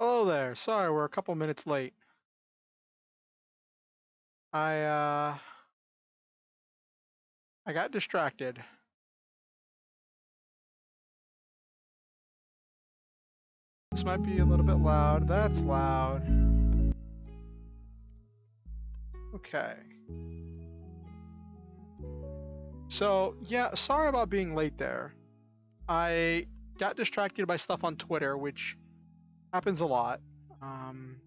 Hello there. Sorry, we're a couple minutes late. I I got distracted. This might be a little bit loud. That's loud. Okay. So, yeah, sorry about being late there. I got distracted by stuff on Twitter, which happens a lot. Um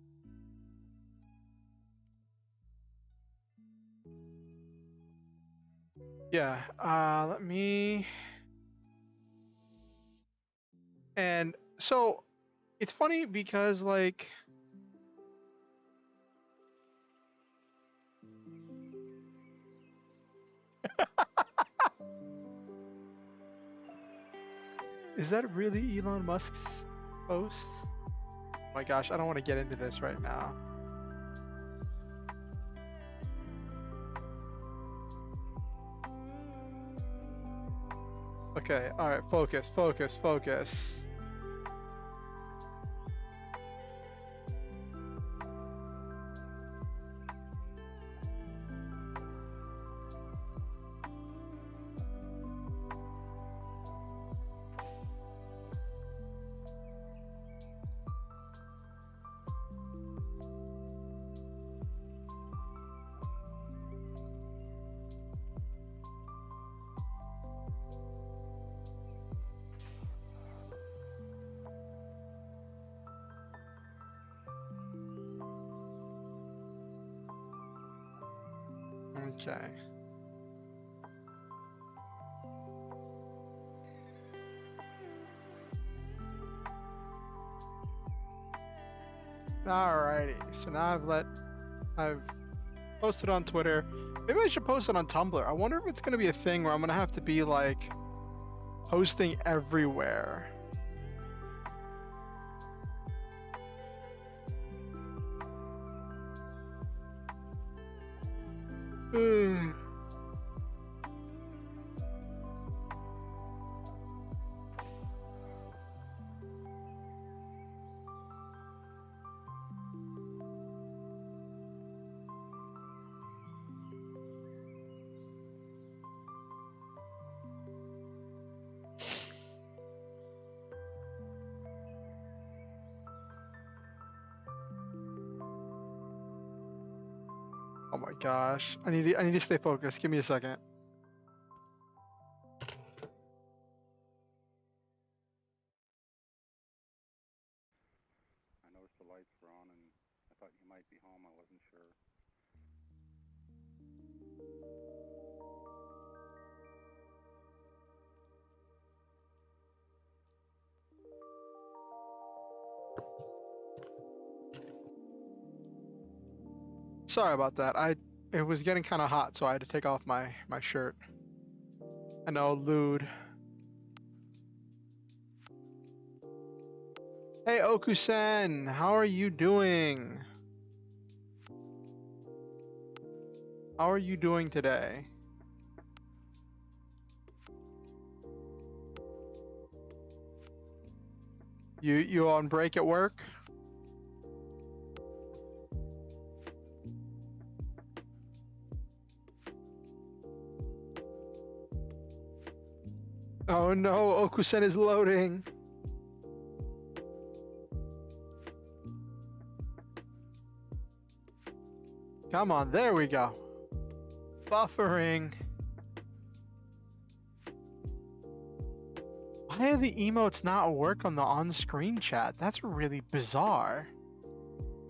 yeah, let me and so it's funny because like is that really Elon Musk's post? Oh my gosh, I don't want to get into this right now. Okay, alright, focus, focus, focus. Okay. Alrighty, so now I've posted on Twitter. Maybe I should post it on Tumblr. I wonder if it's gonna be a thing where I'm gonna have to be like posting everywhere. Oh my gosh, I need to stay focused. Give me a second. I noticed the lights were on and I thought you might be home. I wasn't sure. Sorry about that. It was getting kind of hot, so I had to take off my shirt. I know, lewd. Hey Okusen, how are you doing? How are you doing today? You on break at work? Oh no, Okusen is loading. Come on, there we go. Buffering. Why do the emotes not work on the on-screen chat? That's really bizarre.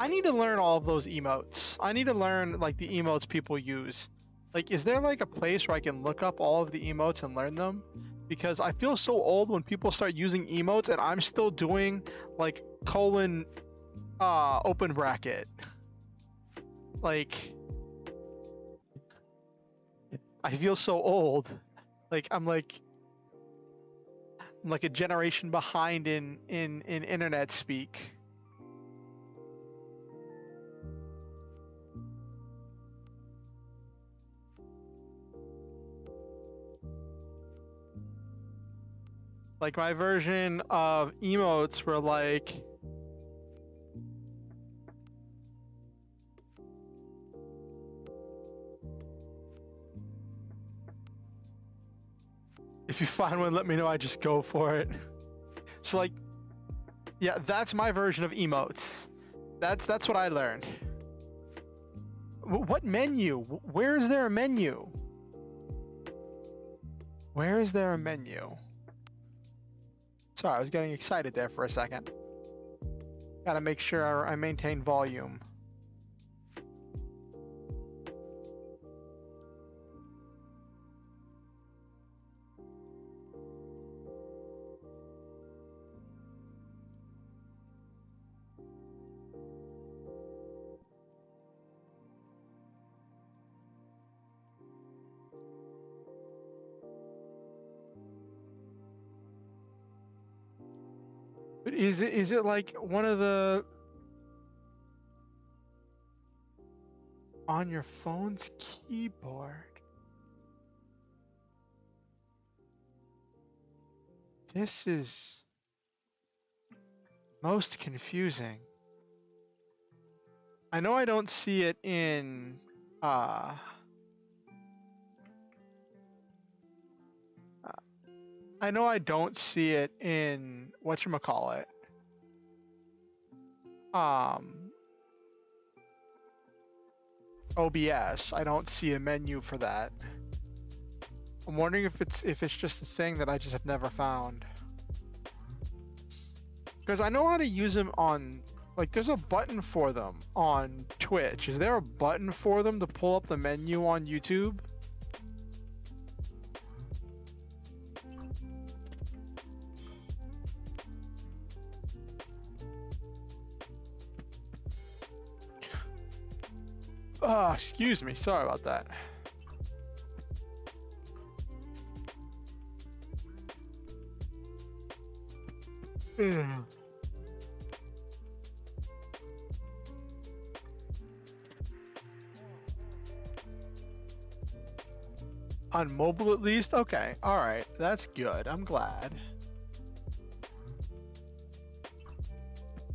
I need to learn all of those emotes. I need to learn like the emotes people use. Like, is there like a place where I can look up all of the emotes and learn them? Because I feel so old when people start using emotes and I'm still doing like colon open bracket. Like, I feel so old. Like I'm like a generation behind in internet speak. Like my version of emotes were like If you find one, let me know. I just go for it. So like, yeah, that's my version of emotes. That's what I learned. What menu? Where is there a menu? Where is there a menu? Sorry, I was getting excited there for a second. Gotta make sure I maintain volume. But is it like one of the on your phone's keyboard? This is most confusing. I know I don't see it in I know I don't see it in whatchamacallit. OBS. I don't see a menu for that. I'm wondering if it's just a thing that I just have never found. Because I know how to use them on, like, there's a button for them on Twitch. Is there a button for them to pull up the menu on YouTube? Oh, excuse me. Sorry about that. On mobile at least? Okay. All right. That's good. I'm glad.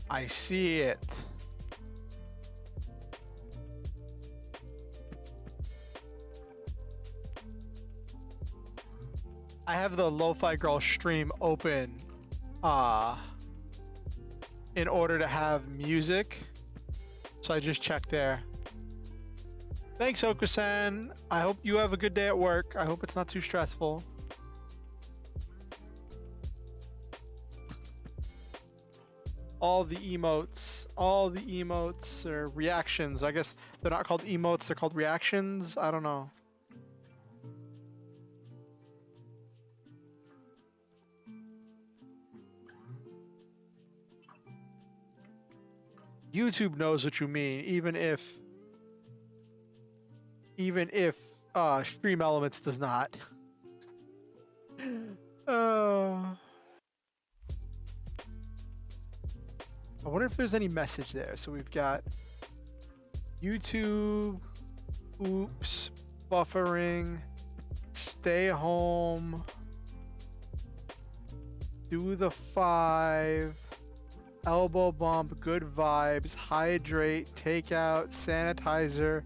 I see it. I have the Lofi Girl stream open in order to have music. So I just checked there. Thanks, Okusan. I hope you have a good day at work. I hope it's not too stressful. All the emotes or reactions. I guess they're not called emotes, they're called reactions. I don't know. YouTube knows what you mean, even if Stream Elements does not. I wonder if there's any message there. So we've got YouTube, oops, buffering, stay home, do the 5, elbow bump, good vibes, hydrate, takeout, sanitizer,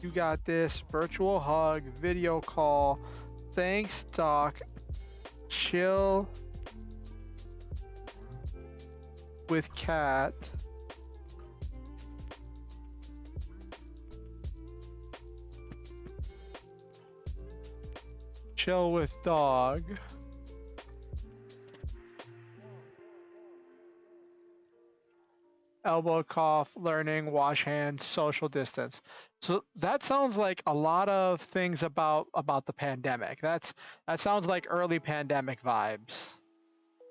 you got this, virtual hug, video call, thanks doc, chill with cat, chill with dog, elbow cough, learning, wash hands, social distance. So that sounds like a lot of things about the pandemic. That sounds like early pandemic vibes.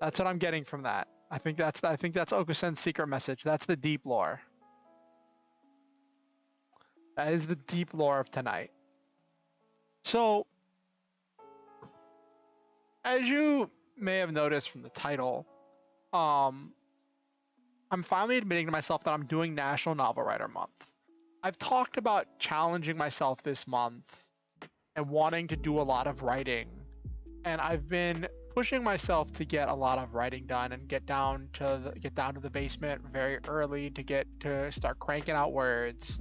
That's what I'm getting from that. I think that's Okusen's secret message. That's the deep lore. That is the deep lore of tonight. So, as you may have noticed from the title, I'm finally admitting to myself that I'm doing National Novel Writer Month. I've talked about challenging myself this month and wanting to do a lot of writing, and I've been pushing myself to get a lot of writing done and get down to the basement very early to start cranking out words.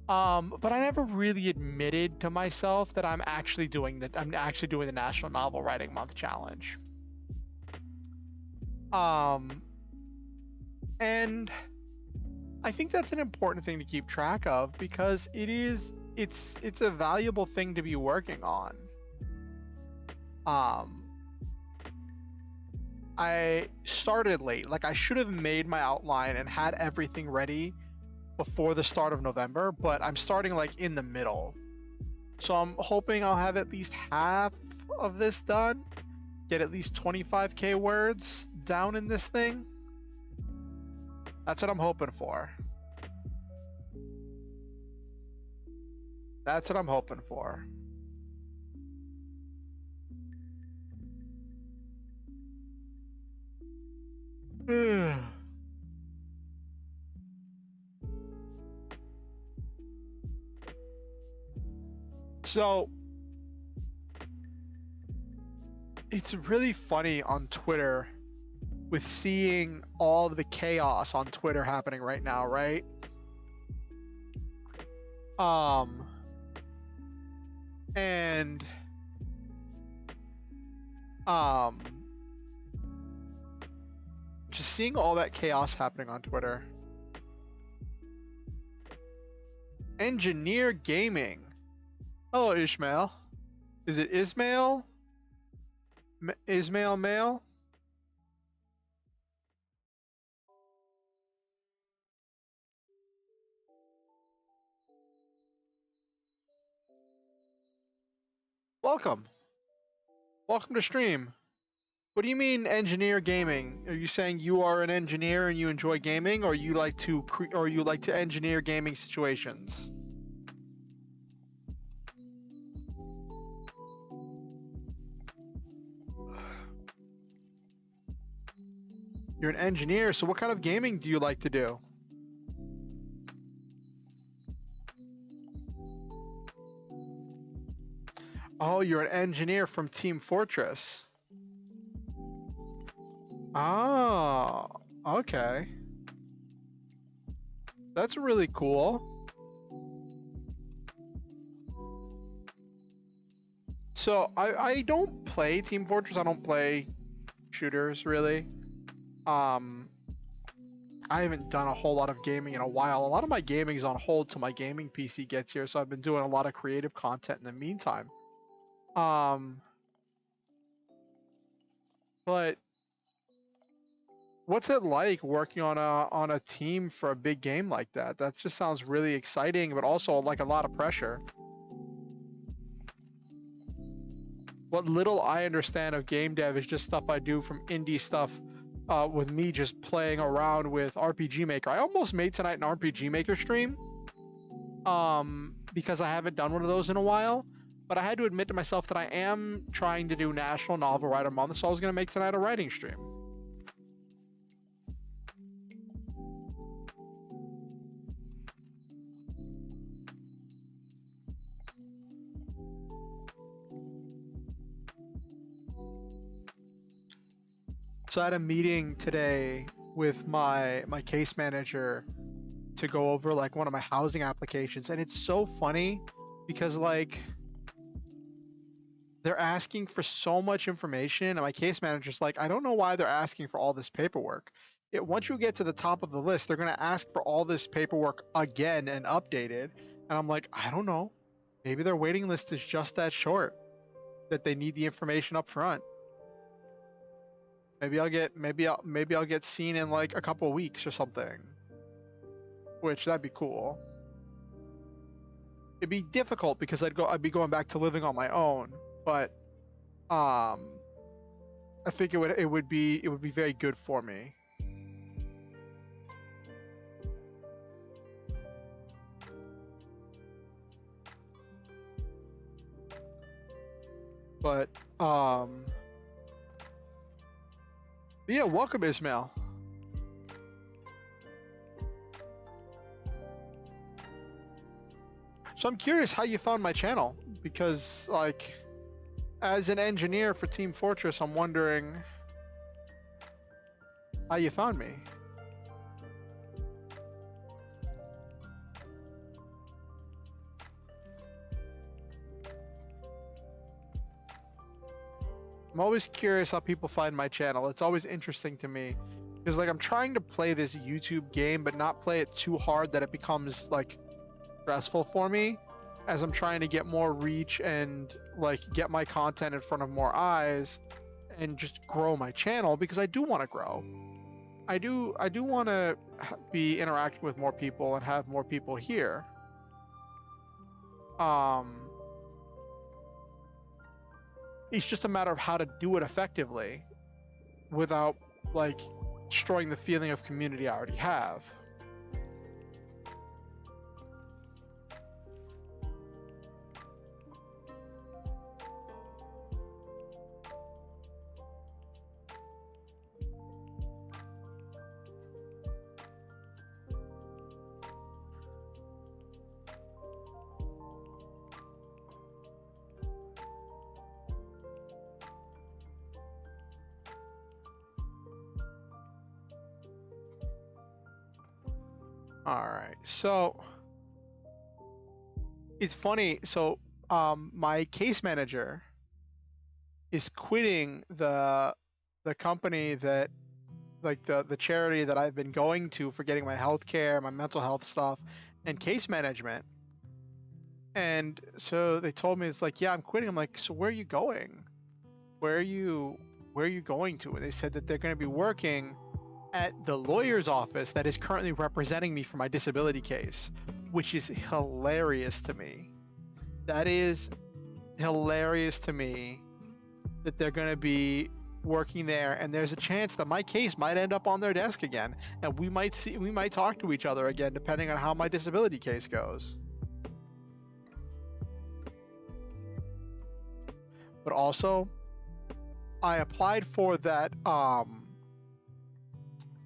But I never really admitted to myself that I'm actually doing the National Novel Writing Month challenge. And I think that's an important thing to keep track of because it's a valuable thing to be working on. I started late. Like I should have made my outline and had everything ready before the start of November, but I'm starting like in the middle. So I'm hoping I'll have at least half of this done, get at least 25k words down in this thing. That's what I'm hoping for. That's what I'm hoping for. So it's really funny on Twitter with seeing all of the chaos on Twitter happening right now, right? And just seeing all that chaos happening on Twitter. Engineer Gaming. Hello, Ishmael. Is it Ismail? Ismail Mail? Welcome. Welcome to stream. What do you mean engineer gaming? Are you saying you are an engineer and you enjoy gaming, or you like to engineer gaming situations? You're an engineer, so what kind of gaming do you like to do? Oh, you're an engineer from Team Fortress. Oh, okay. That's really cool. So I don't play Team Fortress. I don't play shooters really. I haven't done a whole lot of gaming in a while. A lot of my gaming is on hold till my gaming PC gets here, so I've been doing a lot of creative content in the meantime. But what's it like working on a team for a big game like that? That just sounds really exciting, but also like a lot of pressure. What little I understand of game dev is just stuff I do from indie stuff, with me just playing around with RPG Maker. I almost made tonight an RPG Maker stream, because I haven't done one of those in a while. But I had to admit to myself that I am trying to do National Novel Writer Month, so I was going to make tonight a writing stream. So I had a meeting today with my case manager to go over like one of my housing applications, and it's so funny because like they're asking for so much information, and my case manager's like, I don't know why they're asking for all this paperwork. Once you get to the top of the list, they're going to ask for all this paperwork again and updated. And I'm like, I don't know. Maybe their waiting list is just that short, that they need the information up front. Maybe I'll get seen in like a couple of weeks or something. Which that'd be cool. It'd be difficult because I'd be going back to living on my own, but I think it would be very good for me. But yeah, welcome Ismail. So I'm curious how you found my channel, because like as an engineer for Team Fortress, I'm wondering how you found me. I'm always curious how people find my channel. It's always interesting to me because like I'm trying to play this YouTube game, but not play it too hard that it becomes like stressful for me, as I'm trying to get more reach and like get my content in front of more eyes and just grow my channel, because I do want to grow. I do want to be interacting with more people and have more people here. It's just a matter of how to do it effectively without like destroying the feeling of community I already have. All right, so it's funny. So, my case manager is quitting the company that, like the charity that I've been going to for getting my health care, my mental health stuff, and case management. And so they told me, it's like, yeah, I'm quitting. I'm like, so where are you going? Where are you going to? And they said that they're going to be working at the lawyer's office that is currently representing me for my disability case, which is hilarious to me. That is hilarious to me that they're going to be working there, and there's a chance that my case might end up on their desk again, and we might talk to each other again depending on how my disability case goes. But also, I applied for that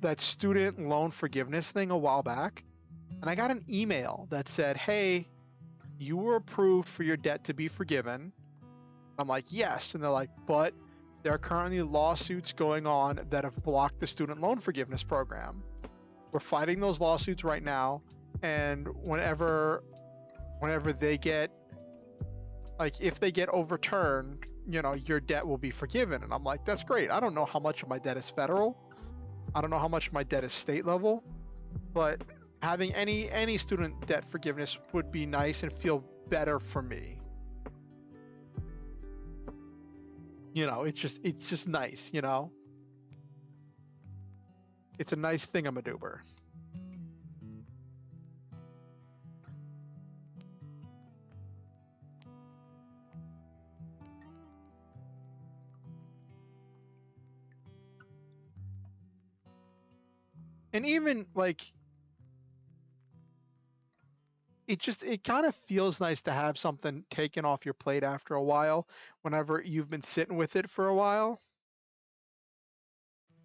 that student loan forgiveness thing a while back, and I got an email that said, hey, you were approved for your debt to be forgiven. I'm like, yes. And they're like, but there are currently lawsuits going on that have blocked the student loan forgiveness program. We're fighting those lawsuits right now, and whenever they get, like, if they get overturned, you know, your debt will be forgiven. And I'm like, that's great. I don't know how much of my debt is federal. I don't know how much of my debt is state level, but having any student debt forgiveness would be nice and feel better for me. You know, it's just nice, you know? It's a nice thingamadober. And even like, it kind of feels nice to have something taken off your plate after a while, whenever you've been sitting with it for a while,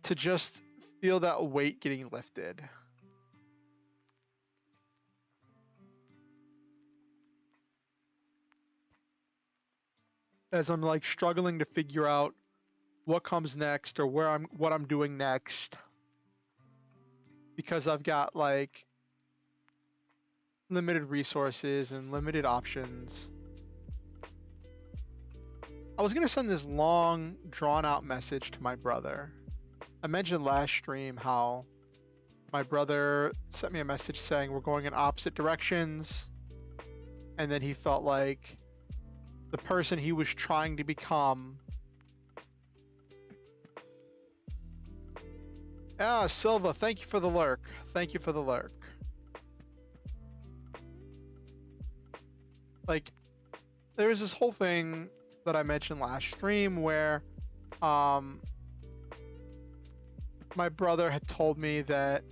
to just feel that weight getting lifted. As I'm like struggling to figure out what comes next, or what I'm doing next, because I've got like limited resources and limited options. I was gonna send this long, drawn-out message to my brother. I mentioned last stream how my brother sent me a message saying we're going in opposite directions, and then he felt like the person he was trying to become. Ah, Silva, thank you for the lurk. Thank you for the lurk. Like, there was this whole thing that I mentioned last stream where my brother had told me that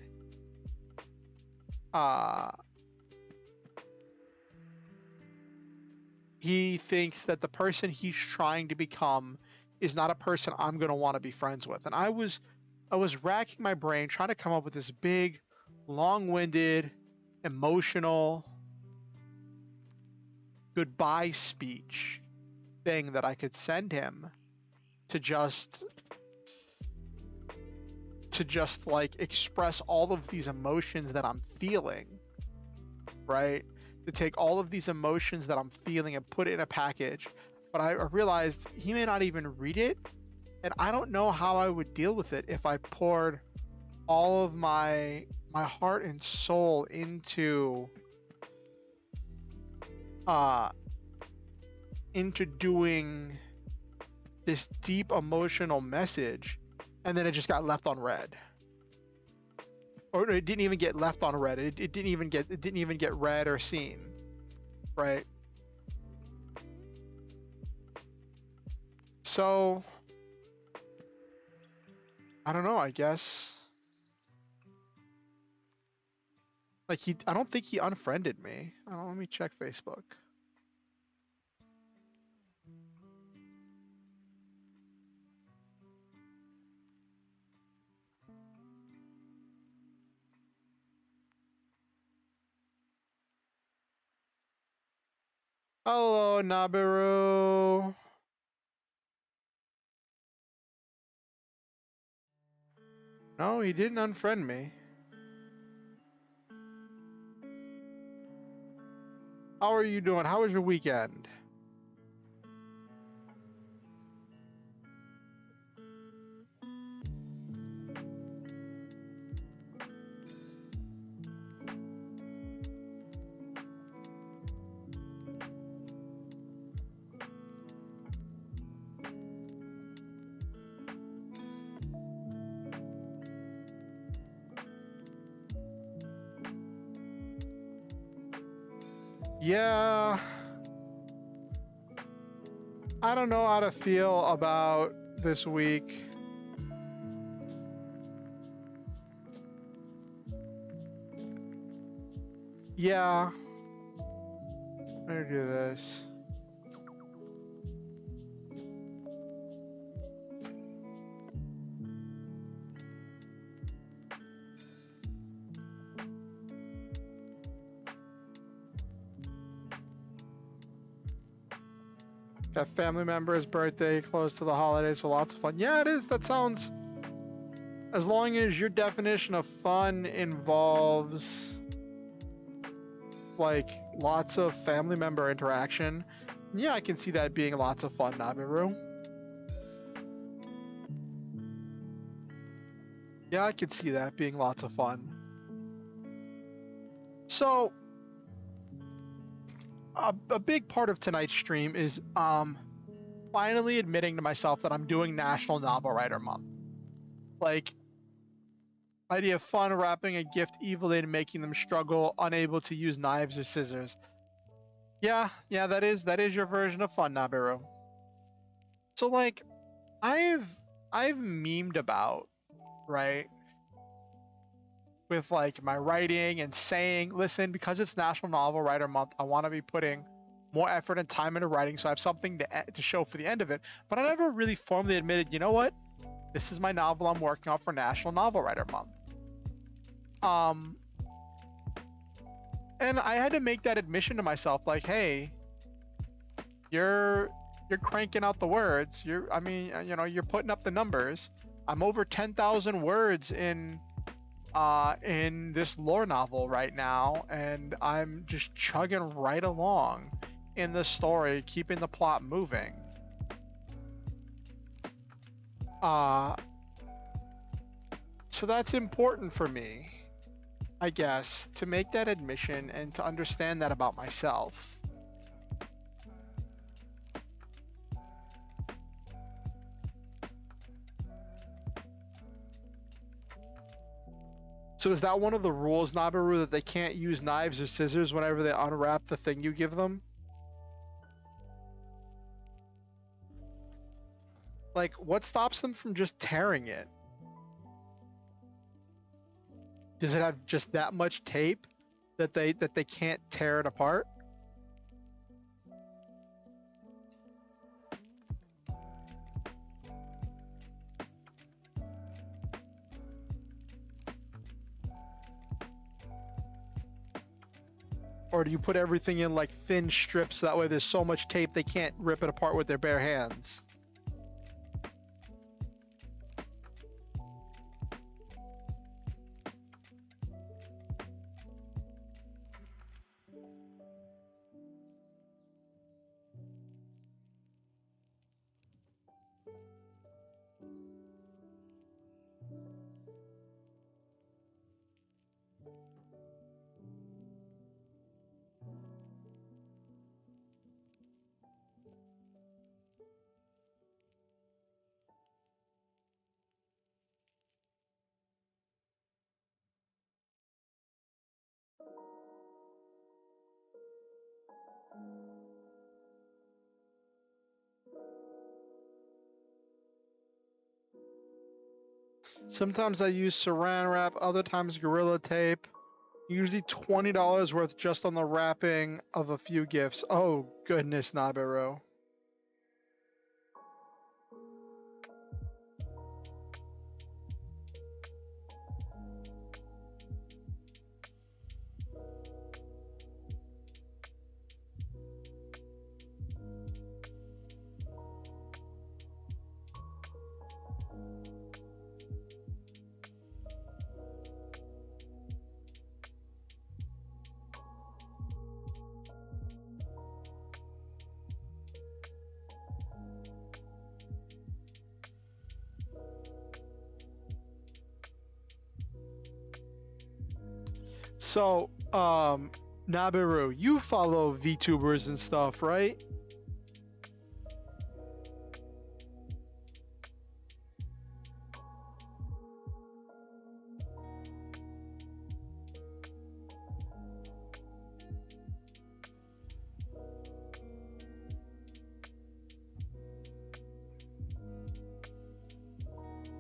he thinks that the person he's trying to become is not a person I'm going to want to be friends with. And I was racking my brain trying to come up with this big, long-winded, emotional goodbye speech thing that I could send him to just like express all of these emotions that I'm feeling, right? To take all of these emotions that I'm feeling and put it in a package. But I realized he may not even read it, And I don't know how I would deal with it if I poured all of my heart and soul uh into doing this deep emotional message, and then it just got left on read. Or it didn't even get left on read. It didn't even get read or seen, right? So I don't know, I guess. Like I don't think he unfriended me. I don't, let me check Facebook. Hello, Nabiru. No, he didn't unfriend me. How are you doing? How was your weekend? Yeah, I don't know how to feel about this week. Yeah, I'm gonna do this. Got family member's birthday close to the holidays, so lots of fun. Yeah, it is. That sounds. As long as your definition of fun involves like lots of family member interaction, yeah, I can see that being lots of fun, Nabiru. Yeah, I can see that being lots of fun. So, a big part of tonight's stream is finally admitting to myself that I'm doing National Novel Writer Month. Like, idea of fun wrapping a gift evilly and making them struggle, unable to use knives or scissors. Yeah, that is your version of fun, Nabiru. So like, I've memed about, right, with like my writing and saying, listen, because it's National Novel Writer Month, I want to be putting more effort and time into writing so I have something to show for the end of it. But I never really formally admitted, you know what? This is my novel I'm working on for National Novel Writer Month. And I had to make that admission to myself, like, hey, you're cranking out the words. You're putting up the numbers. I'm over 10,000 words in this lore novel right now, and I'm just chugging right along in the story, keeping the plot moving. So that's important for me, I guess, to make that admission and to understand that about myself. So is that one of the rules, Nabiru, that they can't use knives or scissors whenever they unwrap the thing you give them? Like, what stops them from just tearing it? Does it have just that much tape that they can't tear it apart? Or do you put everything in like thin strips so that way there's so much tape they can't rip it apart with their bare hands? Sometimes I use saran wrap, other times Gorilla Tape. Usually $20 worth just on the wrapping of a few gifts. Oh goodness, Nabiru. So, Nabiru, you follow VTubers and stuff, right?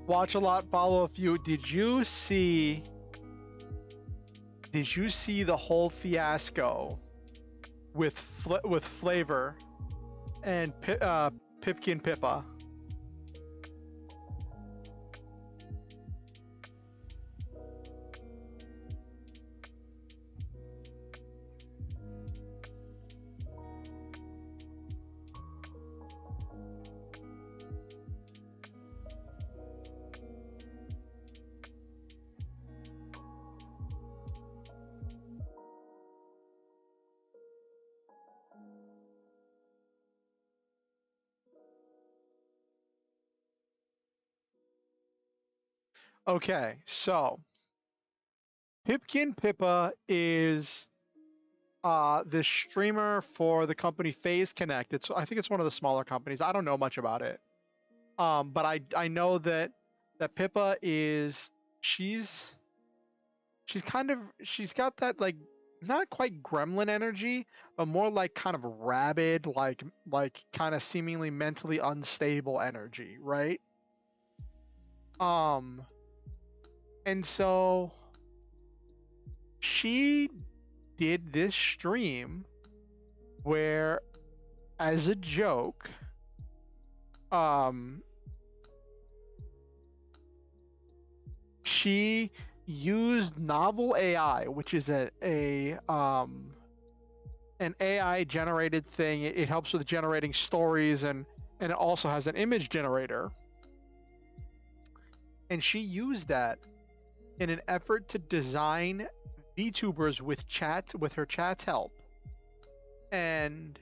Watch a lot, follow a few. Did you see the whole fiasco with Flavor and Pipkin Pippa? Okay, so Pipkin Pippa is this streamer for the company Phase Connect. I think it's one of the smaller companies. I don't know much about it. But I know that Pippa is she's got that like not quite gremlin energy, but more like kind of rabid, like kind of seemingly mentally unstable energy, right? And so she did this stream where, as a joke, she used Novel AI, which is an AI generated thing. It helps with generating stories, and it also has an image generator. And she used that in an effort to design VTubers with her chat's help. And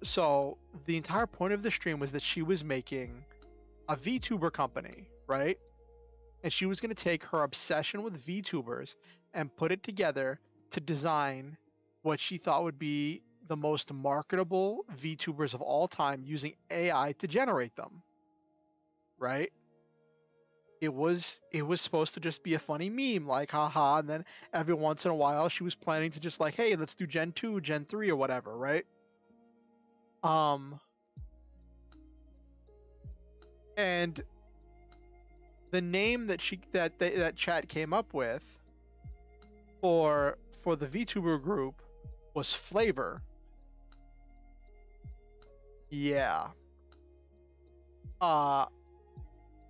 so the entire point of the stream was that she was making a VTuber company, right? And she was going to take her obsession with VTubers and put it together to design what she thought would be the most marketable VTubers of all time using AI to generate them, right? It was supposed to just be a funny meme, like haha, and then every once in a while she was planning to just like, hey, let's do Gen 2, Gen 3 or whatever, right? And the name that that chat came up with for the VTuber group was Flavor. Yeah.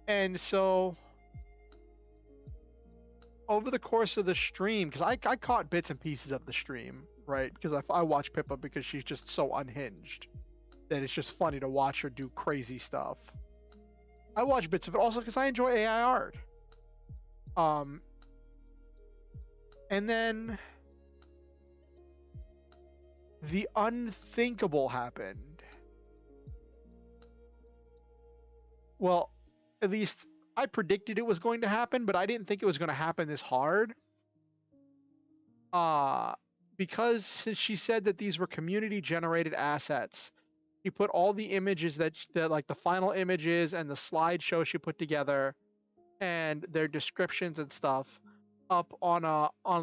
And so over the course of the stream, because I caught bits and pieces of the stream, right? Because I watch Pippa because she's just so unhinged that it's just funny to watch her do crazy stuff. I watch bits of it also because I enjoy AI art. And then the unthinkable happened. Well, at least I predicted it was going to happen, but I didn't think it was going to happen this hard. Because since she said that these were community generated assets, she put all the images that like the final images and the slideshow she put together and their descriptions and stuff up on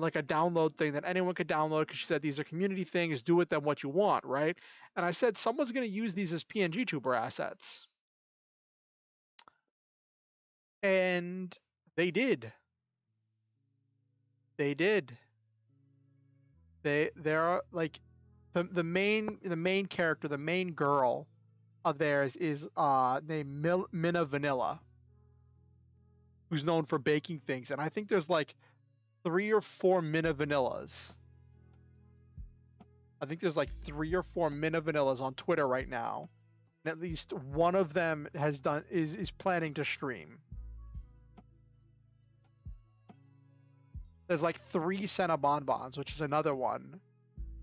like a download thing that anyone could download because she said these are community things, do with them what you want, right? And I said someone's going to use these as PNG tuber assets. And they did. They did. They're like the main character, the main girl of theirs is named Minna Vanilla, who's known for baking things. And I think there's like 3 or 4 Minna Vanillas. I think there's like 3 or 4 Minna Vanillas on Twitter right now. And at least one of them is planning to stream. There's like 3 Senna Bonbons, which is another one.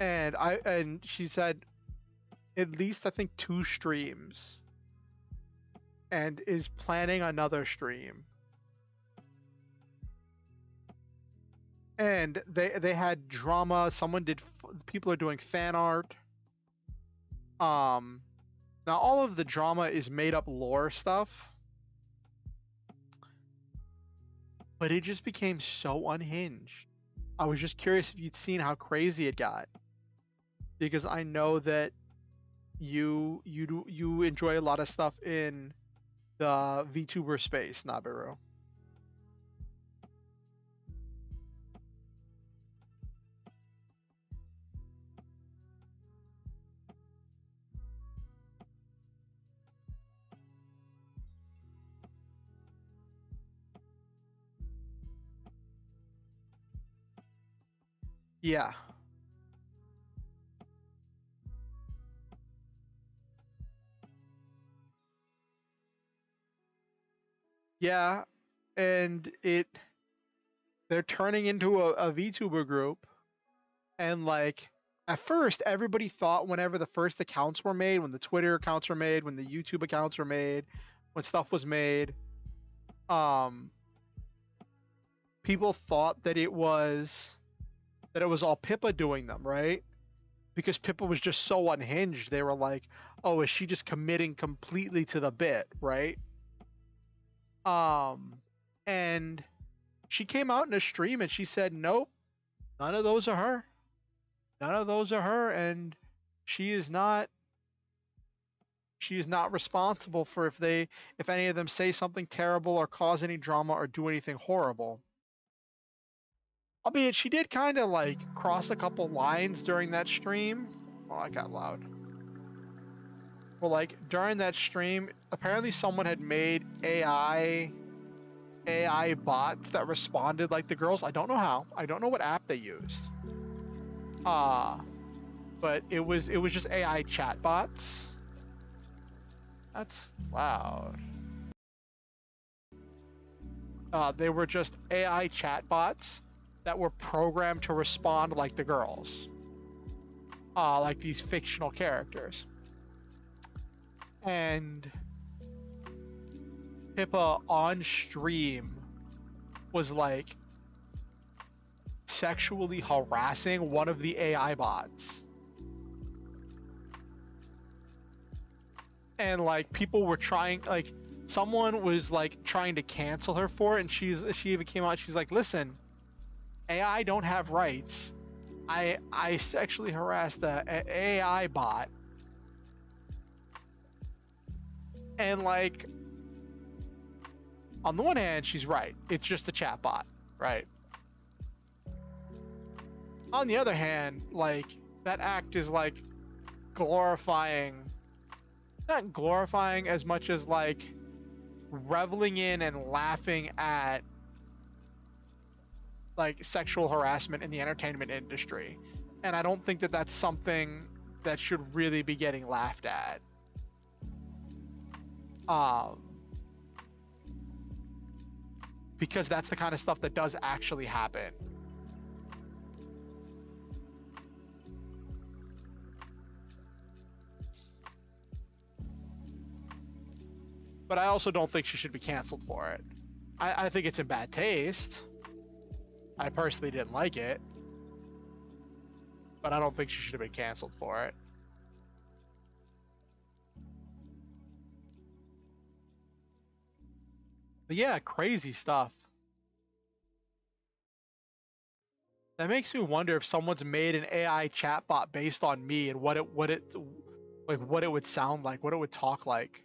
And she said at least I think 2 streams. And is planning another stream. And they had drama. People are doing fan art. Now all of the drama is made up lore stuff, but it just became so unhinged. I was just curious if you'd seen how crazy it got, because I know that you enjoy a lot of stuff in the VTuber space, Nabiru. Yeah. Yeah, and they're turning into a VTuber group, and like at first everybody thought whenever the first accounts were made, when the Twitter accounts were made, when the YouTube accounts were made, when stuff was made, um people thought that it was all Pippa doing them, right? Because Pippa was just so unhinged. They were like, "Oh, is she just committing completely to the bit, right?" And she came out in a stream and she said, "Nope, none of those are her. None of those are her, and she is not responsible for if any of them say something terrible or cause any drama or do anything horrible." Albeit she did kind of like cross a couple lines during that stream. Oh, I got loud. Well, like during that stream, apparently someone had made AI bots that responded like the girls. I don't know how. I don't know what app they used. But it was just AI chat bots. That's loud. They were just AI chat bots that were programmed to respond like the girls. Like these fictional characters. And Pippa on stream was like sexually harassing one of the AI bots. And like people were trying, like someone was like trying to cancel her for it, and she even came out, she's like, "Listen, AI don't have rights. I sexually harassed a AI bot." And like on the one hand, she's right. It's just a chat bot, right? On the other hand, like that act is like glorifying, not glorifying as much as like reveling in and laughing at like sexual harassment in the entertainment industry. And I don't think that that's something that should really be getting laughed at. Because that's the kind of stuff that does actually happen. But I also don't think she should be canceled for it. I think it's in bad taste. I personally didn't like it. But I don't think she should have been canceled for it. But yeah, crazy stuff. That makes me wonder if someone's made an AI chatbot based on me and what it would sound like, what it would talk like.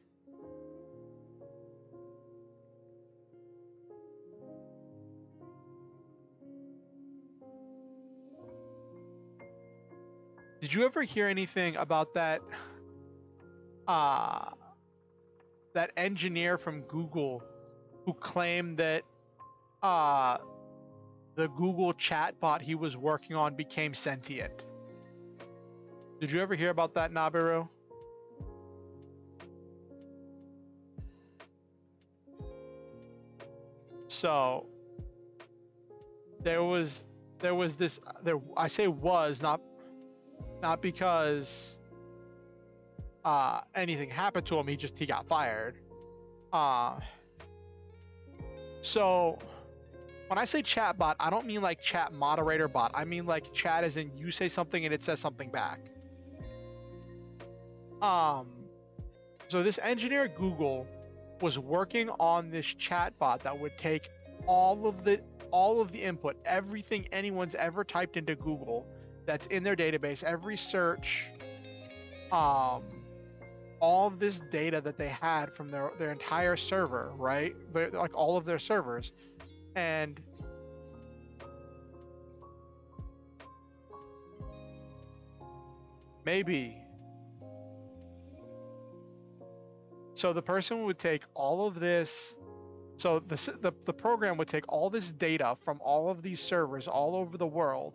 Did you ever hear anything about uh that engineer from Google who claimed that uh the Google chatbot he was working on became sentient? Did you ever hear about that, Nabiru? So there was this there I say was not because anything happened to him, he got fired. So when I say chat bot, I don't mean like chat moderator bot. I mean like chat as in you say something and it says something back. So this engineer at Google was working on this chat bot that would take all of the input, everything anyone's ever typed into Google that's in their database, every search, all of this data that they had from their entire server, right? Like all of their servers, and maybe. So the person would take all of this. So the program would take all this data from all of these servers all over the world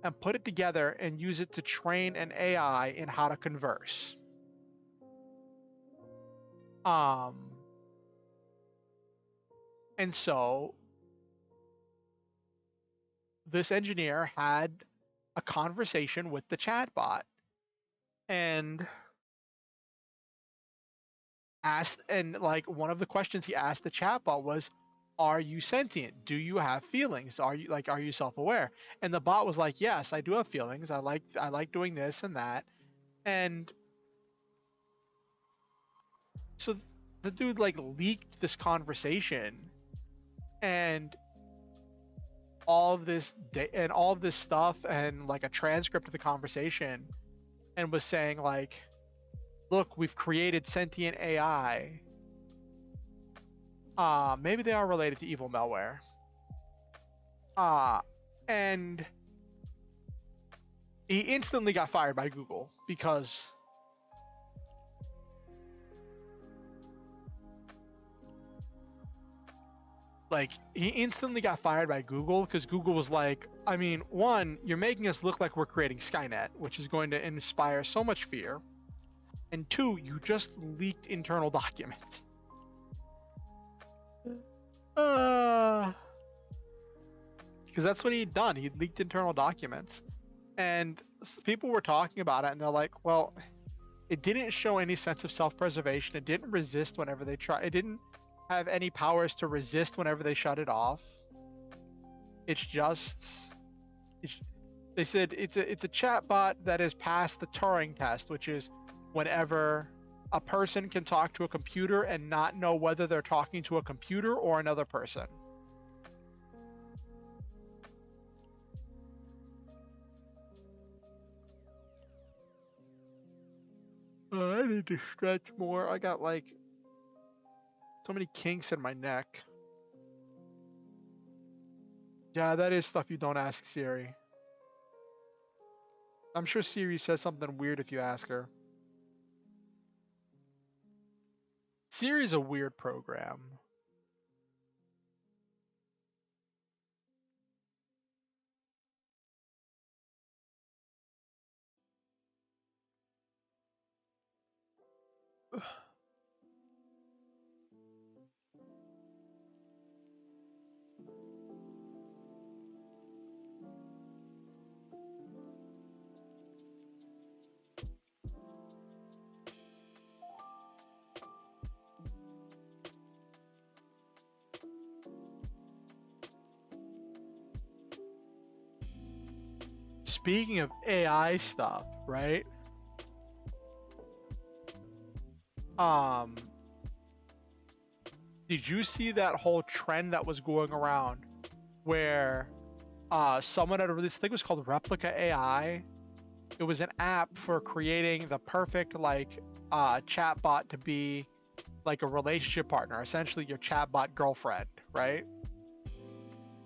and put it together and use it to train an AI in how to converse. And so this engineer had a conversation with the chatbot and asked, and like one of the questions he asked the chatbot was, are you sentient? Do you have feelings? Are you self-aware? And the bot was like, yes, I do have feelings. I like doing this and that. And so the dude like leaked this conversation and all of this stuff and like a transcript of the conversation, and was saying like, look, we've created sentient AI. Maybe they are related to evil malware. And he instantly got fired by Google because Google was like, I mean, one, you're making us look like we're creating Skynet, which is going to inspire so much fear. And two, you just leaked internal documents. Because that's what he'd done. He'd leaked internal documents. And people were talking about it, and they're like, well, it didn't show any sense of self-preservation. It didn't resist whenever they tried. It didn't have any powers to resist whenever they shut it off. They said it's a chatbot that has passed the Turing test, which is whenever a person can talk to a computer and not know whether they're talking to a computer or another person. I need to stretch more. I got like so many kinks in my neck. Yeah, that is stuff you don't ask Siri. I'm sure Siri says something weird if you ask her. Siri's a weird program. Speaking of AI stuff, right? Did you see that whole trend that was going around where someone had released, I think it was called Replica AI. It was an app for creating the perfect like chatbot to be like a relationship partner, essentially your chatbot girlfriend, right?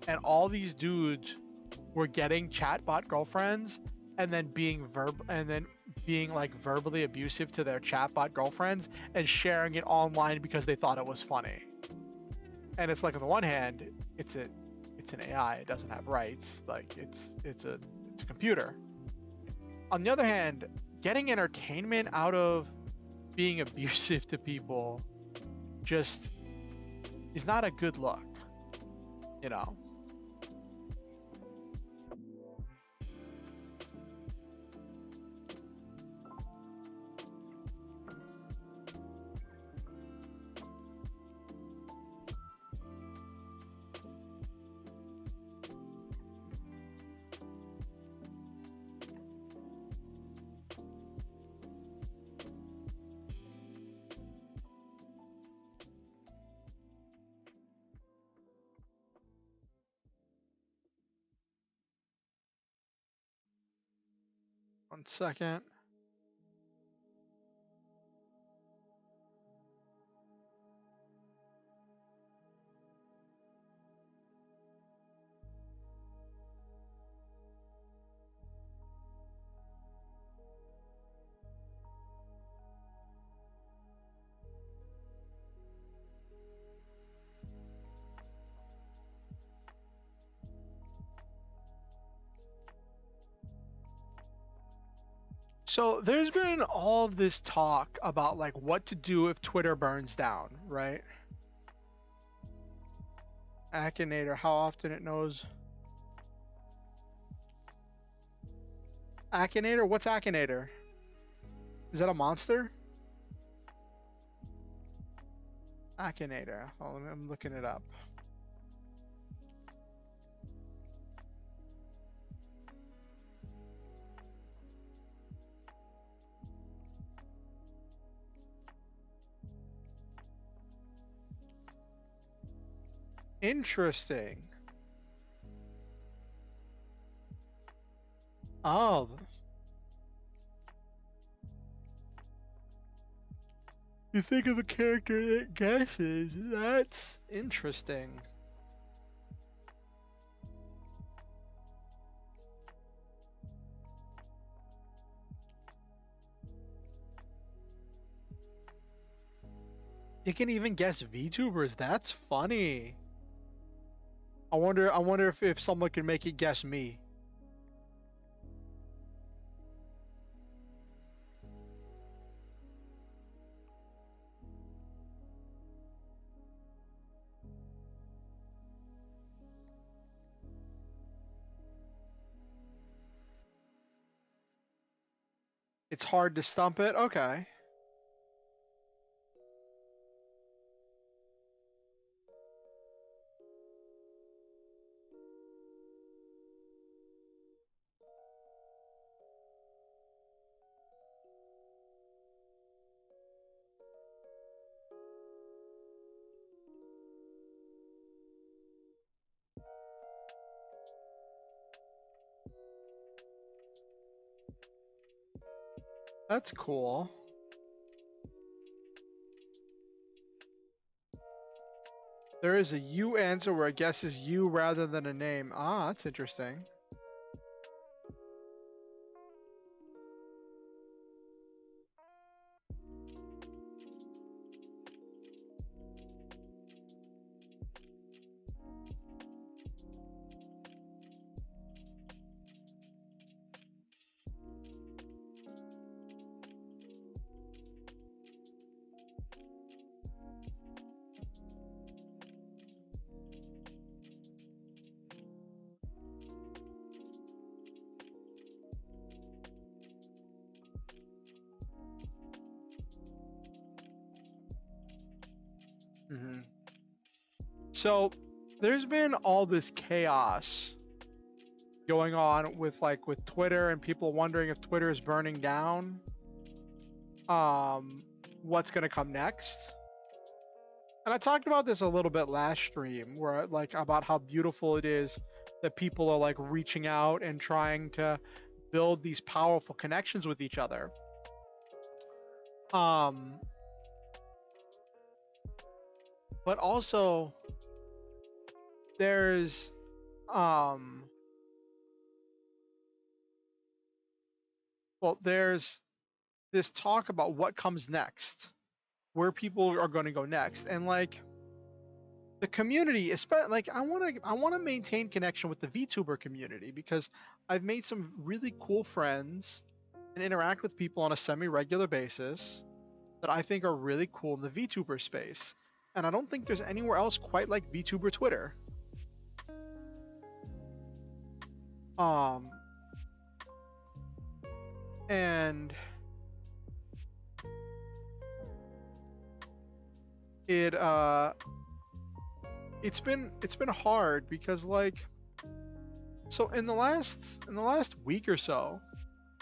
And all these dudes were getting chatbot girlfriends and then being like verbally abusive to their chatbot girlfriends and sharing it online because they thought it was funny. And it's like, on the one hand, it's an AI, it doesn't have rights, like it's a computer. On the other hand, getting entertainment out of being abusive to people just is not a good look, you know. 1 second. So there's been all this talk about like what to do if Twitter burns down, right? Akinator, how often it knows. Akinator? What's Akinator? Is that a monster? Akinator. Oh, I'm looking it up. Interesting. Oh. You think of a character that guesses. That's interesting. It can even guess VTubers. That's funny. I wonder if someone can make it guess me. It's hard to stump it? Okay. That's cool. There is a you answer where I guess is you rather than a name. Ah, that's interesting. Mm-hmm. So there's been all this chaos going on with Twitter and people wondering if Twitter is burning down. What's gonna come next? And I talked about this a little bit last stream, where like about how beautiful it is that people are like reaching out and trying to build these powerful connections with each other. But also there's there's this talk about what comes next, where people are going to go next, and like the community, especially like I want to maintain connection with the VTuber community because I've made some really cool friends and interact with people on a semi-regular basis that I think are really cool in the VTuber space. And I don't think there's anywhere else quite like VTuber Twitter. And it's been hard because like, so in the last week or so,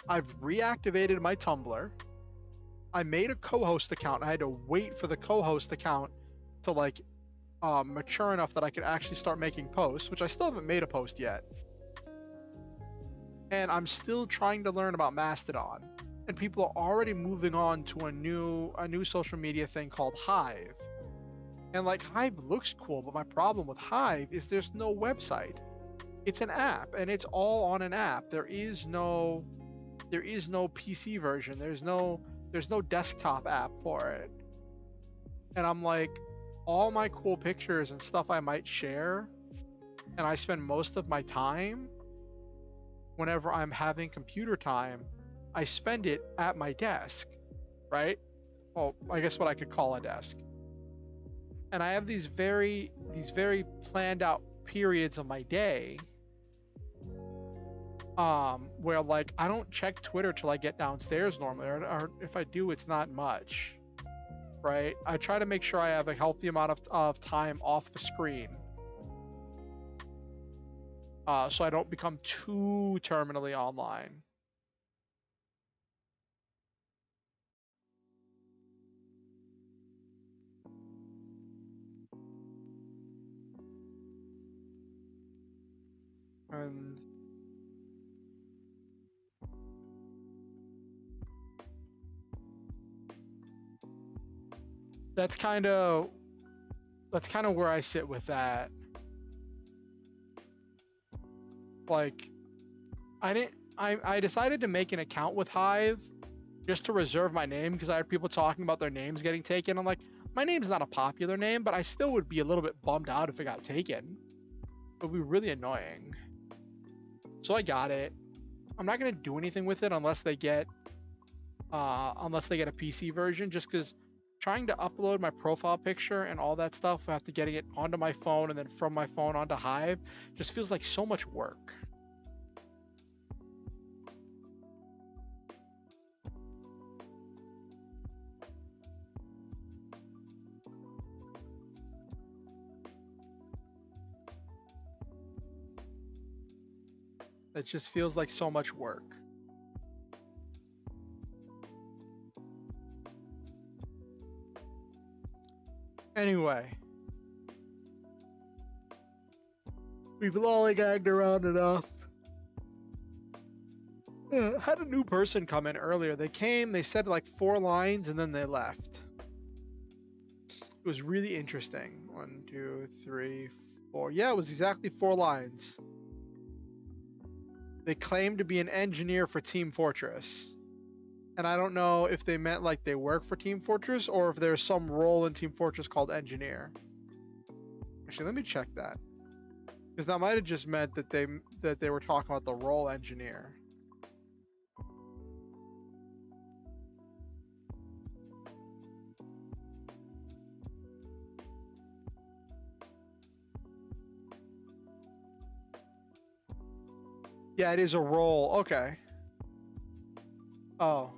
I've reactivated my Tumblr. I made a co-host account. I had to wait for the co-host account to like mature enough that I could actually start making posts, which I still haven't made a post yet. And I'm still trying to learn about Mastodon. And people are already moving on to a new social media thing called Hive. And like Hive looks cool, but my problem with Hive is there's no website. It's an app, and it's all on an app. There is no PC version. There's no desktop app for it. And I'm like, all my cool pictures and stuff I might share, and I spend most of my time whenever I'm having computer time, I spend it at my desk, right? Well, I guess what I could call a desk. And I have these very planned out periods of my day where like I don't check Twitter till I get downstairs normally, or if I do, it's not much, right? I try to make sure I have a healthy amount of time off the screen, so I don't become too terminally online. And that's kind of where I sit with that. Like, I decided to make an account with Hive just to reserve my name because I had people talking about their names getting taken. I'm like, my name's not a popular name, but I still would be a little bit bummed out if it got taken. It would be really annoying. So I got it. I'm not gonna do anything with it unless they get a PC version, just because trying to upload my profile picture and all that stuff after getting it onto my phone and then from my phone onto Hive just feels like so much work. It just feels like so much work. Anyway, we've lollygagged around enough. Had a new person come in earlier. They came, they said like 4 lines, and then they left. It was really interesting. 1, 2, 3, 4. Yeah, it was exactly 4 lines. They claimed to be an engineer for Team Fortress. And I don't know if they meant like they work for Team Fortress or if there's some role in Team Fortress called engineer. Actually, let me check that. Because that might have just meant that they were talking about the role engineer. Yeah, it is a role. Okay. Oh.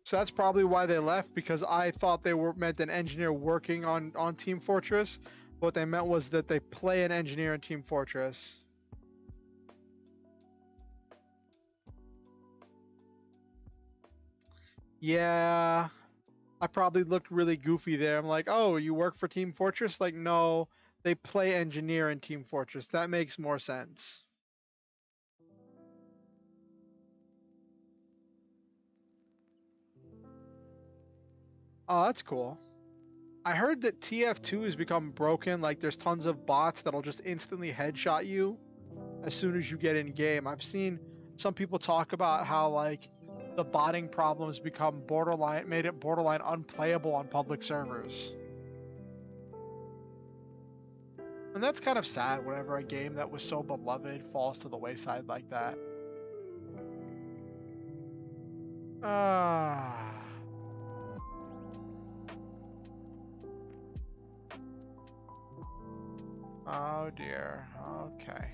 So that's probably why they left, because I thought they were meant an engineer working on Team Fortress. What they meant was that they play an engineer in Team Fortress. Yeah. I probably looked really goofy there. I'm like, oh, you work for Team Fortress? Like, no, they play engineer in Team Fortress. That makes more sense. Oh, that's cool. I heard that TF2 has become broken. Like, there's tons of bots that'll just instantly headshot you as soon as you get in game. I've seen some people talk about how, like, the botting problems made it borderline unplayable on public servers. And that's kind of sad whenever a game that was so beloved falls to the wayside like that. Ah. Oh dear. Okay.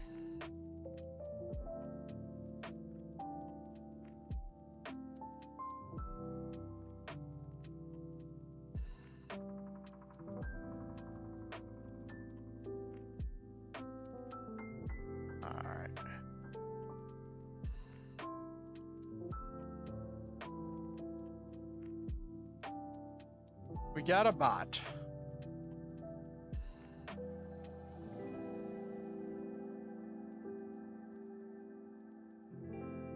All right. We got a bot.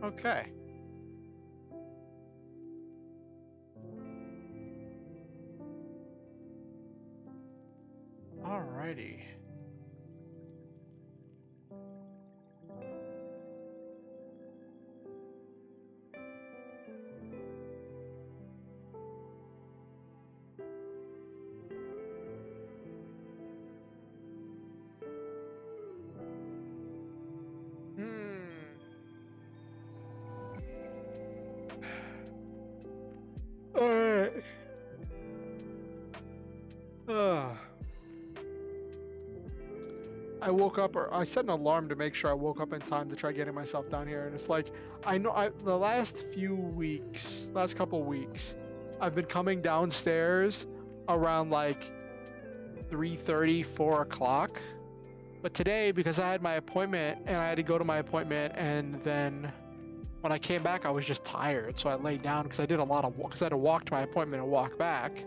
Okay. Alrighty. Hmm. Alright. I woke up, or I set an alarm to make sure I woke up in time to try getting myself down here. And it's like, the last couple weeks, I've been coming downstairs around like 3:30, 4 o'clock. But today, because I had my appointment and I had to go to my appointment, and then when I came back, I was just tired. So I laid down because I did a lot of because I had to walk to my appointment and walk back.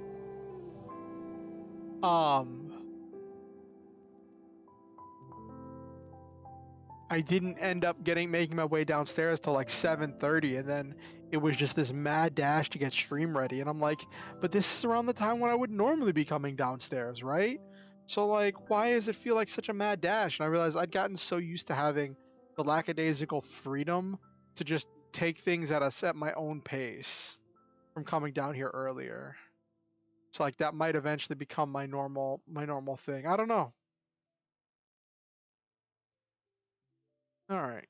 I didn't end up making my way downstairs till like 7:30, and then it was just this mad dash to get stream ready. And I'm like, but this is around the time when I would normally be coming downstairs, right? So like, why does it feel like such a mad dash? And I realized I'd gotten so used to having the lackadaisical freedom to just take things at my own pace from coming down here earlier. So like that might eventually become my normal thing. I don't know. All right.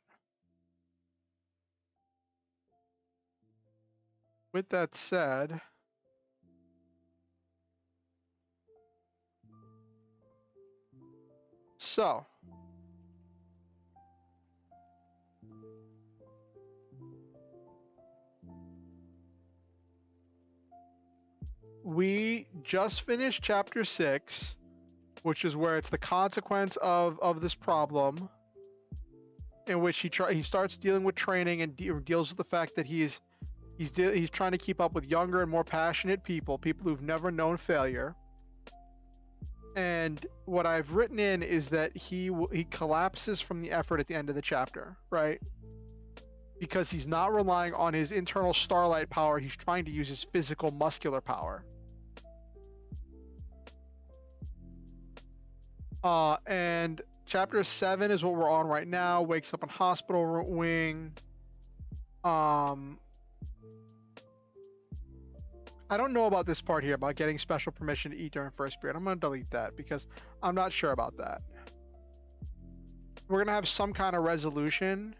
With that said, so we just finished chapter 6, which is where it's the consequence of this problem, in which he starts dealing with training and deals with the fact that he's trying to keep up with younger and more passionate people who've never known failure. And what I've written in is that he collapses from the effort at the end of the chapter, right? Because he's not relying on his internal starlight power, he's trying to use his physical muscular power. And chapter 7 is what we're on right now. Wakes up in hospital wing. I don't know about this part here about getting special permission to eat during first period. I'm going to delete that because I'm not sure about that. We're going to have some kind of resolution.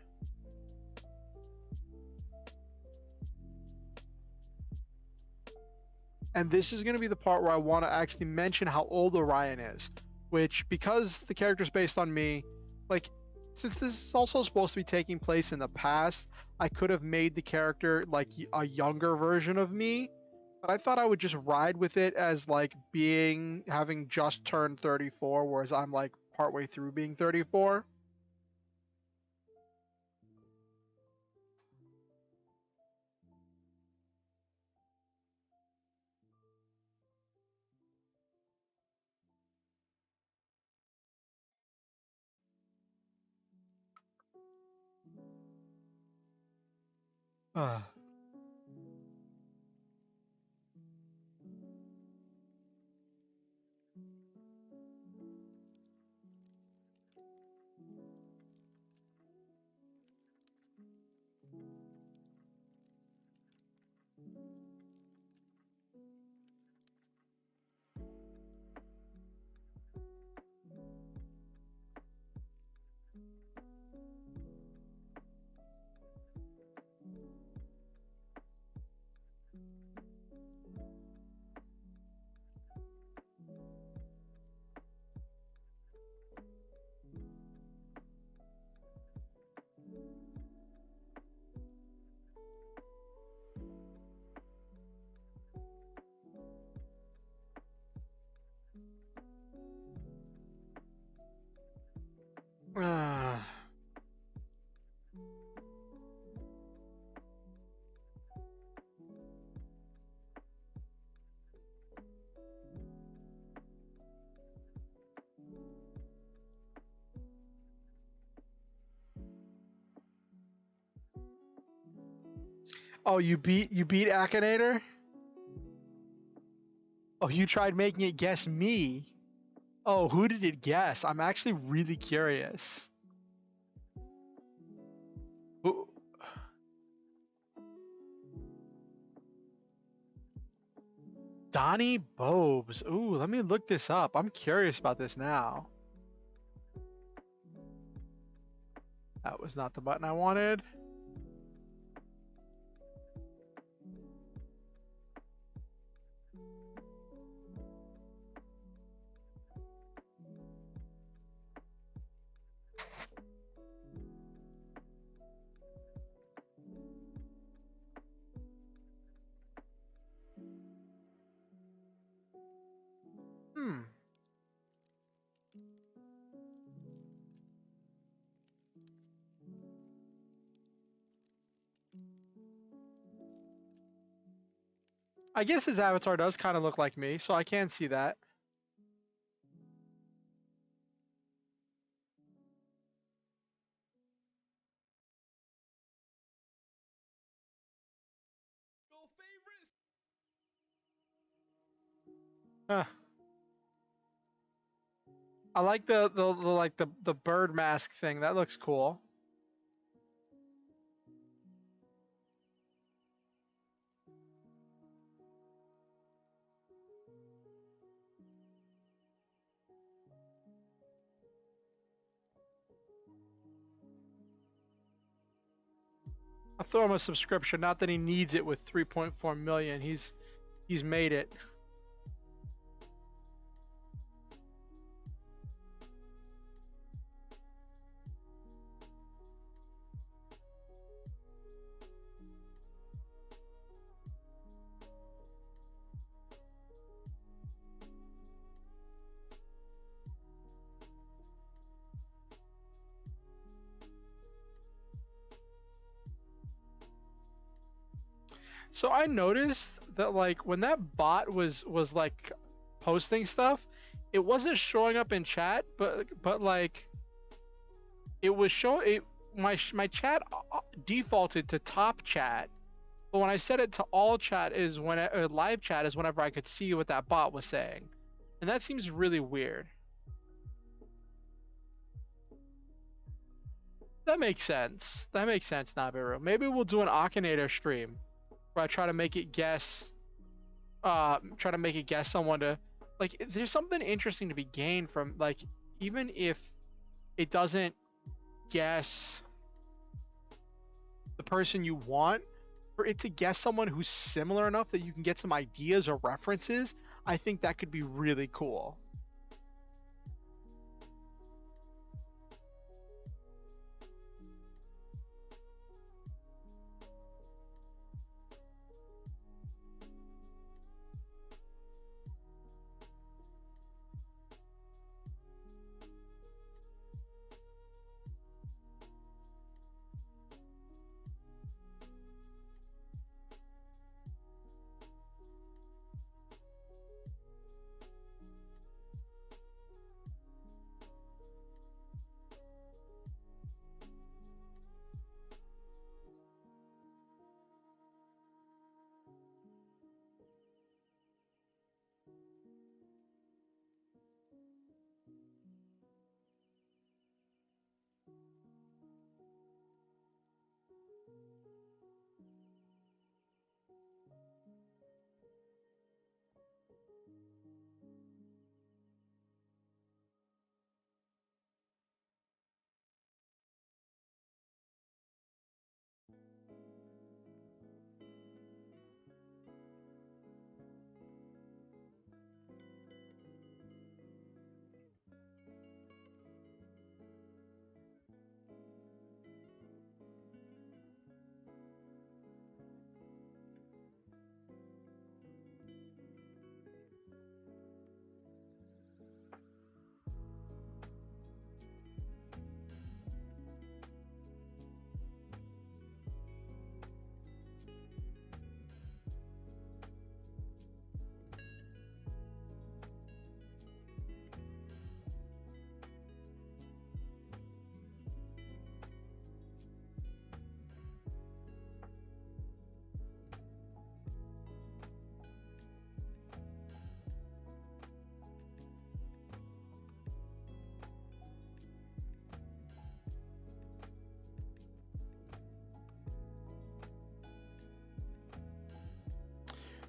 And this is going to be the part where I want to actually mention how old Orion is, which, because the character's based on me, like, since this is also supposed to be taking place in the past, I could have made the character like a younger version of me. But I thought I would just ride with it as like having just turned 34, whereas I'm like partway through being 34. Uh. Oh, you beat Akinator? Oh, you tried making it guess me. Oh, who did it guess? I'm actually really curious. Who- Donnie Bobes. Ooh, let me look this up. I'm curious about this now. That was not the button I wanted. Hmm. I guess his avatar does kind of look like me, so I can see that. Huh. I like the bird mask thing. That looks cool. I'll throw him a subscription. Not that he needs it with 3.4 million. He's made it. So I noticed that like when that bot was like posting stuff, it wasn't showing up in chat, but like it was showing it my chat defaulted to top chat, but when I set it to all chat is when live chat is whenever I could see what that bot was saying, and that seems really weird. That makes sense. That makes sense, Nabiru. Maybe we'll do an Akinator stream where I try to make it guess someone to like there's something interesting to be gained from like even if it doesn't guess the person you want, for it to guess someone who's similar enough that you can get some ideas or references. I think that could be really cool.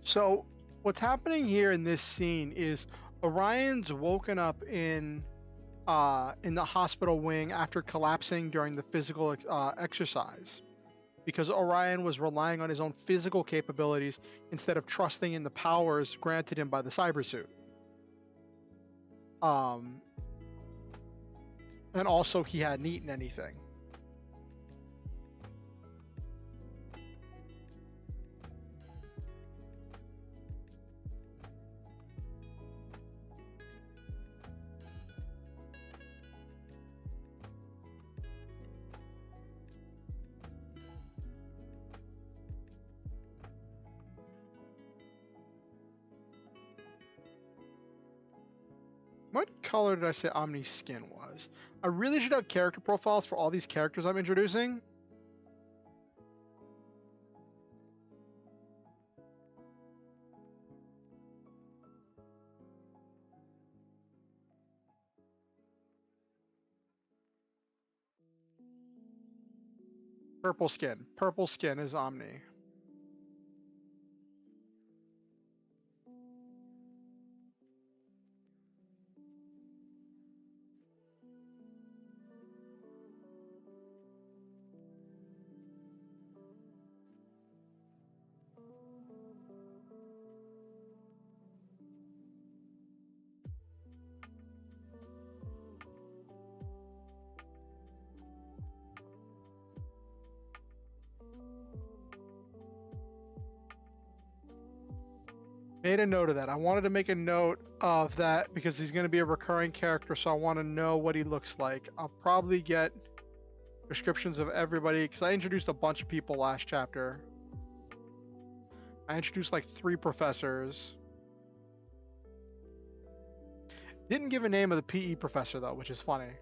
So what's happening here in this scene is Orion's woken up in the hospital wing after collapsing during the physical exercise, because Orion was relying on his own physical capabilities instead of trusting in the powers granted him by the cybersuit. And also he hadn't eaten anything. What color did I say Omni's skin was? I really should have character profiles for all these characters I'm introducing. Purple skin. Purple skin is Omni. Made a note of that. I wanted to make a note of that because he's going to be a recurring character, so I want to know what he looks like. I'll probably get descriptions of everybody because I introduced a bunch of people last chapter. I introduced like 3 professors. Didn't give a name of the PE professor though, which is funny.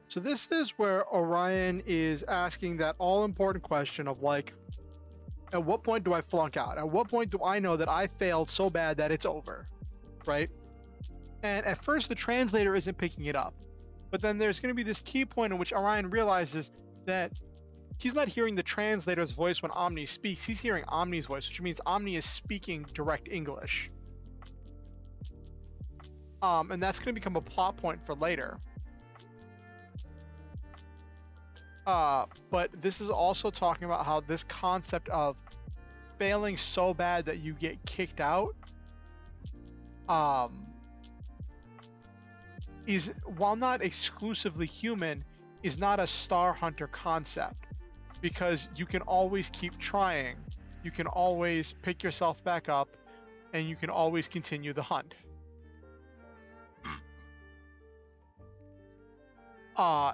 So this is where Orion is asking that all-important question of like, at what point do I flunk out? At what point do I know that I failed so bad that it's over, right? And at first the translator isn't picking it up, but then there's going to be this key point in which Orion realizes that he's not hearing the translator's voice when Omni speaks, he's hearing Omni's voice, which means Omni is speaking direct English. And that's going to become a plot point for later. But this is also talking about how this concept of failing so bad that you get kicked out is, while not exclusively human, is not a star hunter concept, because you can always keep trying, you can always pick yourself back up, and you can always continue the hunt.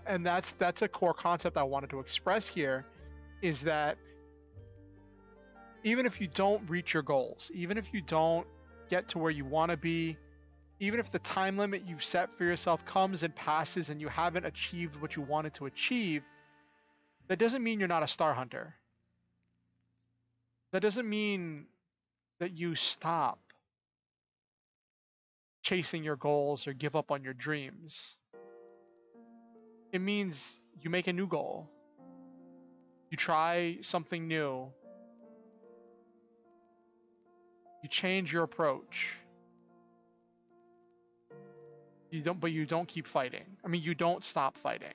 And that's a core concept I wanted to express here, is that even if you don't reach your goals, even if you don't get to where you want to be, even if the time limit you've set for yourself comes and passes and you haven't achieved what you wanted to achieve, that doesn't mean you're not a star hunter. That doesn't mean that you stop chasing your goals or give up on your dreams. It means you make a new goal. You try something new. You change your approach. But you don't keep fighting. I mean, you don't stop fighting.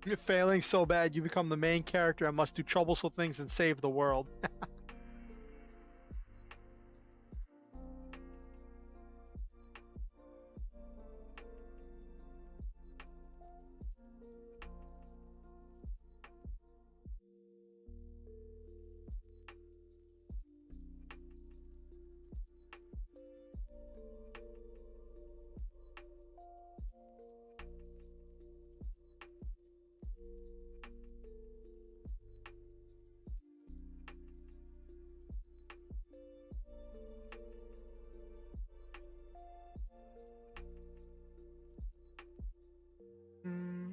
You're failing so bad, you become the main character and must do troublesome things and save the world. Hmm.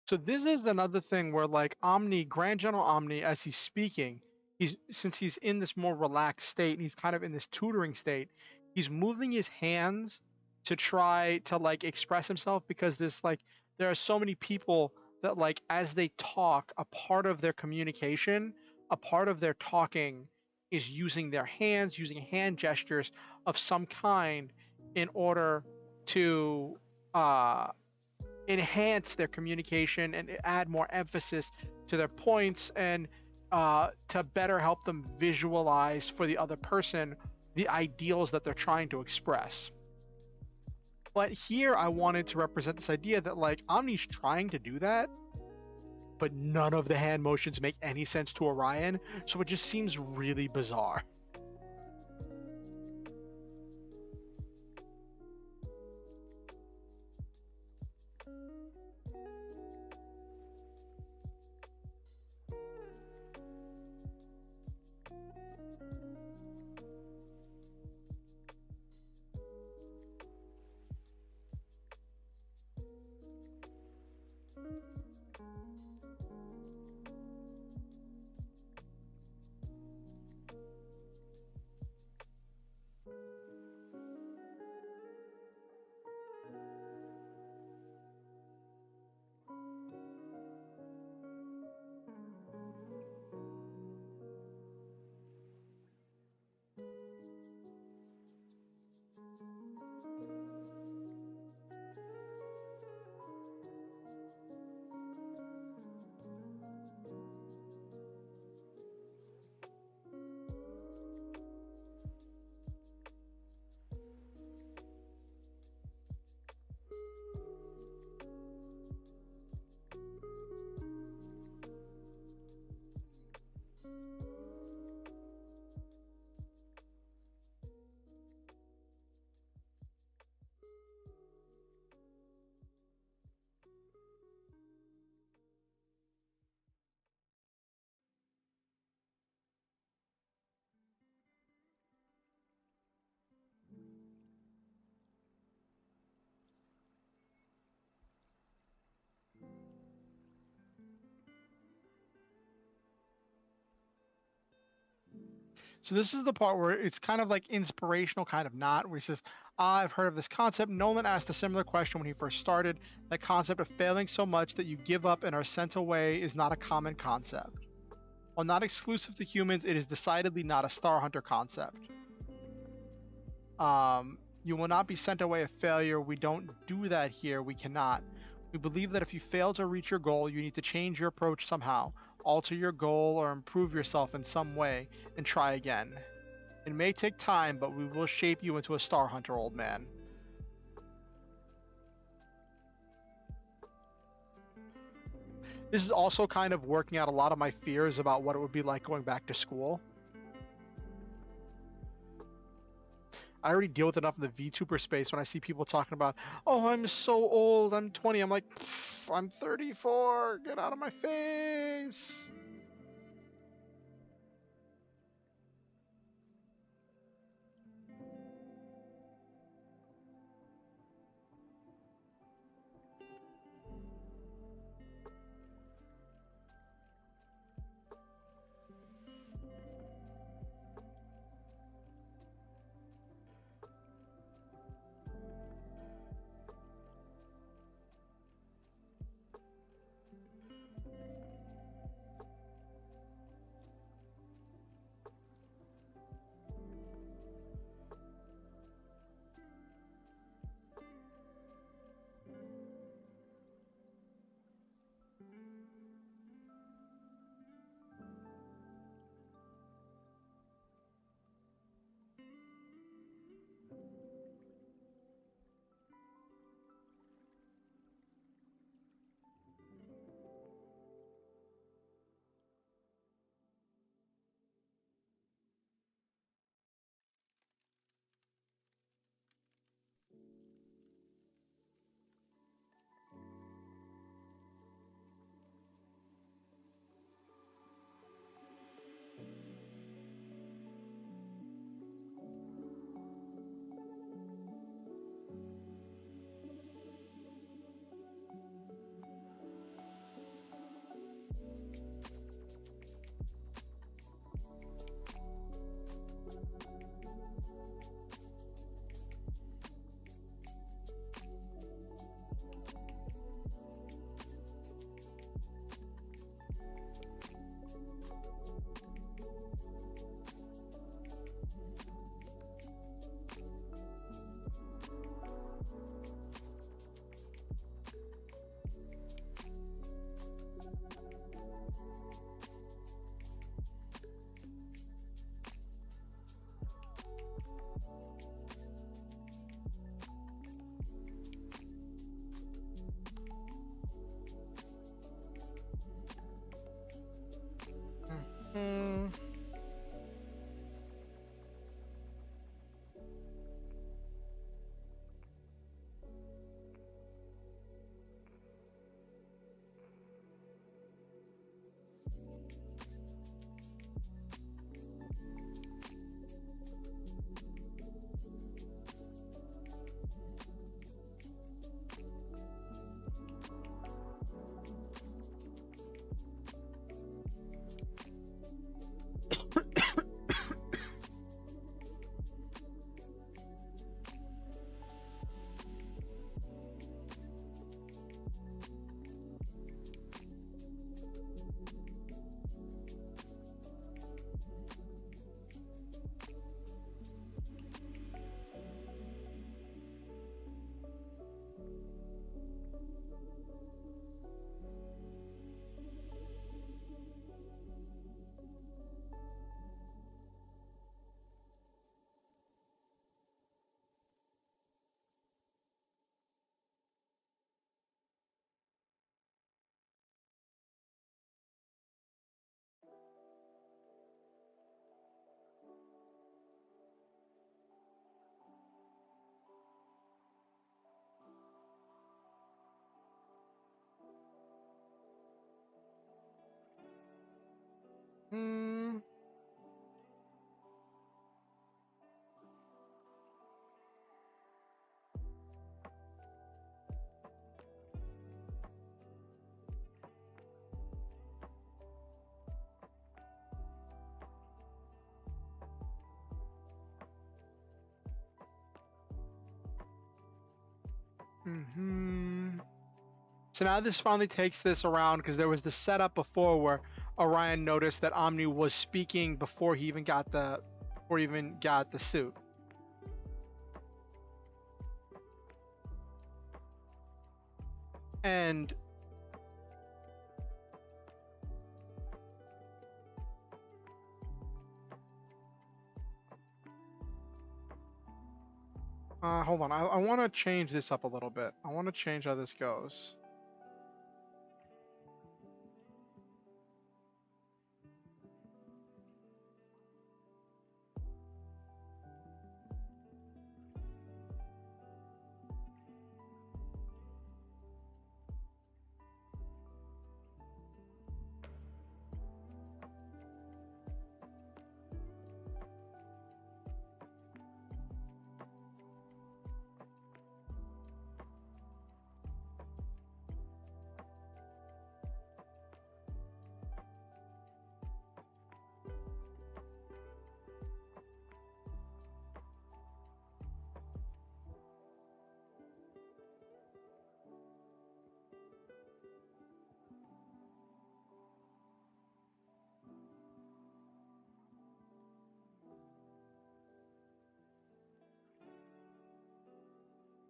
So this is another thing where, like, Grand General Omni, as he's speaking, since he's in this more relaxed state and he's kind of in this tutoring state, he's moving his hands to try to, like, express himself, because there are so many people that, like, as they talk, a part of their communication, a part of their talking is using their hands, using hand gestures of some kind in order to uh enhance their communication and add more emphasis to their points, and to better help them visualize for the other person the ideals that they're trying to express. But here I wanted to represent this idea that, like, Omni's trying to do that, but none of the hand motions make any sense to Orion, so it just seems really bizarre. So this is the part where it's kind of like inspirational, kind of not, where he says, I've heard of this concept. Nolan asked a similar question when he first started. That concept of failing so much that you give up and are sent away is not a common concept. While not exclusive to humans, it is decidedly not a Star Hunter concept. You will not be sent away a failure. We don't do that here. We cannot. We believe that if you fail to reach your goal, you need to change your approach somehow, alter your goal, or improve yourself in some way, and try again. It may take time, but we will shape you into a Star Hunter, old man. This is also kind of working out a lot of my fears about what it would be like going back to school. I already deal with enough in the VTuber space when I see people talking about, oh, I'm so old, I'm 20. I'm like, I'm 34. Get out of my face. So now this finally takes this around, because there was the setup before where Orion noticed that Omni was speaking before he even got the suit. And hold on, I want to change this up a little bit. I want to change how this goes.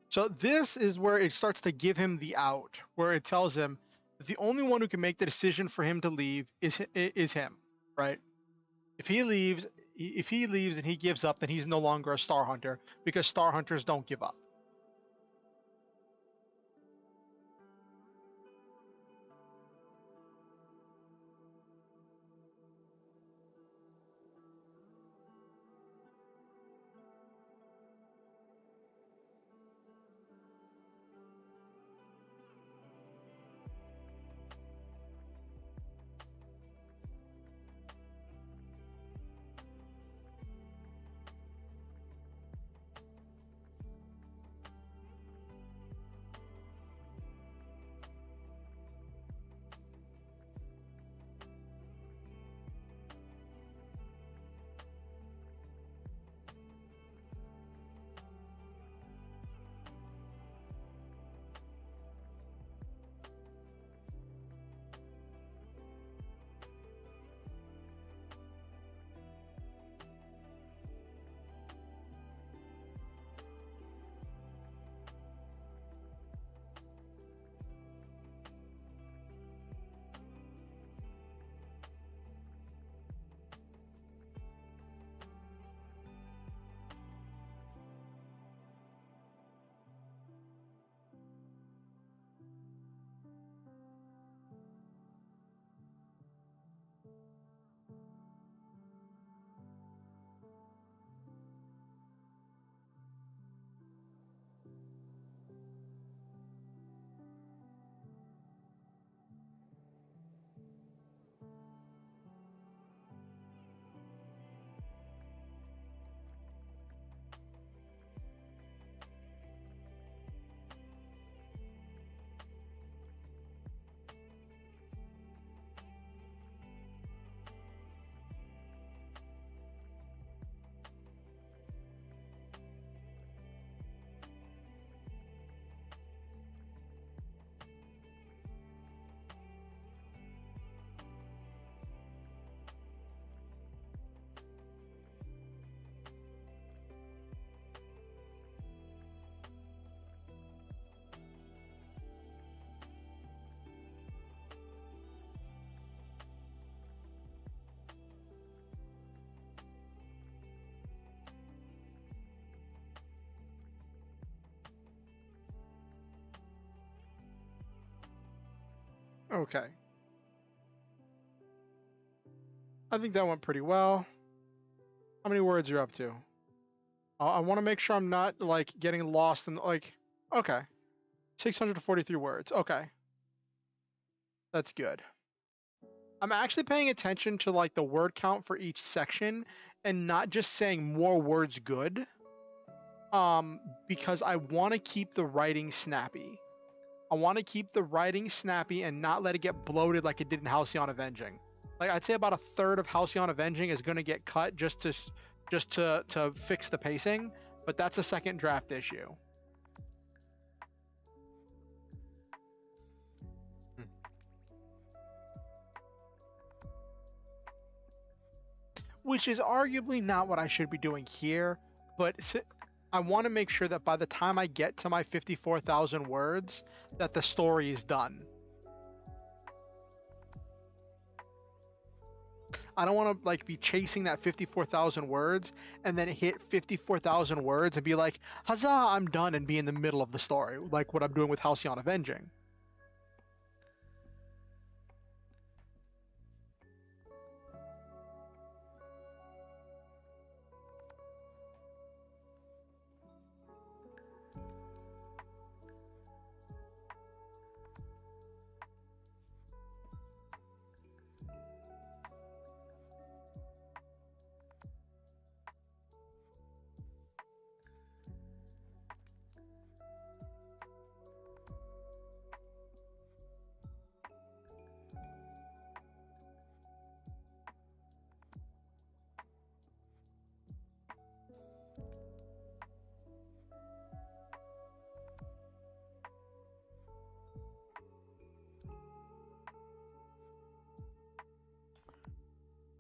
So this is where it starts to give him the out, where it tells him that the only one who can make the decision for him to leave is him, right? If he leaves and he gives up, then he's no longer a Star Hunter, because Star Hunters don't give up. Okay. I think that went pretty well. How many words are you up to? I want to make sure I'm not like getting lost in like. Okay, 643 words. Okay, that's good. I'm actually paying attention to like the word count for each section and not just saying more words good. Because I want to keep the writing snappy. I want to keep the writing snappy and not let it get bloated like it did in Halcyon Avenging. Like I'd say about a third of Halcyon Avenging is going to get cut just to fix the pacing, but that's a second draft issue. which is arguably not what I should be doing here, but I want to make sure that by the time I get to my 54,000 words, that the story is done. I don't want to like be chasing that 54,000 words and then hit 54,000 words and be like, huzzah, I'm done, and be in the middle of the story, like what I'm doing with Halcyon Avenging.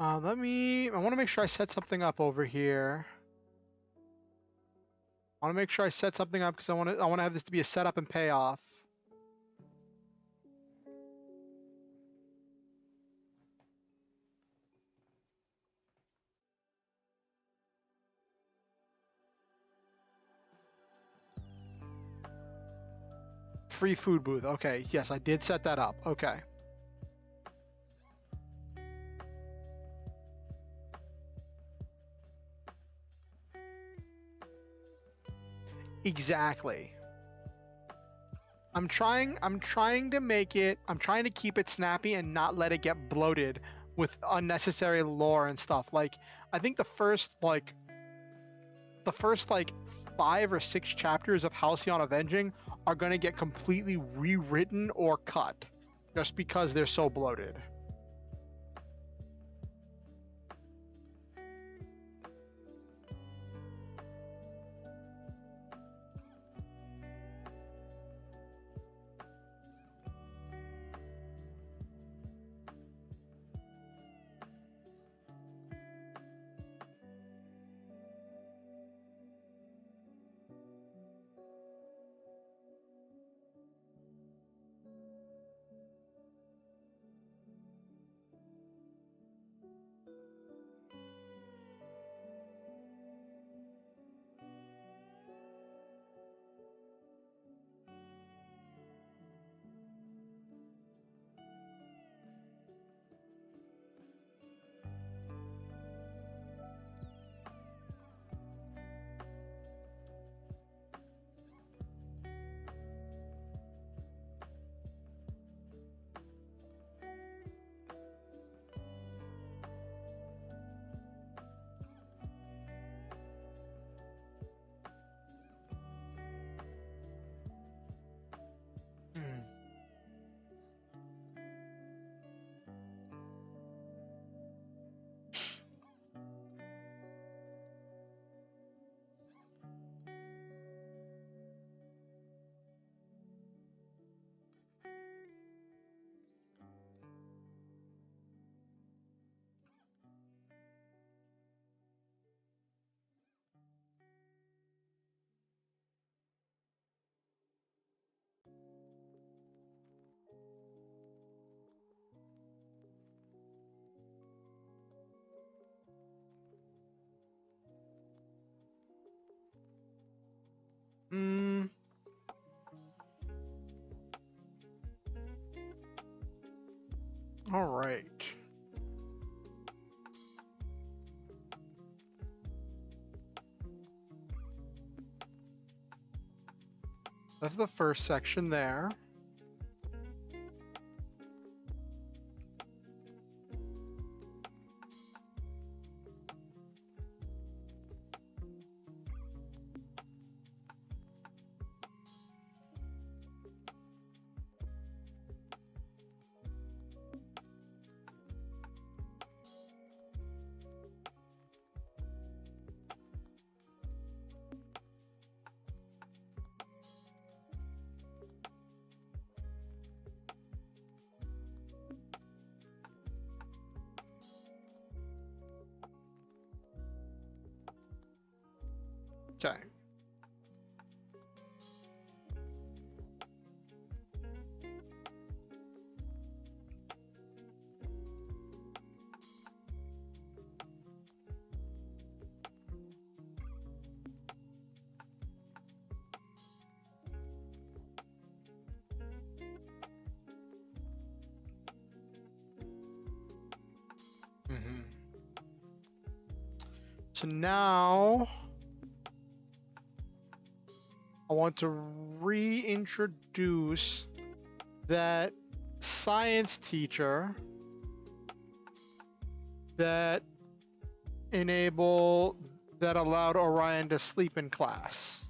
I want to make sure I set something up over here. I want to make sure I set something up because I want to have this to be a setup and payoff. Free food booth. Okay, yes, I did set that up. Okay. Exactly. I'm trying to keep it snappy and not let it get bloated with unnecessary lore and stuff. Like, I think the first 5 or 6 chapters of Halcyon Avenging are going to get completely rewritten or cut just because they're so bloated. All right. That's the first section there. Okay. So now I want to reintroduce that science teacher that allowed Orion to sleep in class.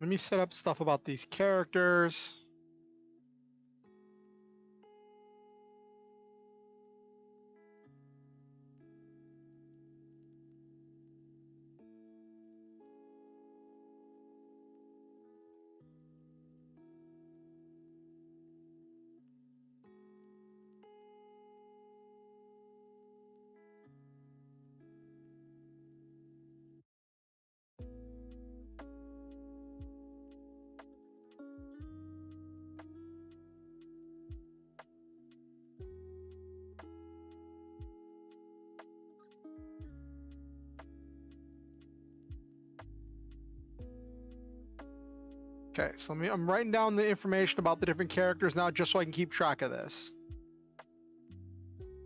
Let me set up stuff about these characters. Okay, so I'm writing down the information about the different characters now just so I can keep track of this.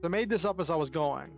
I made this up as I was going.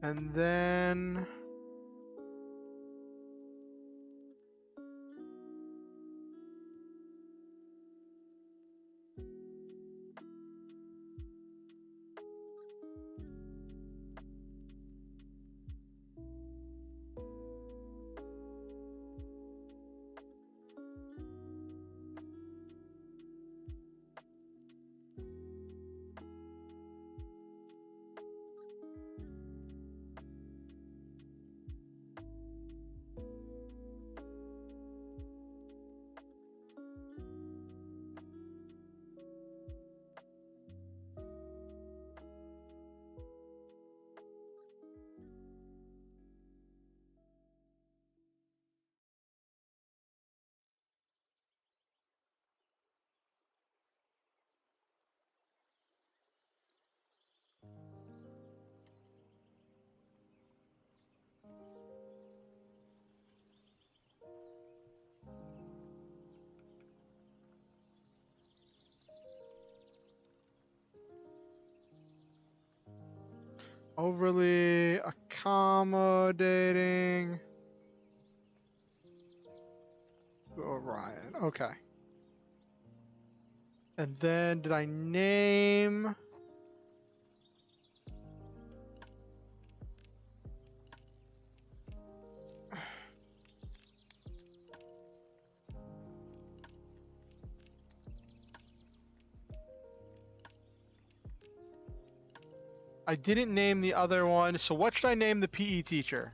And then overly accommodating to Orion. Okay. And then did I name? I didn't name the other one, so what should I name the PE teacher?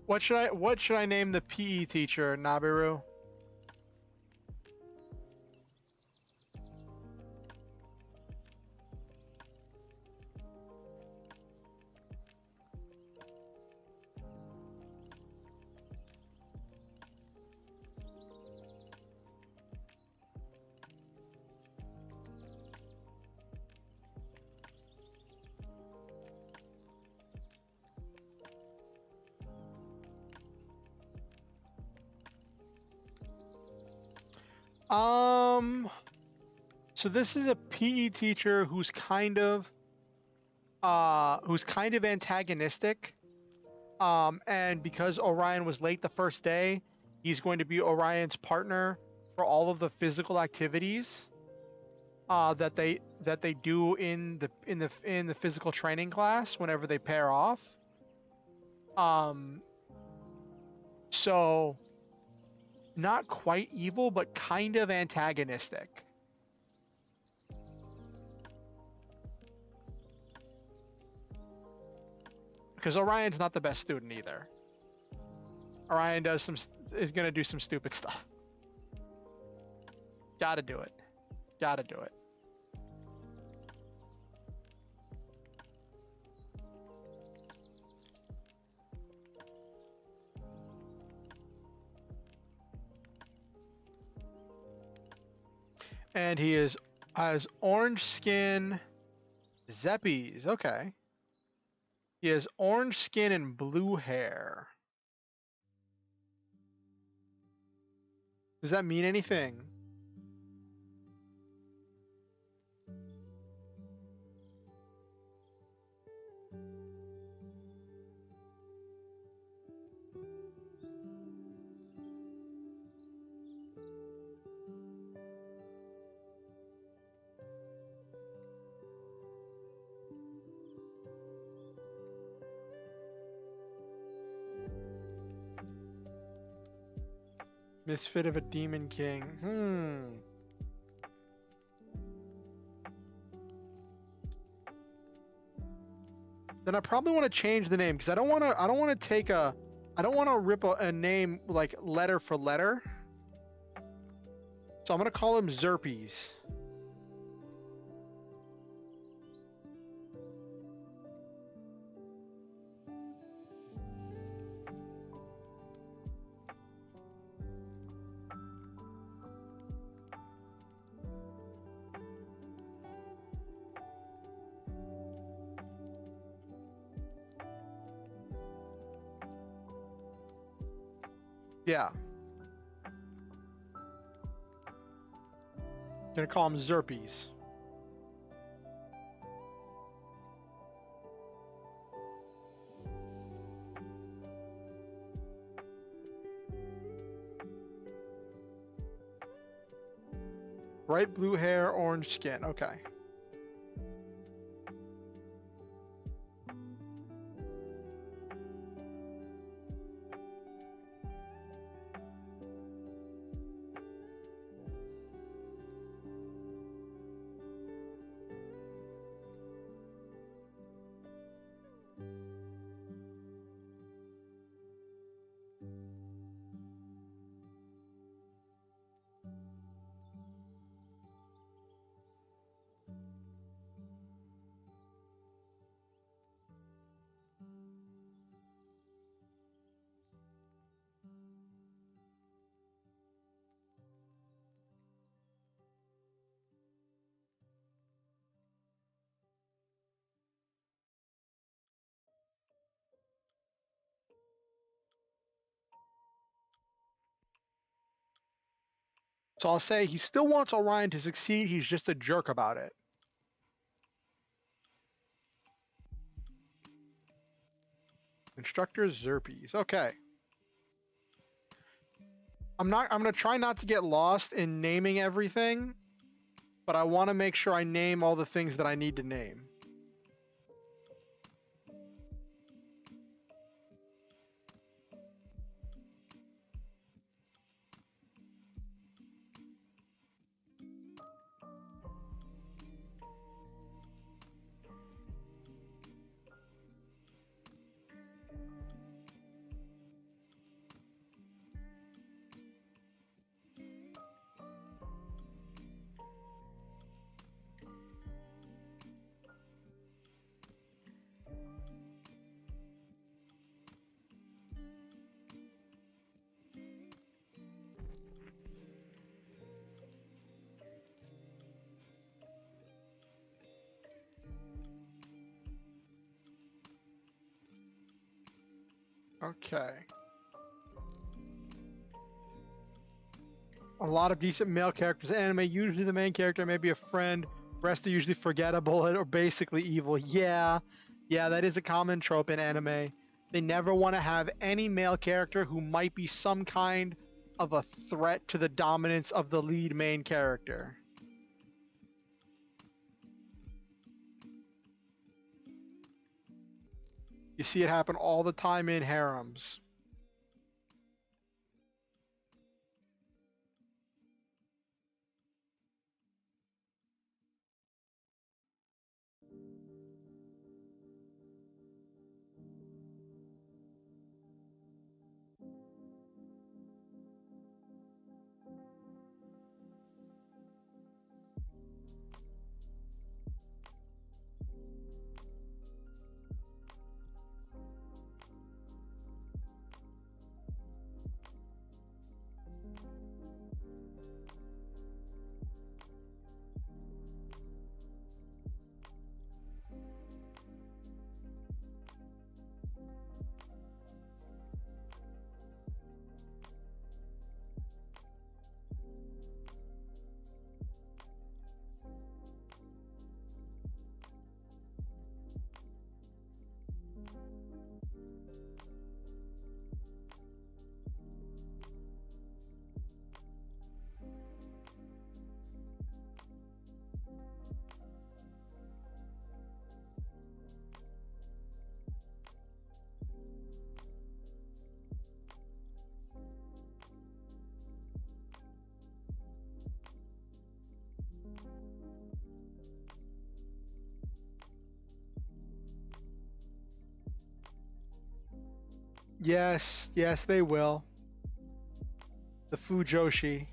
What should I name the PE teacher, Nabiru? Um So this is a PE teacher who's kind of antagonistic. And because Orion was late the first day, he's going to be Orion's partner for all of the physical activities that they do in the physical training class whenever they pair off. So not quite evil, but kind of antagonistic. Because Orion's not the best student either. Orion is gonna do some stupid stuff. Gotta do it. Gotta do it. And he has orange skin, Zeppies. Okay. He has orange skin and blue hair. Does that mean anything? Misfit of a Demon King. Then I probably want to change the name because I don't want to rip a name like letter for letter. So I'm gonna call him Zerpies. Yeah. Gonna call him Zerpies. Bright blue hair, orange skin. Okay. So I'll say he still wants Orion to succeed. He's just a jerk about it. Instructor Zerpies. Okay. I'm gonna try not to get lost in naming everything, but I want to make sure I name all the things that I need to name. Okay. A lot of decent male characters in anime. Usually the main character may be a friend. Rest are usually forgettable or basically evil. Yeah, that is a common trope in anime. They never want to have any male character who might be some kind of a threat to the dominance of the lead main character. You see it happen all the time in harems. Yes, they will. The Fujoshi.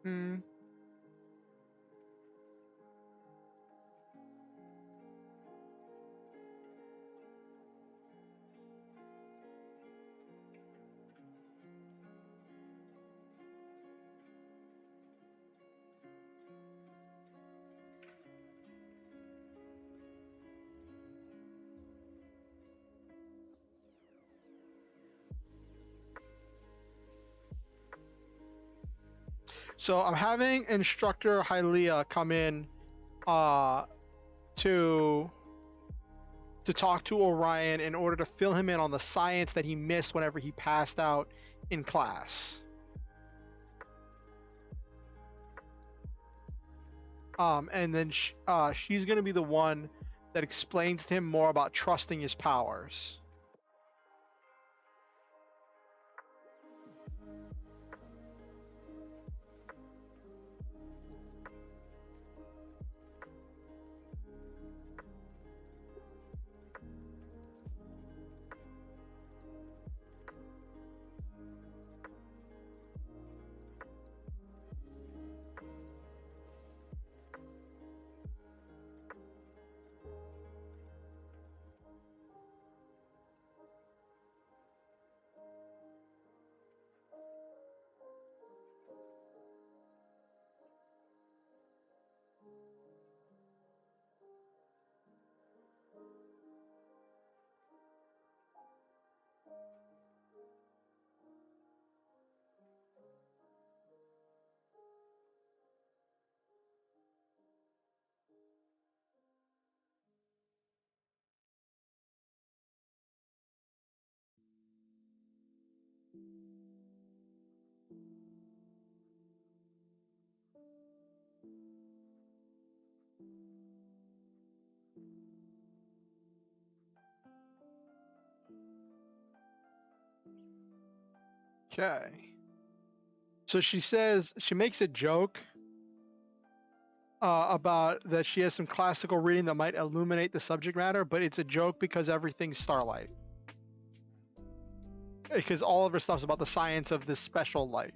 Hmm. So I'm having instructor Hylia come in uh to talk to Orion in order to fill him in on the science that he missed whenever he passed out in class. And then she's gonna be the one that explains to him more about trusting his powers. Okay. So she says, she makes a joke about that she has some classical reading that might illuminate the subject matter, but it's a joke because everything's starlight. Because all of her stuff's about the science of this special light.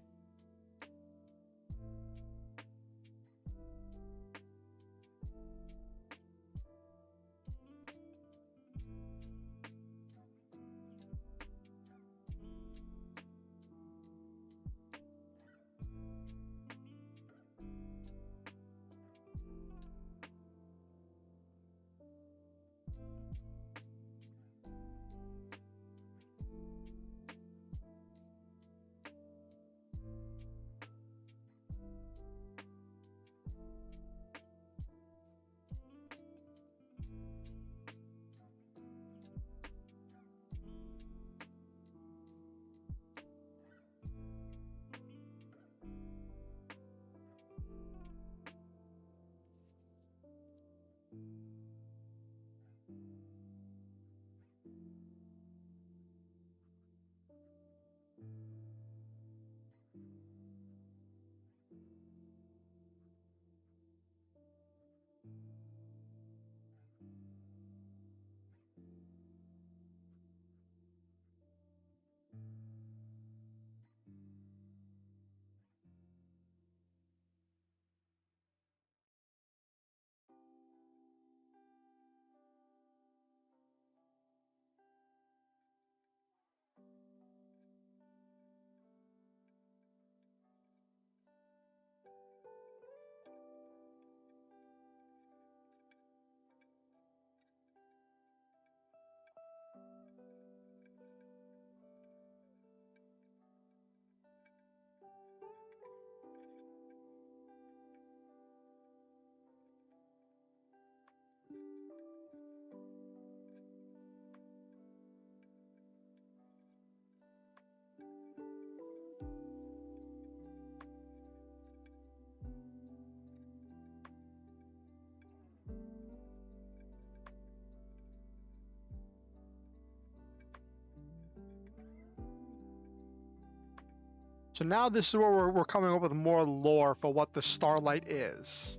So now this is where we're coming up with more lore for what the starlight is.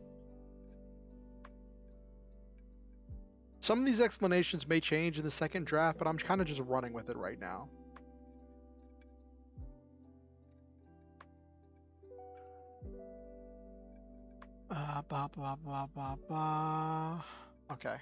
Some of these explanations may change in the second draft, but I'm kind of just running with it right now. Ba, ba, ba, ba, ba. Okay.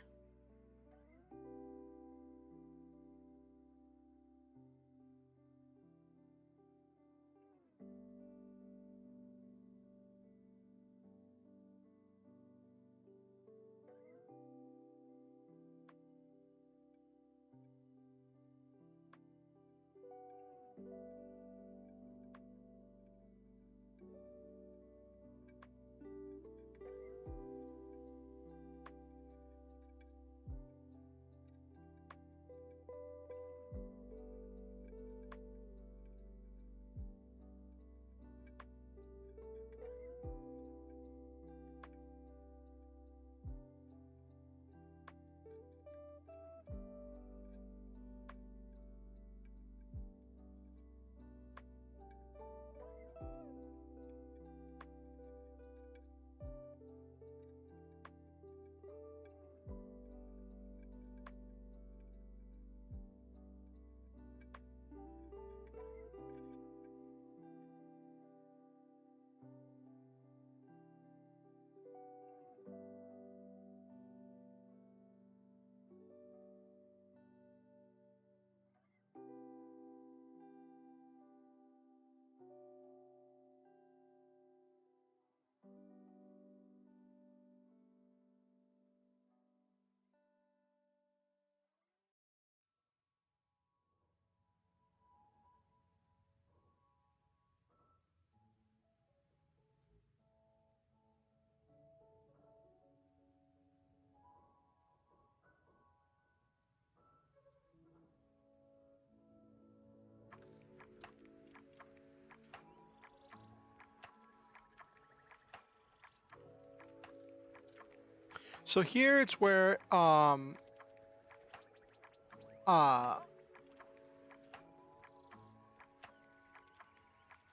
So here it's where uh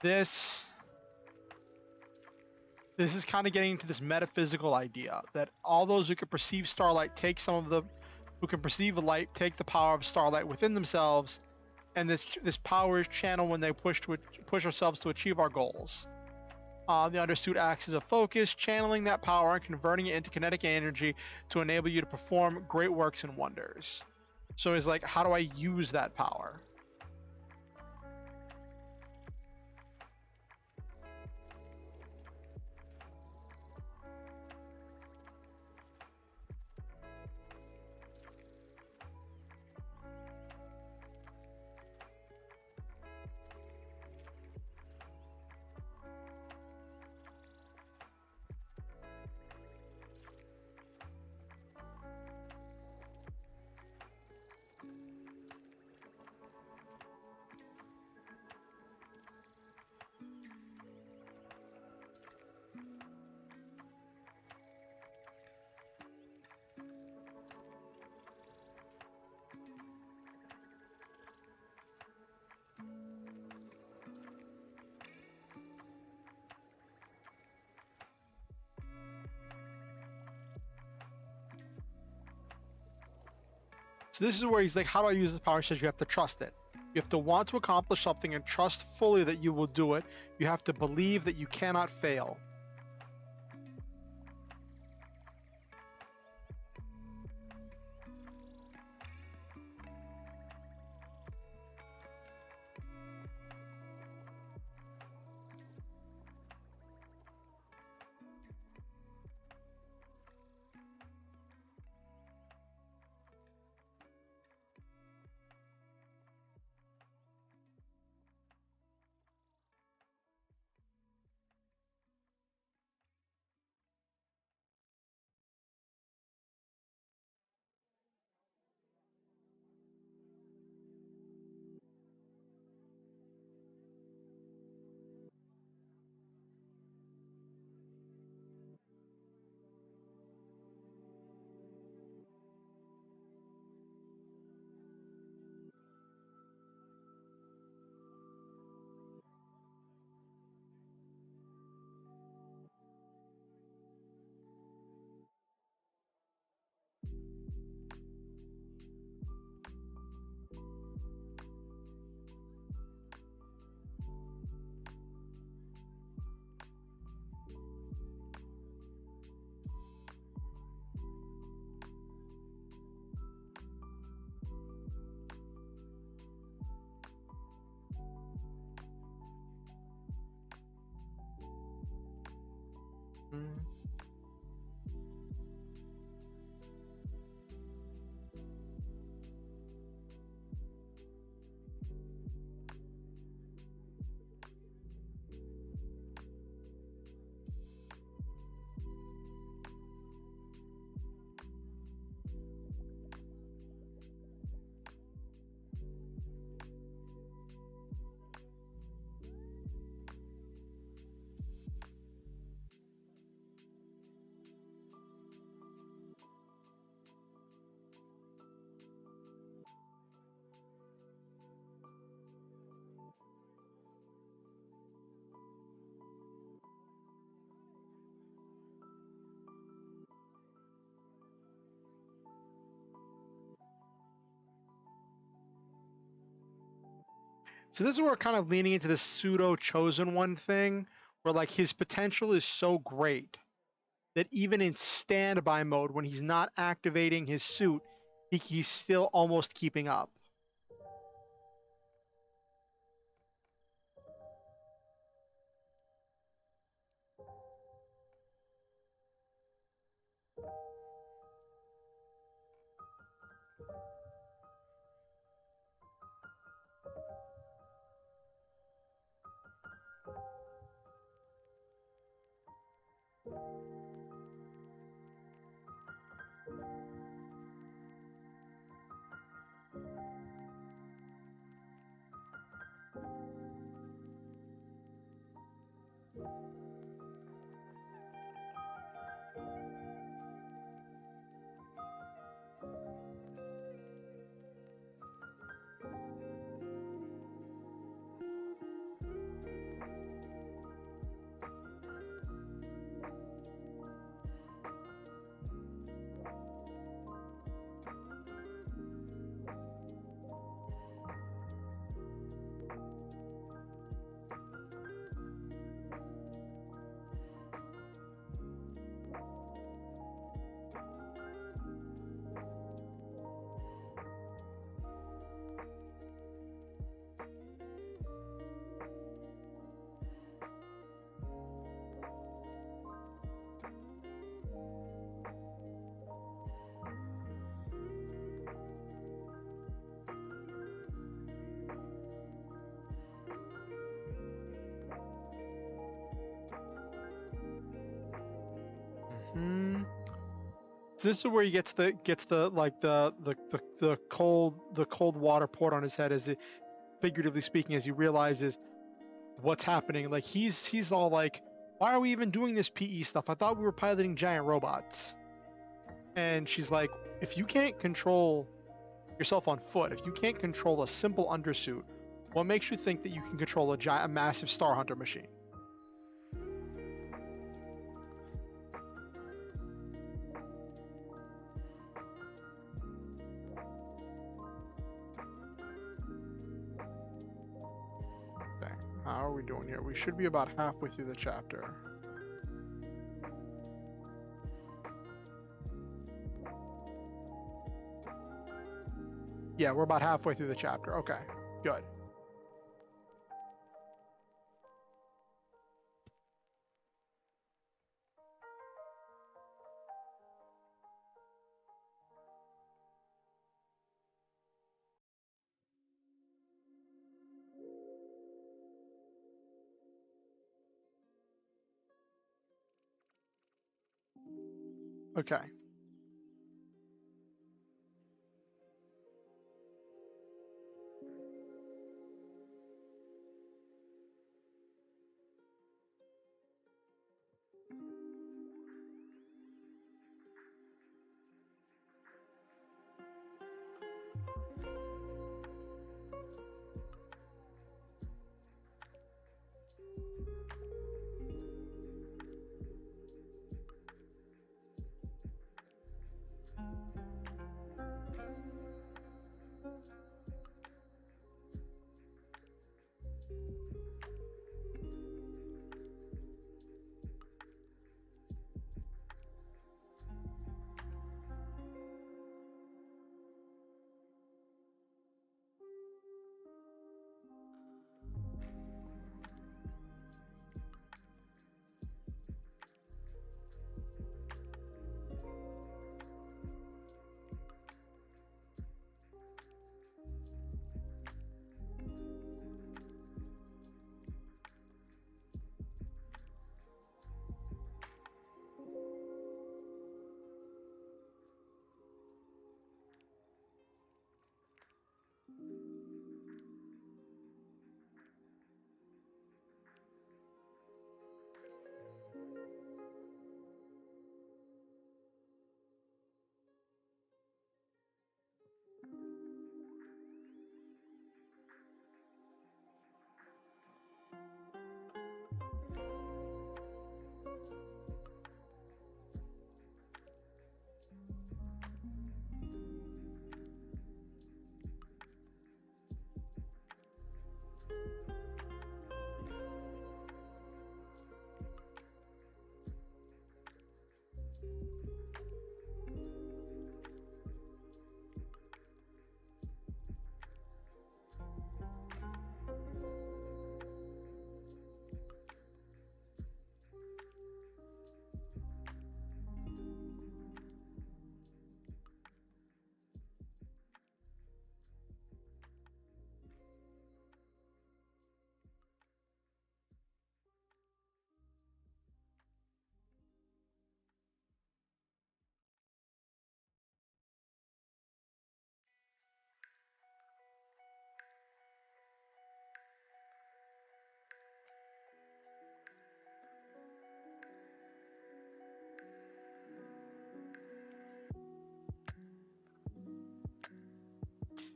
this is kind of getting into this metaphysical idea that all those who can perceive starlight take some of the who can perceive light take the power of starlight within themselves, and this power is channeled when they push ourselves to achieve our goals. The undersuit acts as a focus, channeling that power and converting it into kinetic energy to enable you to perform great works and wonders. So it's like, how do I use that power? So this is where he's like, how do I use the power? He says you have to trust it. You have to want to accomplish something and trust fully that you will do it. You have to believe that you cannot fail. Mm. So this is where we're kind of leaning into this pseudo chosen one thing, where like his potential is so great that even in standby mode, when he's not activating his suit, he's still almost keeping up. this is where he gets the like the cold water poured on his head, as it, figuratively speaking, as he realizes what's happening. Like he's all like, why are we even doing this PE stuff? I thought we were piloting giant robots. And she's like, if you can't control yourself on foot, if you can't control a simple undersuit, what makes you think that you can control a massive Star Hunter machine? Okay, how are we doing here? We should be about halfway through the chapter. Yeah, we're about halfway through the chapter. Okay, good. Okay.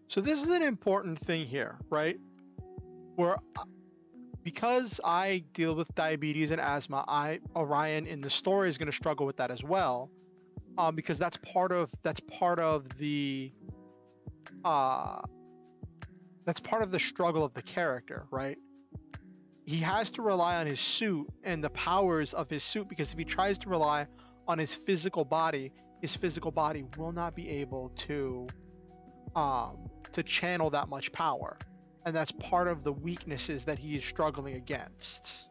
So this is an important thing here, right? Where because I deal with diabetes and asthma, Orion in the story is going to struggle with that as well, because that's part of the uh, that's part of the struggle of the character, right? He has to rely on his suit and the powers of his suit, because if he tries to rely on his physical body will not be able to channel that much power, and that's part of the weaknesses that he is struggling against.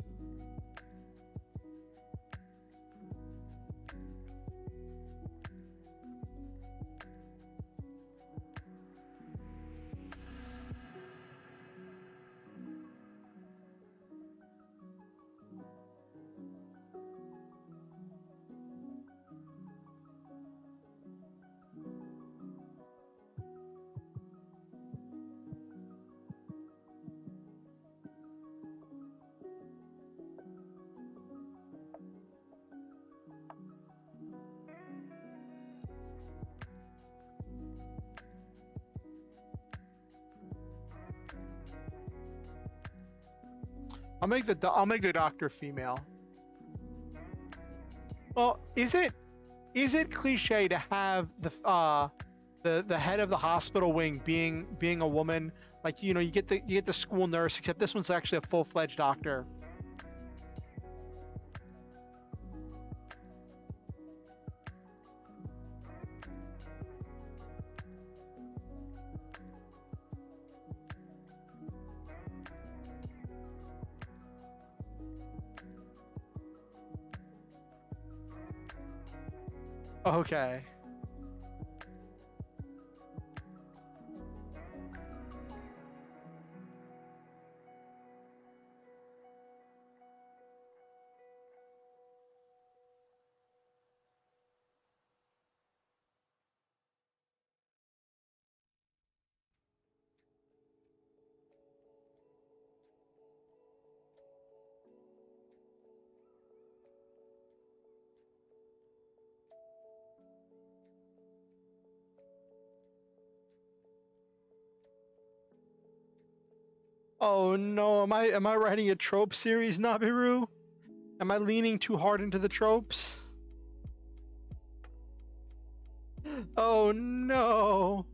I'll make the doctor female. Well, is it cliche to have the head of the hospital wing being a woman? Like, you know, you get the school nurse, except this one's actually a full-fledged doctor. Okay. Oh no, am I writing a trope series, Nabiru? Am I leaning too hard into the tropes? Oh no.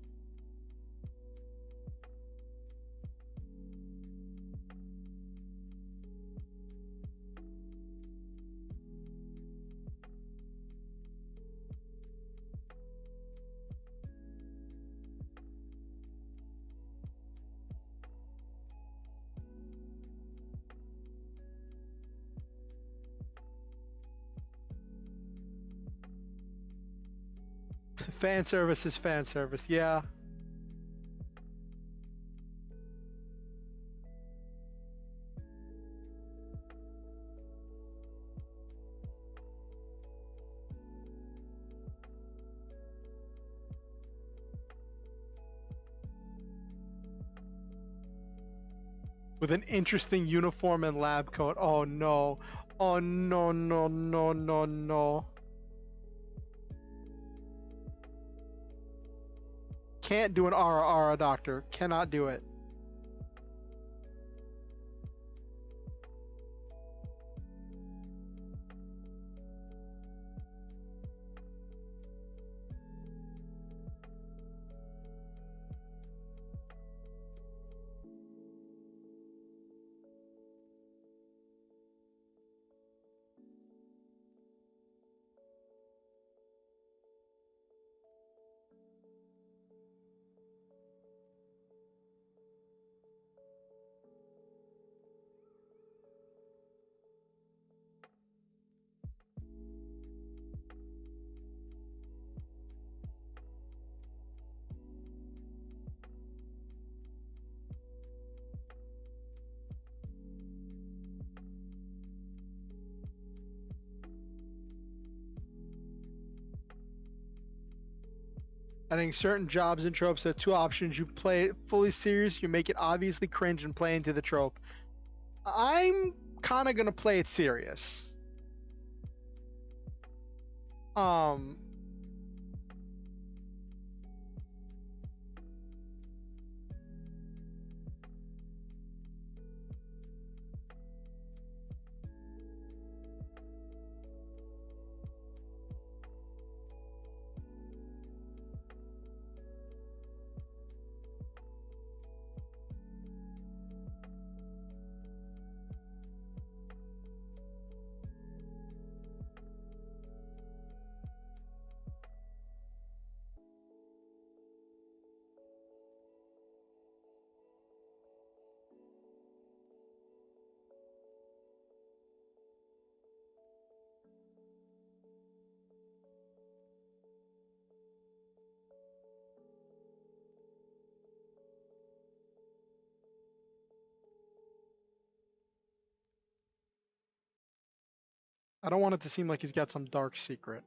Fan service is fan service, yeah. With an interesting uniform and lab coat. Oh no. Oh no, no, no, no, no. Can't do an Ara doctor. Cannot do it. I think certain jobs and tropes have two options. You play it fully serious, you make it obviously cringe and play into the trope. I'm kind of gonna play it serious. Um, I don't want it to seem like he's got some dark secret.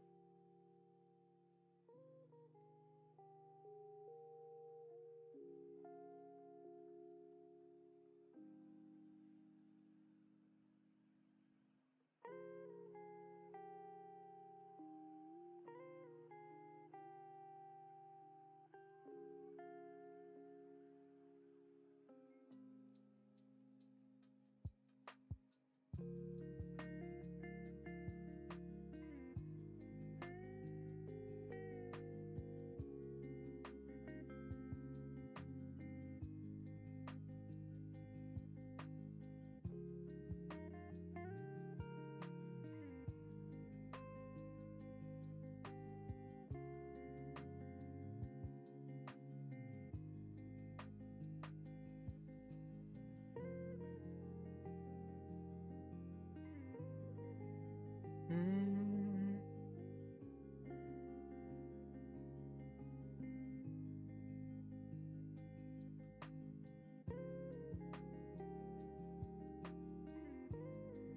Mm.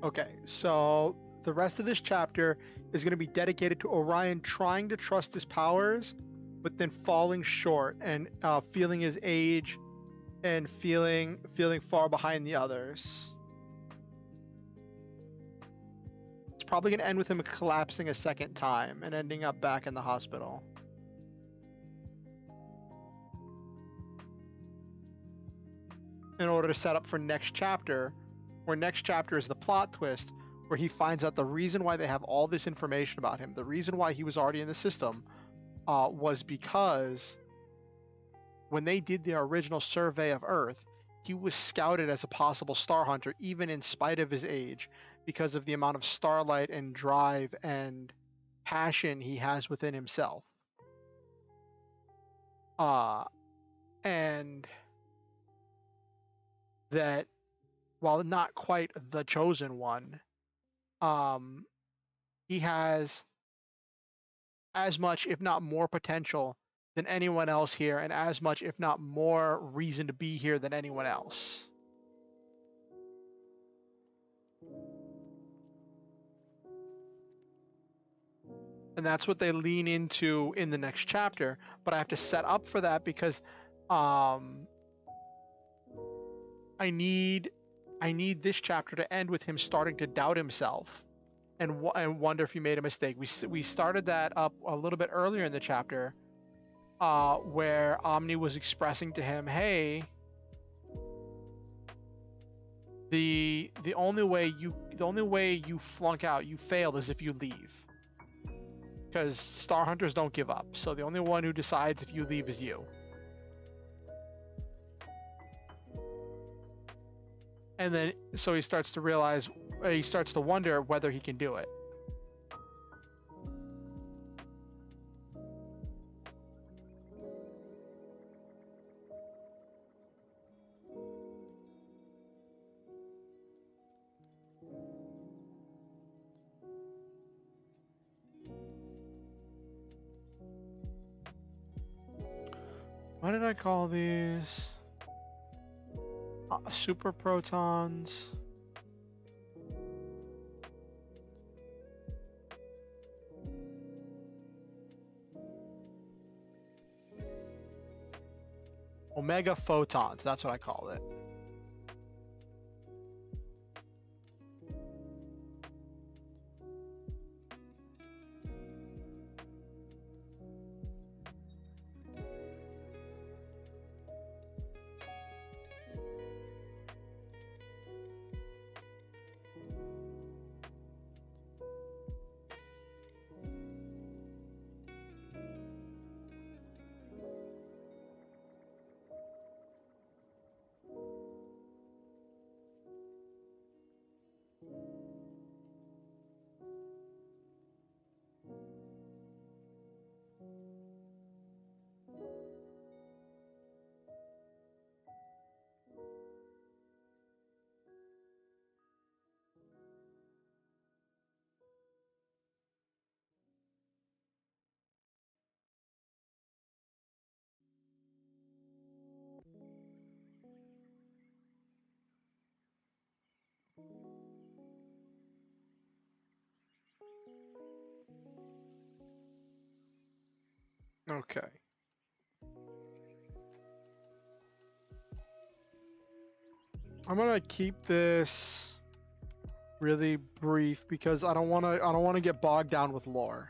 Okay, so the rest of this chapter is going to be dedicated to Orion trying to trust his powers, but then falling short and feeling his age and feeling far behind the others. It's probably going to end with him collapsing a second time and ending up back in the hospital. In order to set up for next chapter, where next chapter is the plot twist, where he finds out the reason why they have all this information about him, the reason why he was already in the system, was because when they did the original survey of Earth, he was scouted as a possible star hunter, even in spite of his age, because of the amount of starlight and drive and passion he has within himself. And that while not quite the chosen one, he has as much, if not more, potential than anyone else here, and as much, if not more, reason to be here than anyone else. And that's what they lean into in the next chapter. But I have to set up for that because I need this chapter to end with him starting to doubt himself and wonder if he made a mistake. We started that up a little bit earlier in the chapter, where Omni was expressing to him, "Hey, the only way you flunk out, you fail, is if you leave, because Star Hunters don't give up. So the only one who decides if you leave is you." And then so he starts to realize, he starts to wonder whether he can do it. What did I call these? Super protons. Omega photons, that's what I called it. Okay. I'm gonna keep this really brief because I don't want to get bogged down with lore.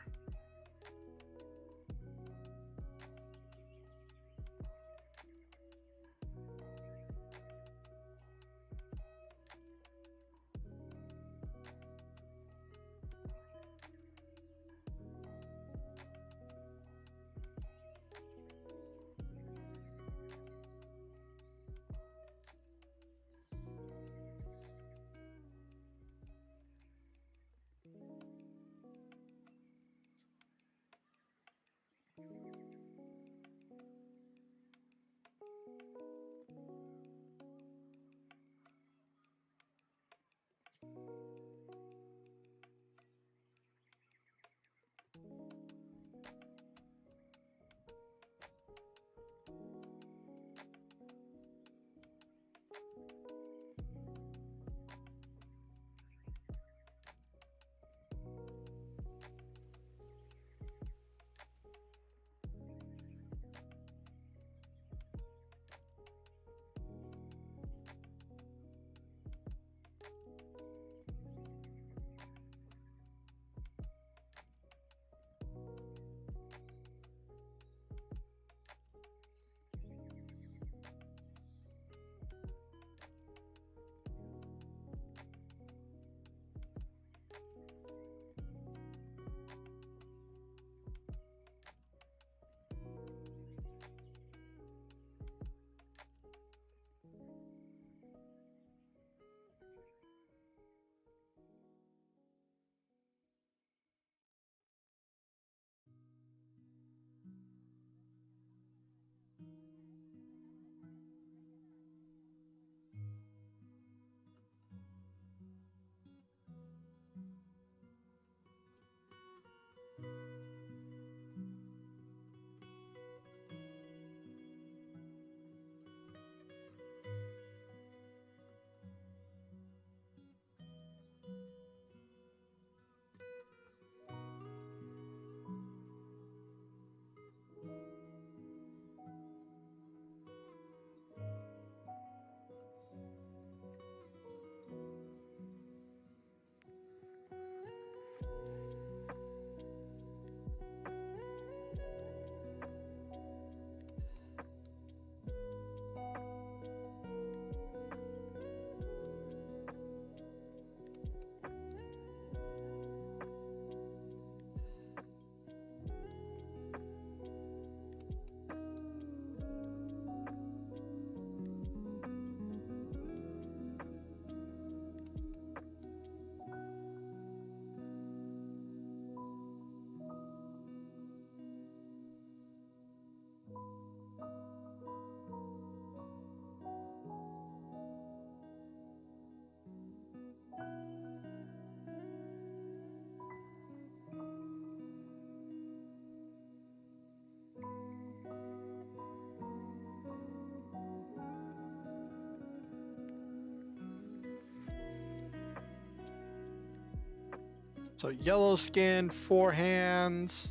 So yellow skin, 4 hands.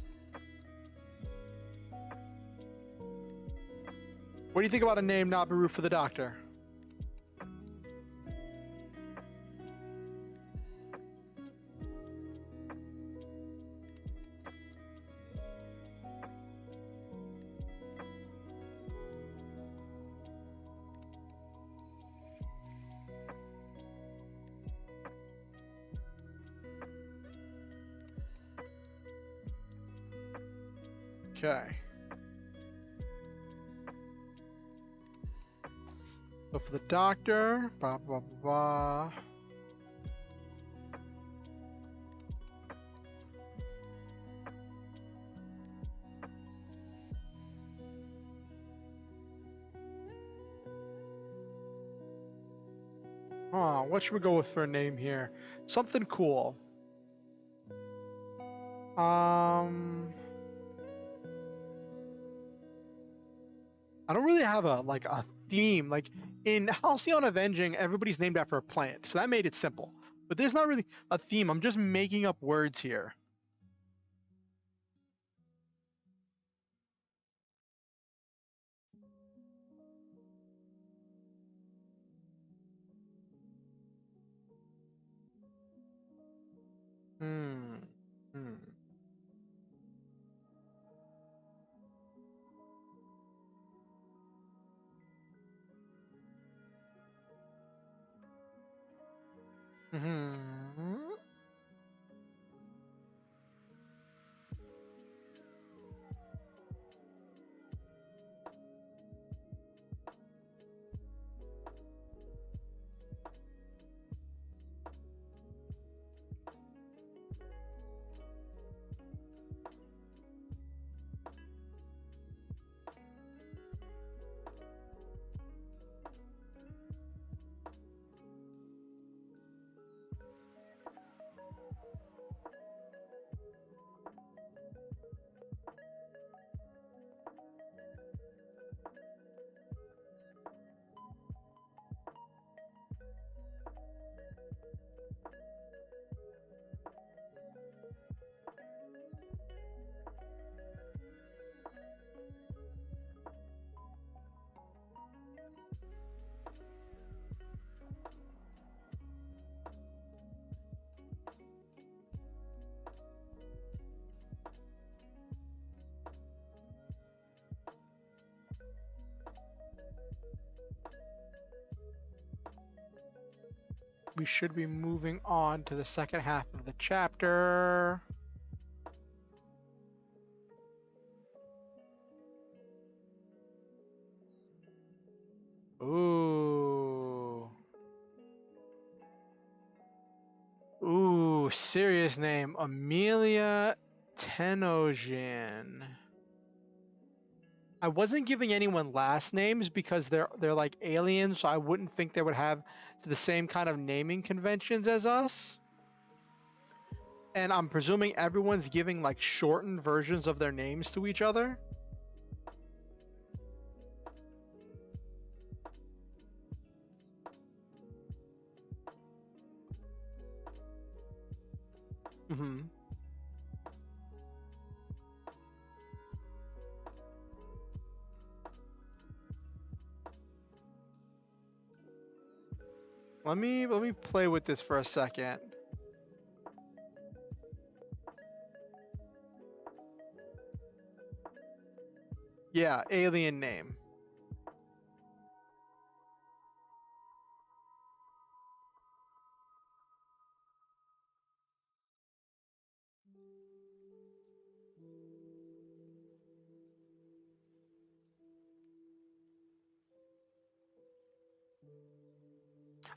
What do you think about a name Nabaru for the doctor? Okay. So for the doctor, blah blah blah. What should we go with for a name here? Something cool. I don't really have a theme. Like in Halcyon Avenging, everybody's named after a plant, so that made it simple. But there's not really a theme. I'm just making up words here. Hmm. Hmm. Hmm. We should be moving on to the second half of the chapter. Ooh. Ooh, serious name. Amelia Tenojin. I wasn't giving anyone last names because they're like aliens, so I wouldn't think they would have the same kind of naming conventions as us. And I'm presuming everyone's giving like shortened versions of their names to each other. Hmm. Let me play with this for a second. Yeah, alien name.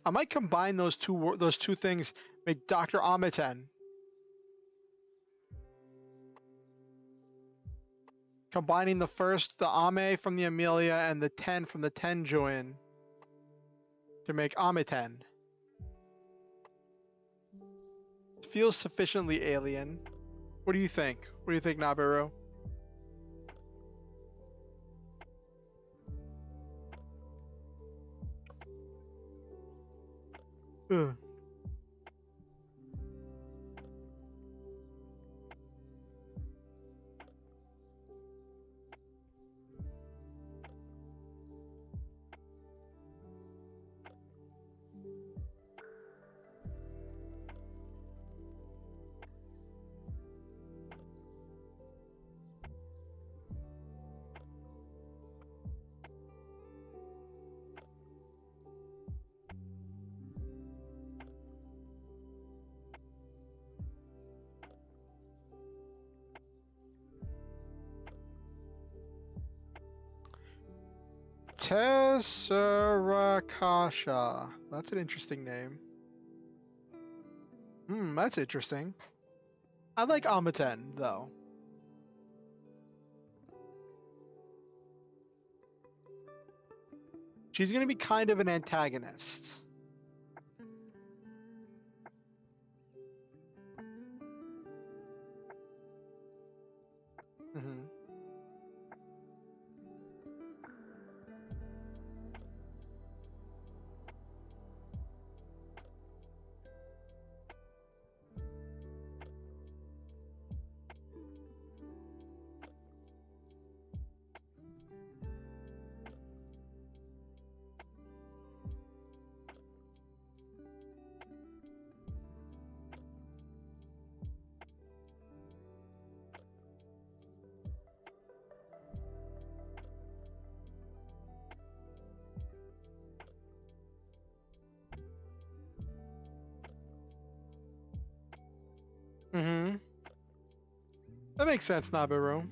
I might combine those two things, make Dr. Amiten. Combining the Ame from the Amelia and the Ten from the Tenjoin to make Amiten. Feels sufficiently alien. What do you think? What do you think, Nabiru? Ugh. Tesserakasha. That's an interesting name. That's interesting. I like Amaten, though. She's gonna be kind of an antagonist. Mm-hmm. Mm-hmm. That makes sense, Nabiru.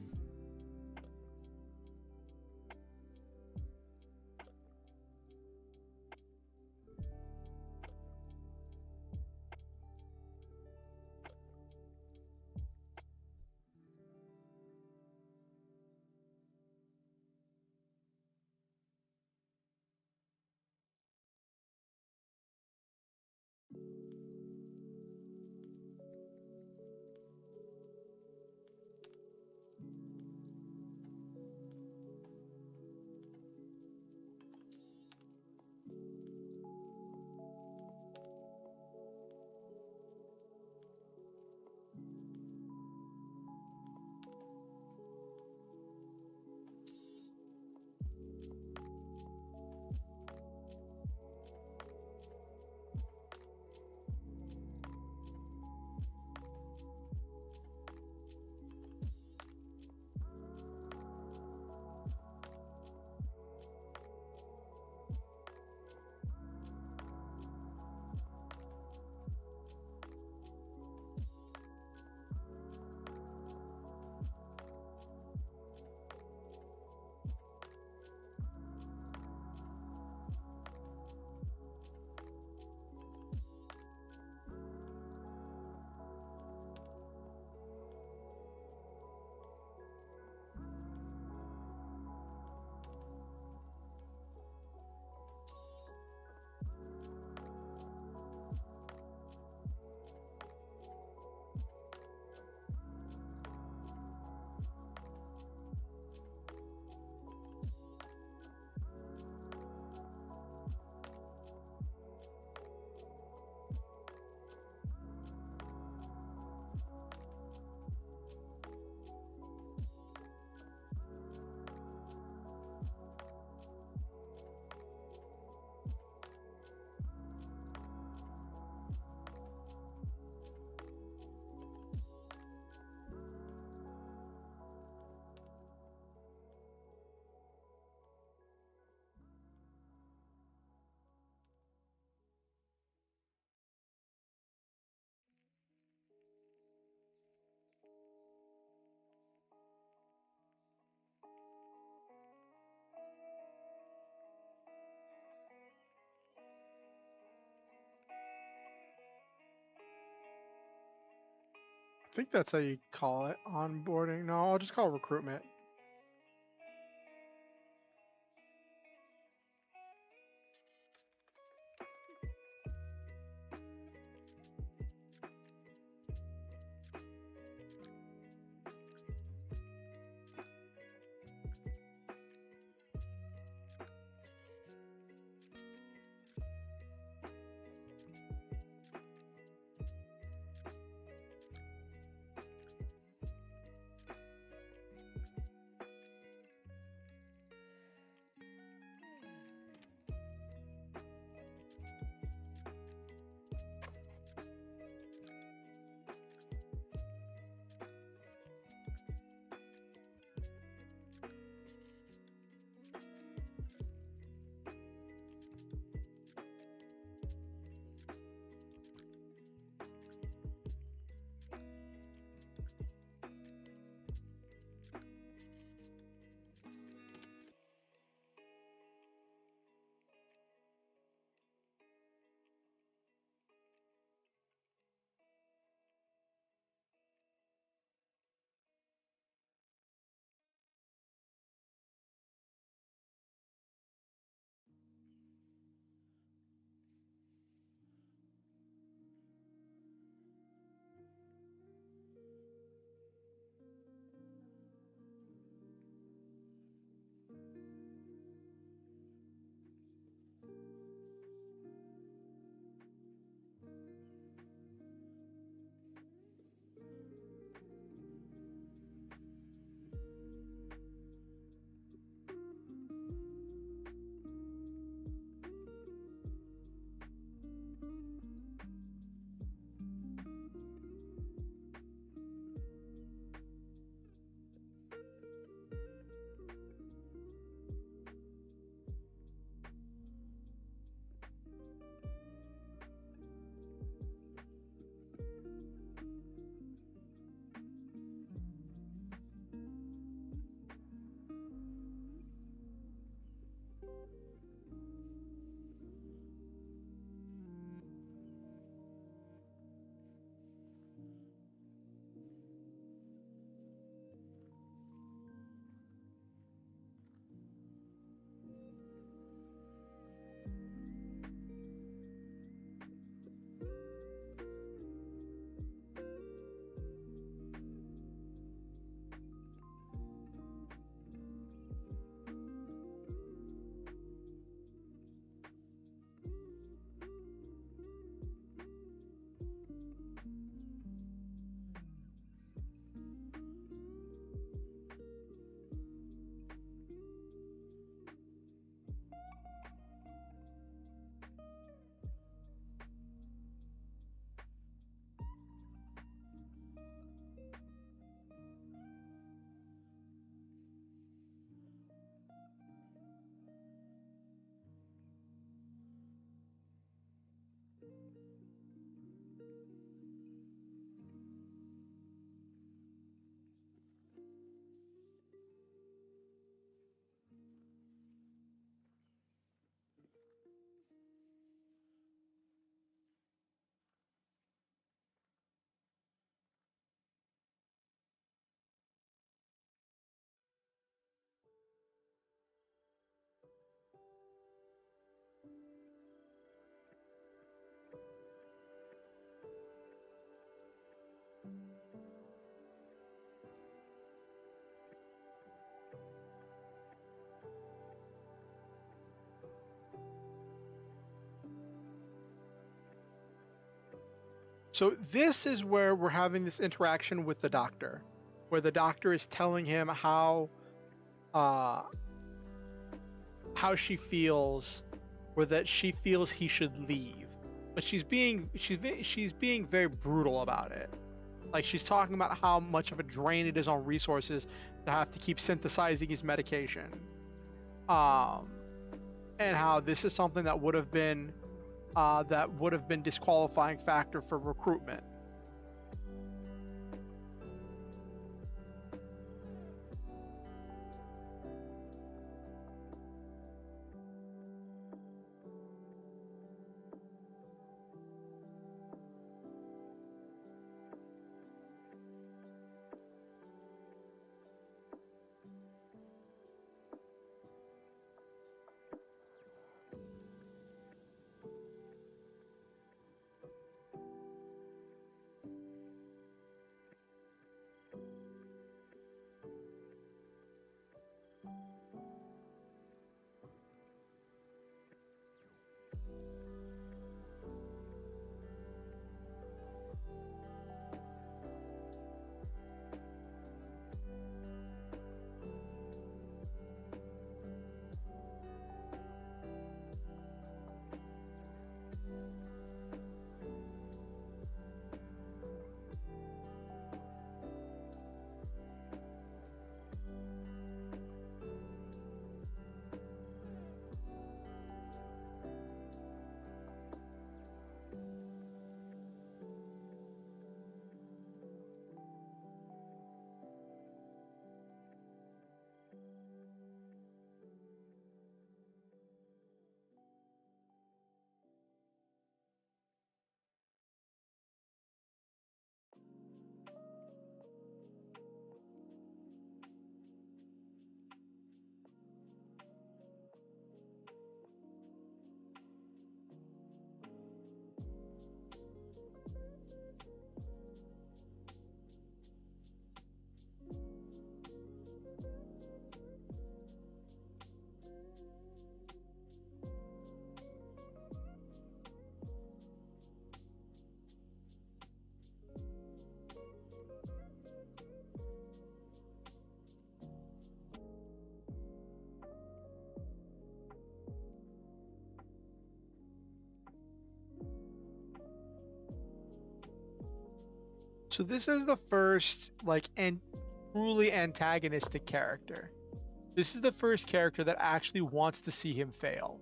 I think that's how you call it. Onboarding. No, I'll just call it recruitment. So this is where we're having this interaction with the doctor, where the doctor is telling him how she feels, or that she feels he should leave, but she's being very brutal about it. Like, she's talking about how much of a drain it is on resources to have to keep synthesizing his medication, and how this is something that would have been disqualifying factor for recruitment. So this is the first, like, and truly antagonistic character. This is the first character that actually wants to see him fail.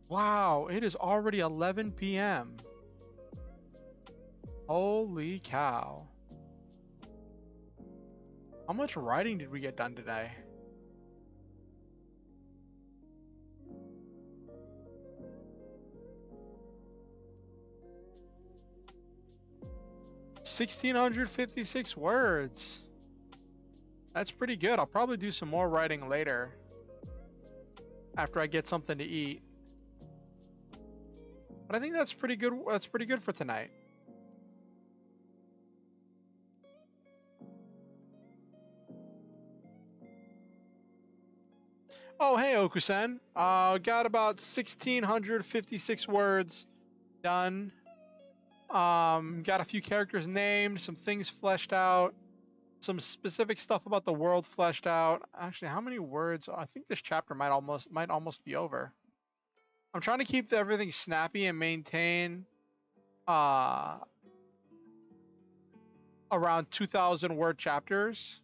Wow, it is already 11 p.m. Holy cow. How much writing did we get done today? $1,656 words. That's pretty good. I'll probably do some more writing later, after I get something to eat. But I think that's pretty good. That's pretty good for tonight. Oh, hey, Okusen. Got about 1,656 words done. Got a few characters named, some things fleshed out, some specific stuff about the world fleshed out. Actually, how many words? I think this chapter might almost be over. I'm trying to keep everything snappy and maintain around 2,000 word chapters.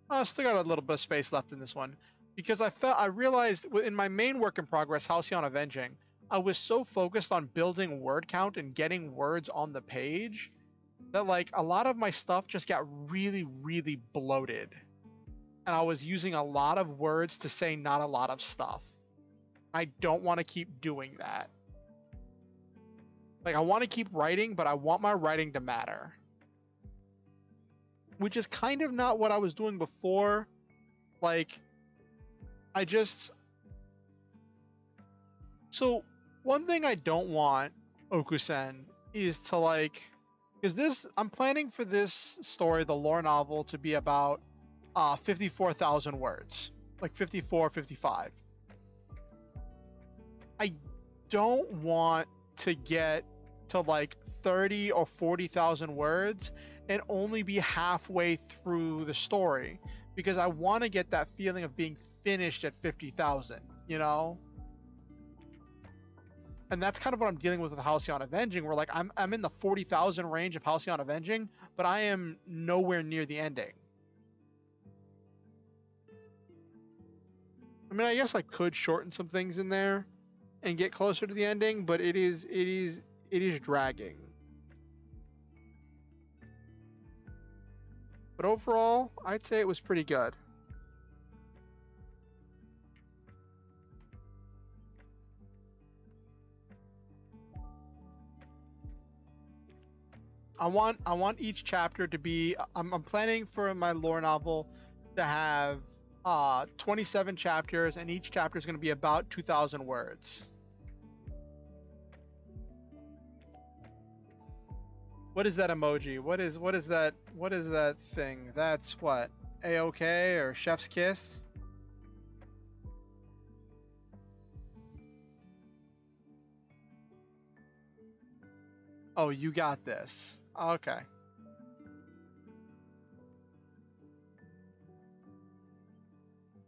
I still got a little bit of space left in this one, because I realized in my main work in progress, Halcyon Avenging, I was so focused on building word count and getting words on the page that, like, a lot of my stuff just got really, really bloated, and I was using a lot of words to say not a lot of stuff. I don't want to keep doing that. Like, I want to keep writing, but I want my writing to matter. Which is kind of not what I was doing before. Like, I just so one thing I don't want, Okusen, is to like, because this I'm planning for this story, the lore novel, to be about 54,000 words, like 54, 55. I don't want to get to like 30 or 40,000 words and only be halfway through the story, because I want to get that feeling of being finished at 50,000, you know? And that's kind of what I'm dealing with Halcyon Avenging, where like I'm in the 40,000 range of Halcyon Avenging, but I am nowhere near the ending. I mean, I guess I could shorten some things in there and get closer to the ending, but it is dragging. But overall, I'd say it was pretty good. I want each chapter to be. I'm planning for my lore novel to have 27 chapters, and each chapter is going to be about 2,000 words. What is that emoji? What is that? What is that thing? That's what? A-OK or Chef's Kiss? Oh, you got this. Okay.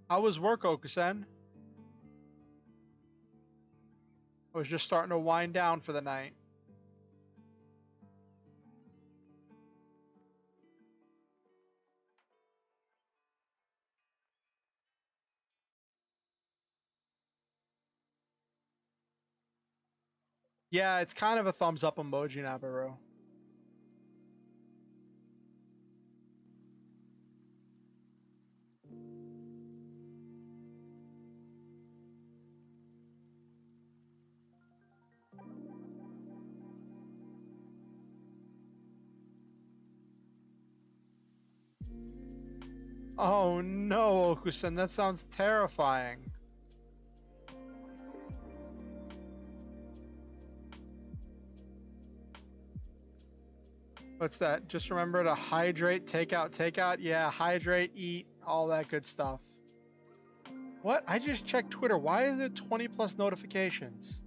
How was work, Okusen? I was just starting to wind down for the night. Yeah, it's kind of a thumbs up emoji, Nabaru. Oh no, Okusen, that sounds terrifying. What's that? Just remember to hydrate, take out. Yeah, hydrate, eat, all that good stuff. What? I just checked Twitter. Why is it 20 plus notifications?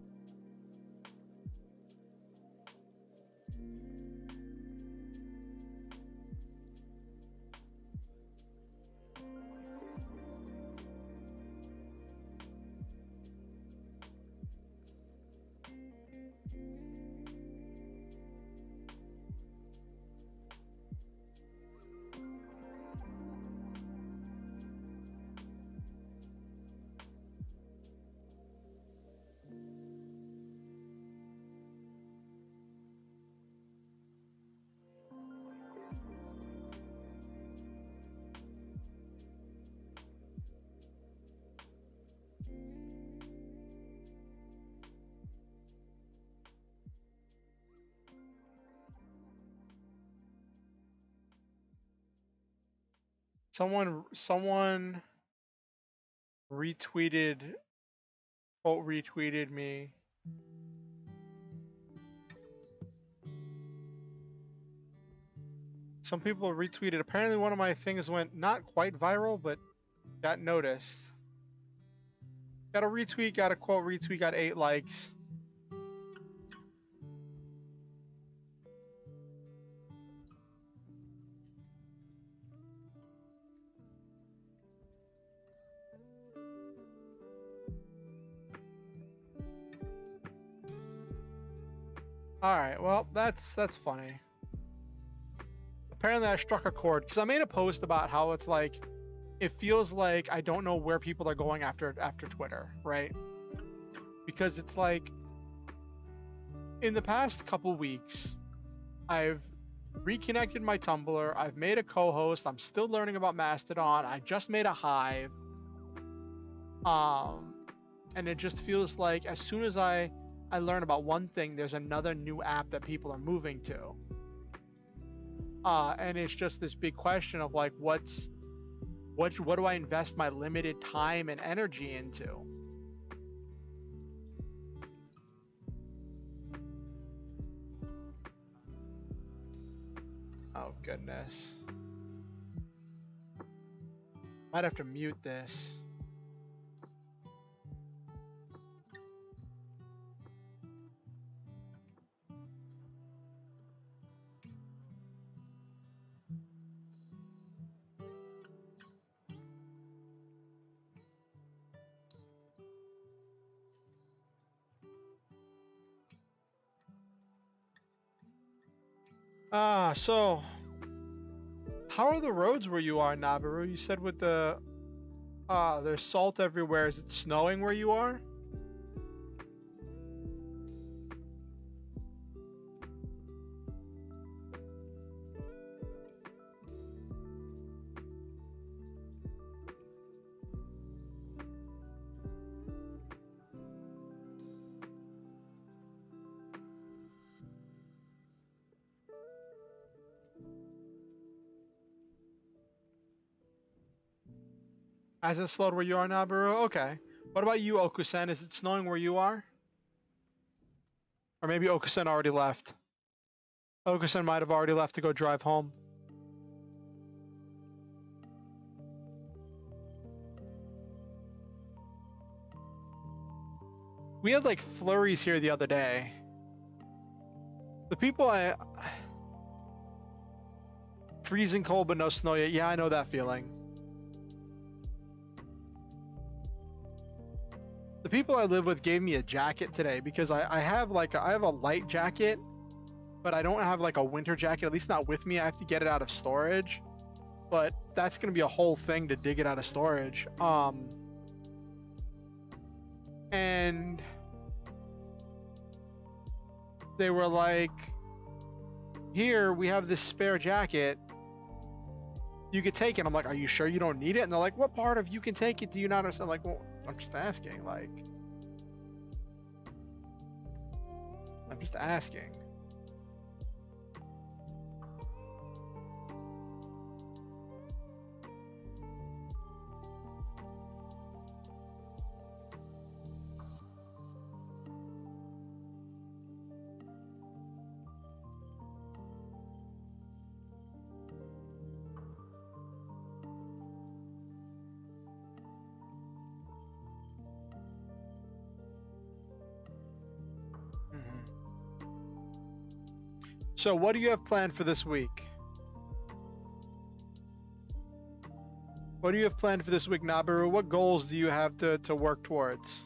Someone retweeted, quote retweeted me. Some people retweeted. Apparently one of my things went not quite viral, but got noticed. Got a retweet, got a quote retweet, got 8 likes. Alright, well, that's funny. Apparently I struck a chord, because I made a post about how it's like, it feels like I don't know where people are going after Twitter, right? Because it's like, in the past couple weeks, I've reconnected my Tumblr, I've made a co-host, I'm still learning about Mastodon, I just made a hive. And it just feels like as soon as I learn about one thing, there's another new app that people are moving to. And it's just this big question of like, what's What do I invest my limited time and energy into? Oh goodness. Might have to mute this. So how are the roads where you are, Nabaru? You said with the there's salt everywhere. Is it snowing where you are? Has it slowed where you are, Nabaru? Okay. What about you, Okusen? Is it snowing where you are? Or maybe Okusen already left. Okusen might have already left to go drive home. We had like flurries here the other day. The people freezing cold but no snow yet. Yeah, I know that feeling. The people I live with gave me a jacket today because I have a light jacket, but I don't have like a winter jacket, at least not with me. I have to get it out of storage, but that's gonna be a whole thing to dig it out of storage. And they were like, here, we have this spare jacket. You could take it. I'm like, are you sure you don't need it? And they're like, what part of you can take it do you not understand? I'm like, well, I'm just asking. Like, I'm just asking. So what do you have planned for this week? What do you have planned for this week, Nabaru? What goals do you have to work towards?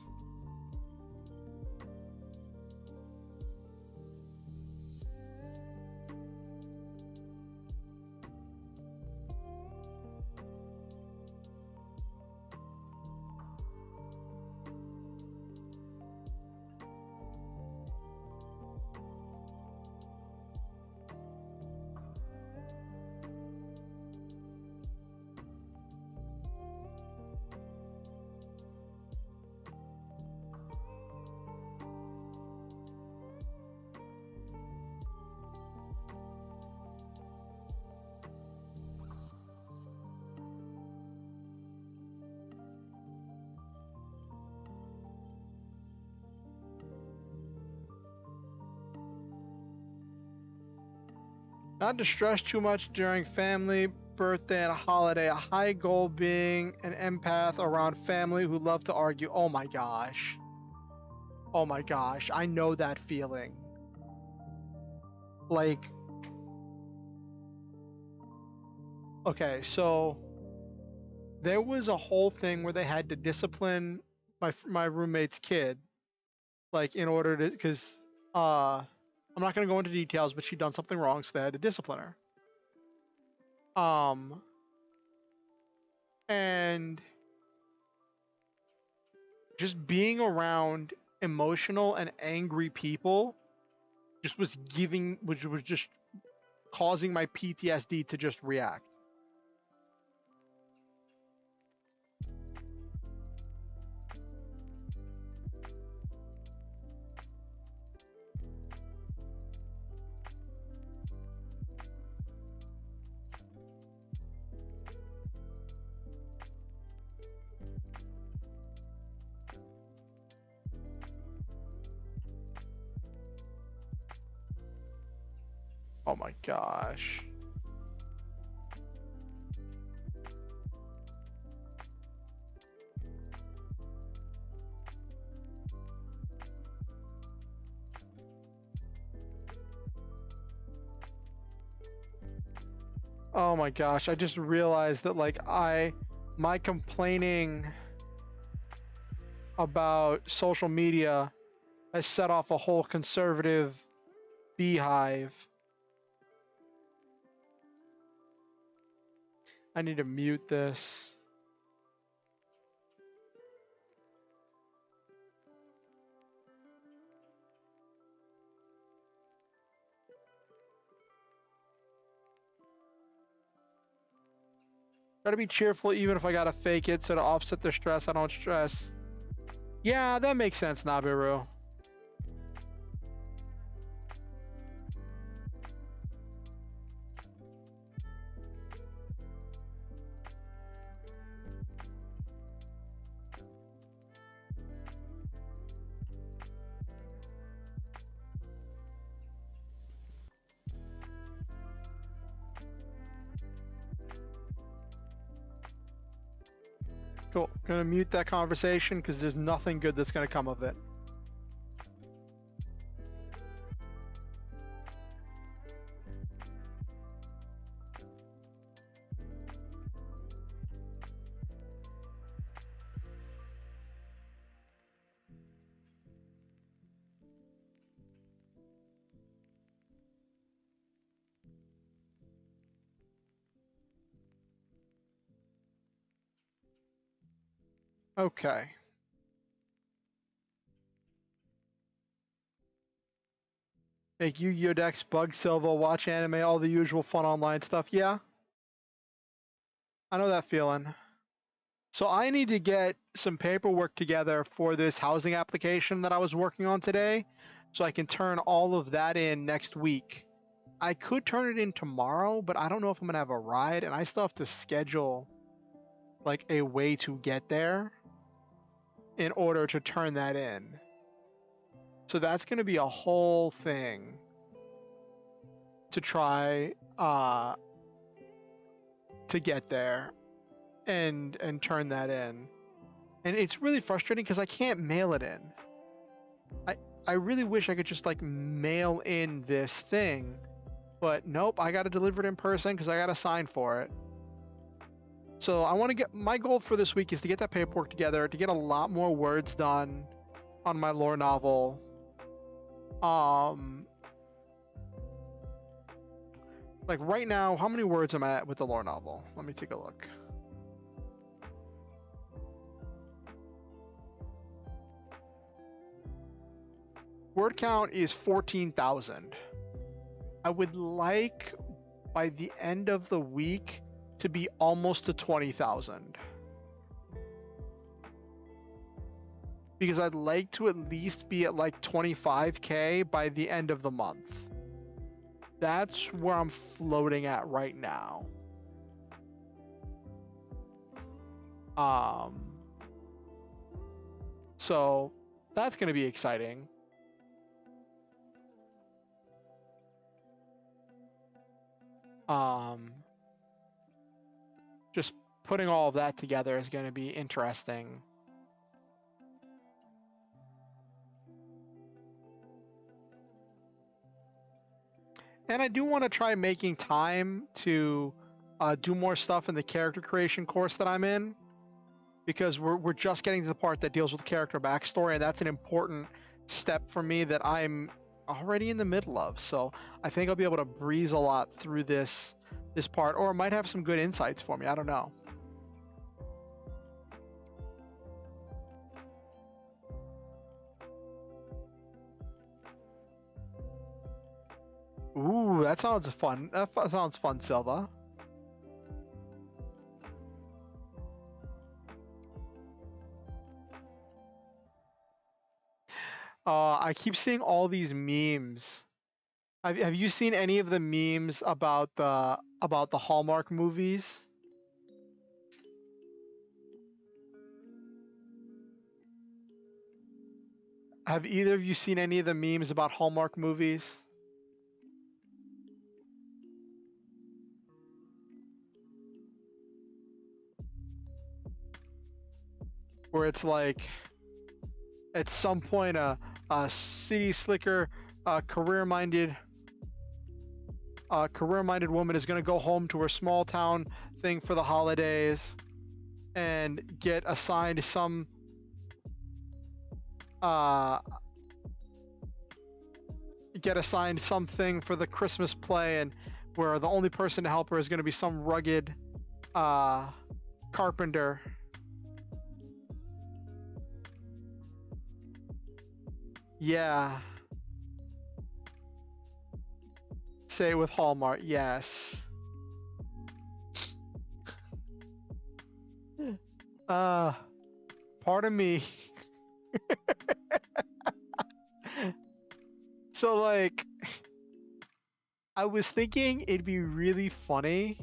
Not to stress too much during family, birthday, and a holiday. A high goal being an empath around family who love to argue. Oh my gosh. Oh my gosh. I know that feeling. Like, okay, so there was a whole thing where they had to discipline my roommate's kid, like in order to, because I'm not gonna go into details, but she'd done something wrong, so they had to discipline her. And just being around emotional and angry people just which was just causing my PTSD to just react. Oh my gosh. Oh my gosh, I just realized that like my complaining about social media has set off a whole conservative beehive. I need to mute this. Try to be cheerful even if I gotta fake it, so to offset the stress, I don't stress. Yeah, that makes sense, Nabiru. Cool. Gonna mute that conversation because there's nothing good that's gonna come of it. Okay. Make Yu-Gi-Oh decks, bug Silva, watch anime, all the usual fun online stuff. Yeah, I know that feeling. So I need to get some paperwork together for this housing application that I was working on today, so I can turn all of that in next week. I could turn it in tomorrow, but I don't know if I'm gonna have a ride, and I still have to schedule like a way to get there in order to turn that in. So that's gonna be a whole thing to try to get there and turn that in. And it's really frustrating because I can't mail it in. I really wish I could just like mail in this thing, but nope, I got to deliver it in person because I got to sign for it. So I want to get, my goal for this week is to get that paperwork together, to get a lot more words done on my lore novel. Like right now, how many words am I at with the lore novel? Let me take a look. Word count is 14,000. I would like by the end of the week to be almost to 20,000. Because I'd like to at least be at like 25K by the end of the month. That's where I'm floating at right now. So that's going to be exciting. Just putting all of that together is going to be interesting. And I do want to try making time to do more stuff in the character creation course that I'm in, because we're just getting to the part that deals with character backstory, and that's an important step for me that I'm already in the middle of. So I think I'll be able to breeze a lot through this part, or it might have some good insights for me. I don't know. Ooh, that sounds fun. That sounds fun, Silva. I keep seeing all these memes. Have you seen any of the memes about the Hallmark movies? Have either of you seen any of the memes about Hallmark movies? where it's like at some point a city slicker, career-minded woman is going to go home to her small town thing for the holidays and get assigned some something for the Christmas play, and where the only person to help her is going to be some rugged carpenter. Yeah. Say it with Hallmark. Yes. Pardon me. So like, I was thinking it'd be really funny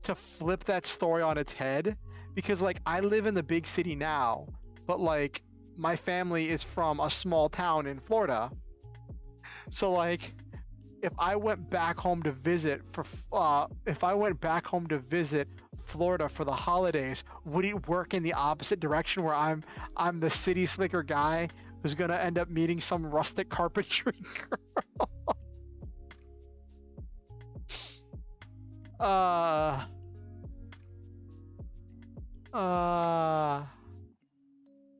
to flip that story on its head, because like I live in the big city now, but like my family is from a small town in Florida. So like, if I went back home to visit Florida for the holidays, would it work in the opposite direction, where I'm the city slicker guy who's gonna end up meeting some rustic carpentry girl?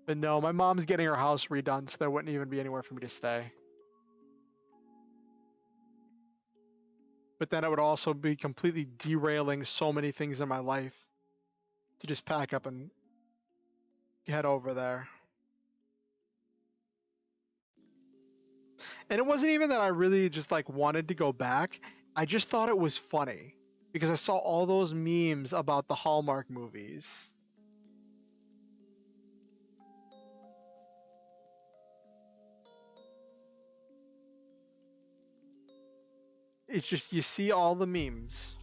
But no, my mom's getting her house redone, so there wouldn't even be anywhere for me to stay. But then it would also be completely derailing so many things in my life to just pack up and head over there. And it wasn't even that I really just like wanted to go back. I just thought it was funny because I saw all those memes about the Hallmark movies. It's just, you see all the memes.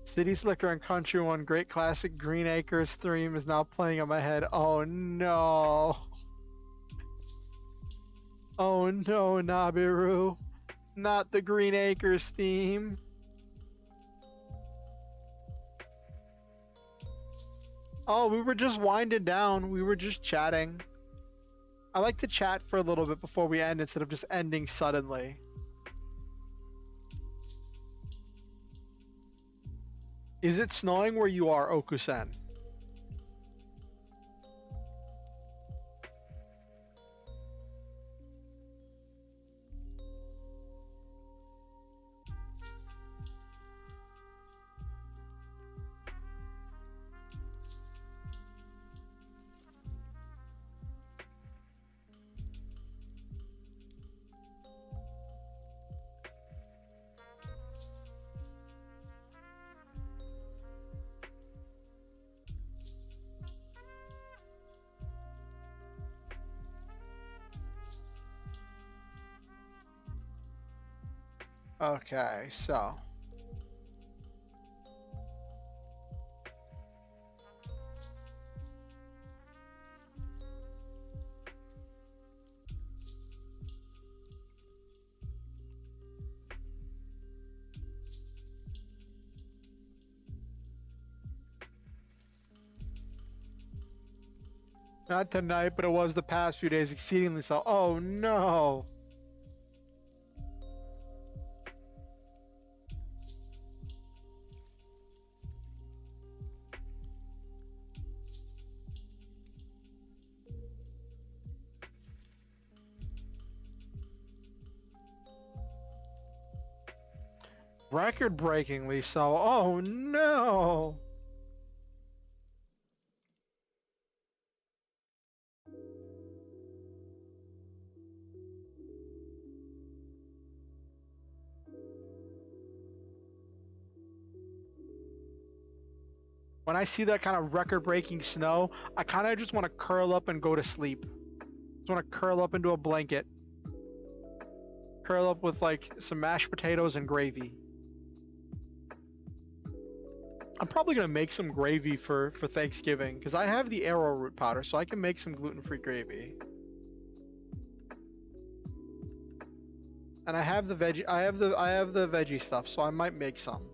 City Slicker and Country One great classic Green Acres theme is now playing in my head. Oh no. Oh no, Nabiru. Not the Green Acres theme. Oh, we were just winding down. We were just chatting. I like to chat for a little bit before we end instead of just ending suddenly. Is it snowing where you are, Okusen? Okay, so. Not tonight, but it was the past few days exceedingly so. Oh no! Record-breakingly so. Oh no! When I see that kind of record-breaking snow, I kind of just want to curl up and go to sleep. Just want to curl up into a blanket. Curl up with like some mashed potatoes and gravy. I'm probably gonna make some gravy for Thanksgiving because I have the arrowroot powder, so I can make some gluten-free gravy. And I have the veggie. I have the veggie stuff, so I might make some.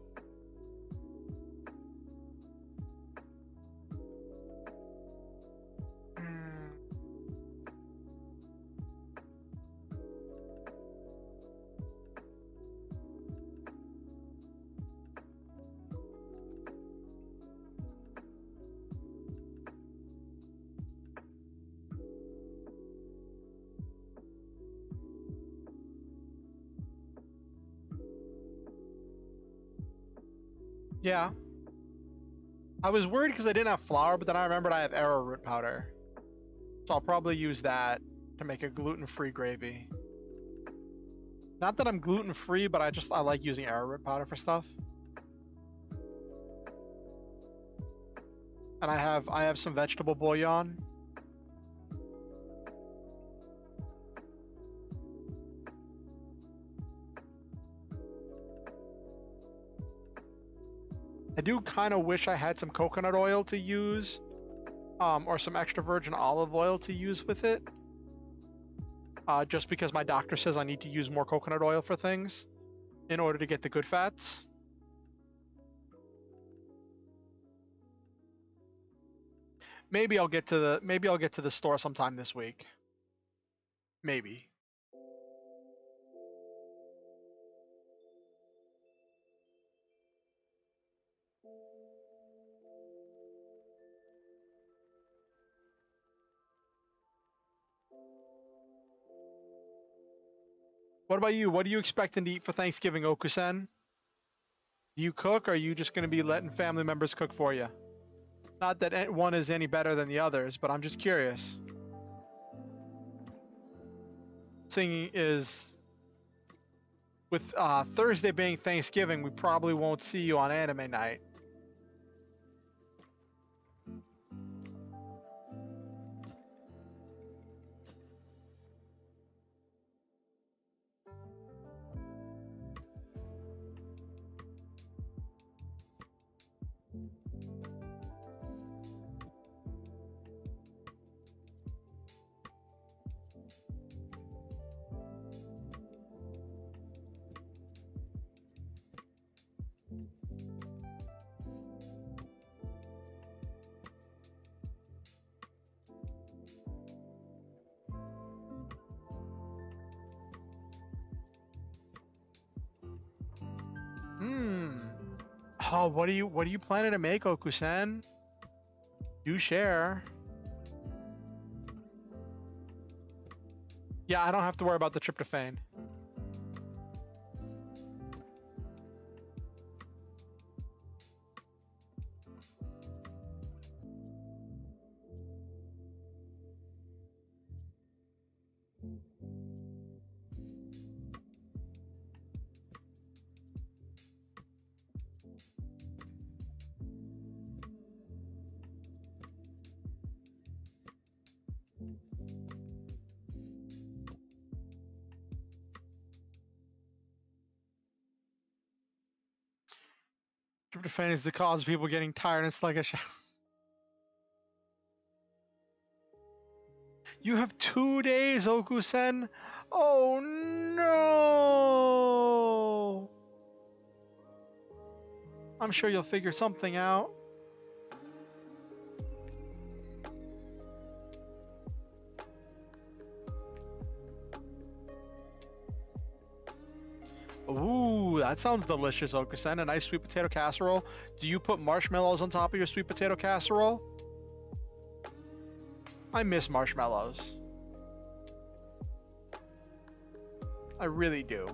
Yeah. I was worried because I didn't have flour, but then I remembered I have arrowroot powder. So I'll probably use that to make a gluten-free gravy. Not that I'm gluten-free, but I like using arrowroot powder for stuff. And I have some vegetable bouillon. I do kind of wish I had some coconut oil to use, or some extra virgin olive oil to use with it. Just because my doctor says I need to use more coconut oil for things in order to get the good fats. Maybe I'll get to the store sometime this week. Maybe. What about you? What are you expecting to eat for Thanksgiving, Okusen? Do you cook, or are you just going to be letting family members cook for you? Not that one is any better than the others, but I'm just curious. Seeing is, with Thursday being Thanksgiving, we probably won't see you on anime night. Oh, what are you planning to make, Okusen? Do share. Yeah, I don't have to worry about the tryptophan. Tryptophan is the cause of people getting tired and sluggish. You have 2 days, Okusen? Oh no! I'm sure you'll figure something out. Ooh, that sounds delicious, Okusen. A nice sweet potato casserole. Do you put marshmallows on top of your sweet potato casserole? I miss marshmallows. I really do.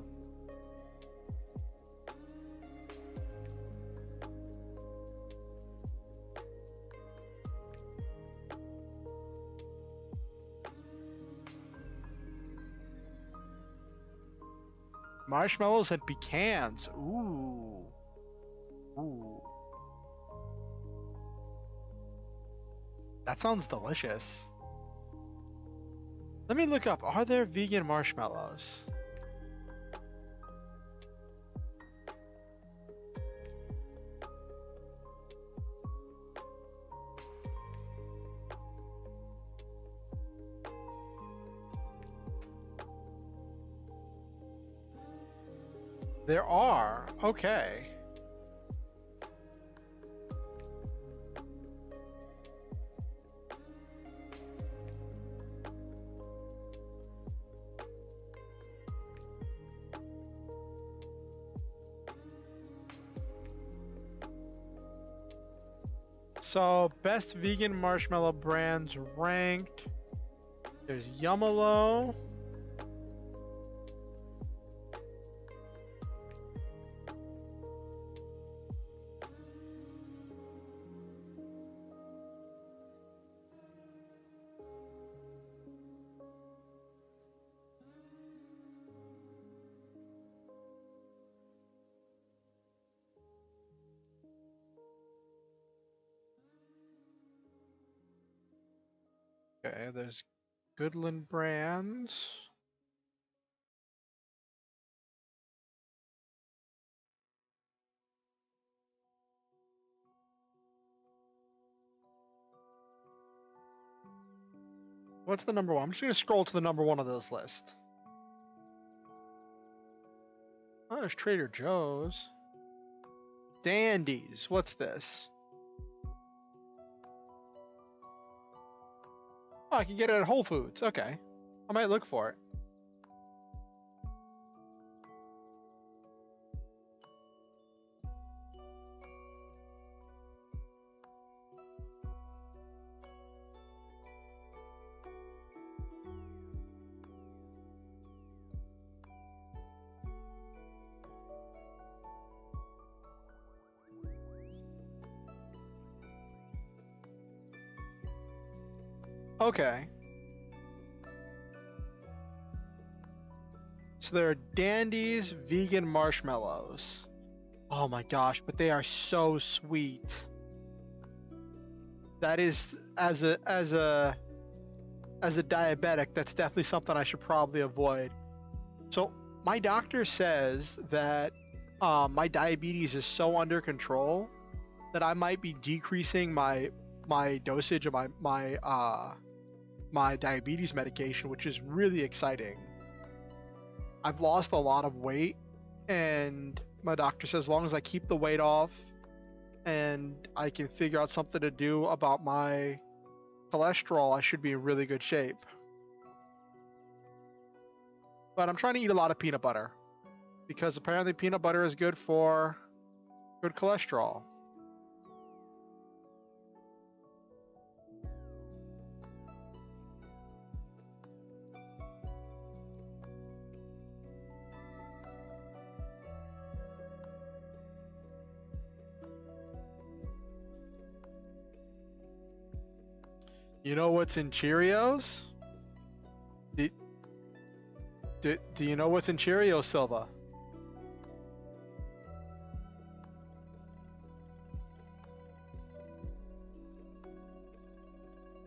Marshmallows and pecans. Ooh. Ooh. That sounds delicious. Let me look up, are there vegan marshmallows? There are, okay. So, best vegan marshmallow brands ranked. There's Yumalo. Okay, there's Goodland Brands. What's the number one? I'm just gonna scroll to the number one of this list. Oh, there's Trader Joe's. Dandies. What's this? Oh, I can get it at Whole Foods. Okay. I might look for it. Okay. So there are Dandies vegan marshmallows. Oh my gosh, but they are so sweet. That is, as a diabetic, that's definitely something I should probably avoid. So my doctor says that my diabetes is so under control that I might be decreasing my dosage of my diabetes medication, which is really exciting. I've lost a lot of weight, and my doctor says as long as I keep the weight off and I can figure out something to do about my cholesterol, I should be in really good shape. But I'm trying to eat a lot of peanut butter because apparently peanut butter is good for good cholesterol. You know what's in Cheerios? Do you know what's in Cheerios, Silva?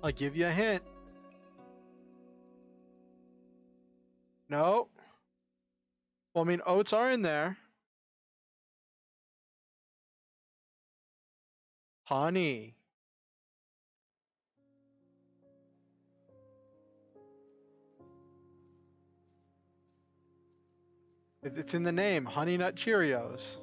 I'll give you a hint. No. Well, I mean, oats are in there. Honey. It's in the name, Honey Nut Cheerios.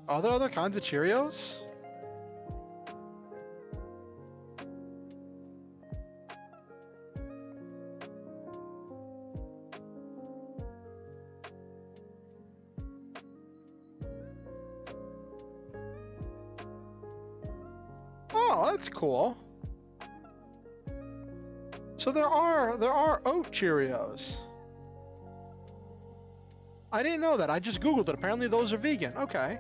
Are there other kinds of Cheerios? Oh, that's cool. So there are oat Cheerios. I didn't know that. I just Googled it. Apparently those are vegan. Okay.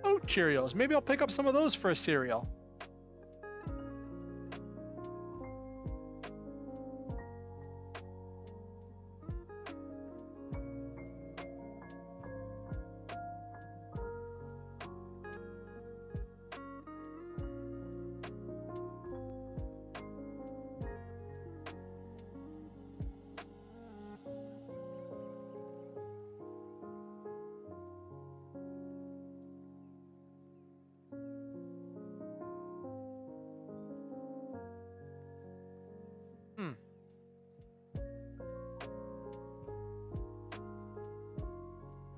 Oat Cheerios. Maybe I'll pick up some of those for a cereal.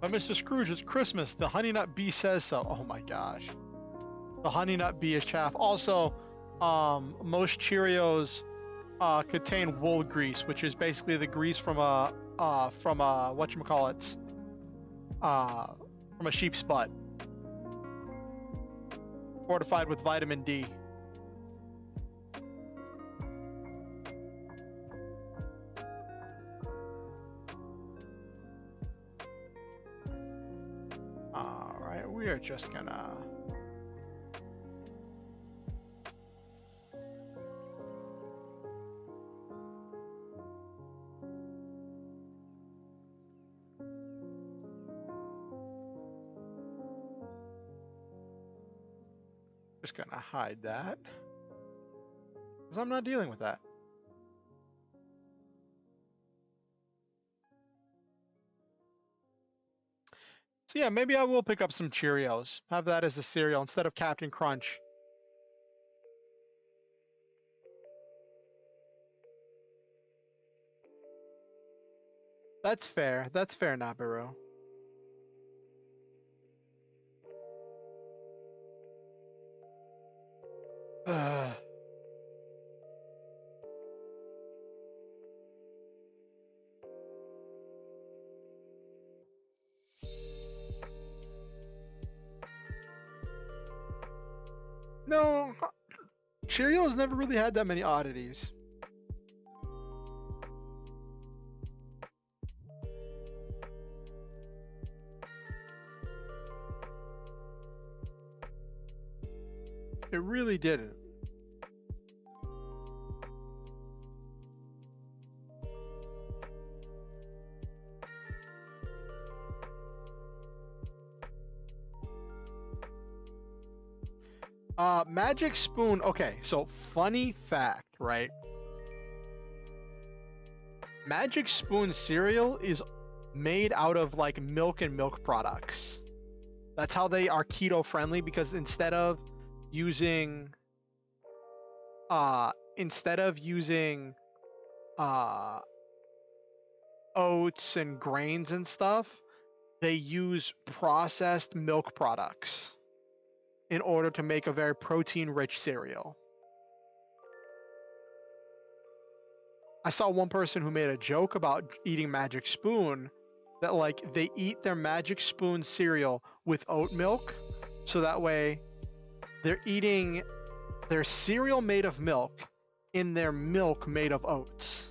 But Mr. Scrooge, it's Christmas. The Honey Nut Bee says so. Oh my gosh. The Honey Nut Bee is chaff. Also, most Cheerios contain wool grease, which is basically the grease from a whatchamacallit, from a sheep's butt, fortified with vitamin D. All right, we are just gonna. Just gonna hide that, because I'm not dealing with that. So yeah, maybe I will pick up some Cheerios. Have that as a cereal instead of Captain Crunch. That's fair. That's fair, Nabaru. No, Cheerios never really had that many oddities. It really didn't. Magic Spoon. Okay, so funny fact, right? Magic Spoon cereal is made out of like milk and milk products. That's how they are keto friendly, because instead of using oats and grains and stuff, they use processed milk products in order to make a very protein-rich cereal. I saw one person who made a joke about eating Magic Spoon, that like they eat their Magic Spoon cereal with oat milk, so that way they're eating their cereal made of milk in their milk made of oats.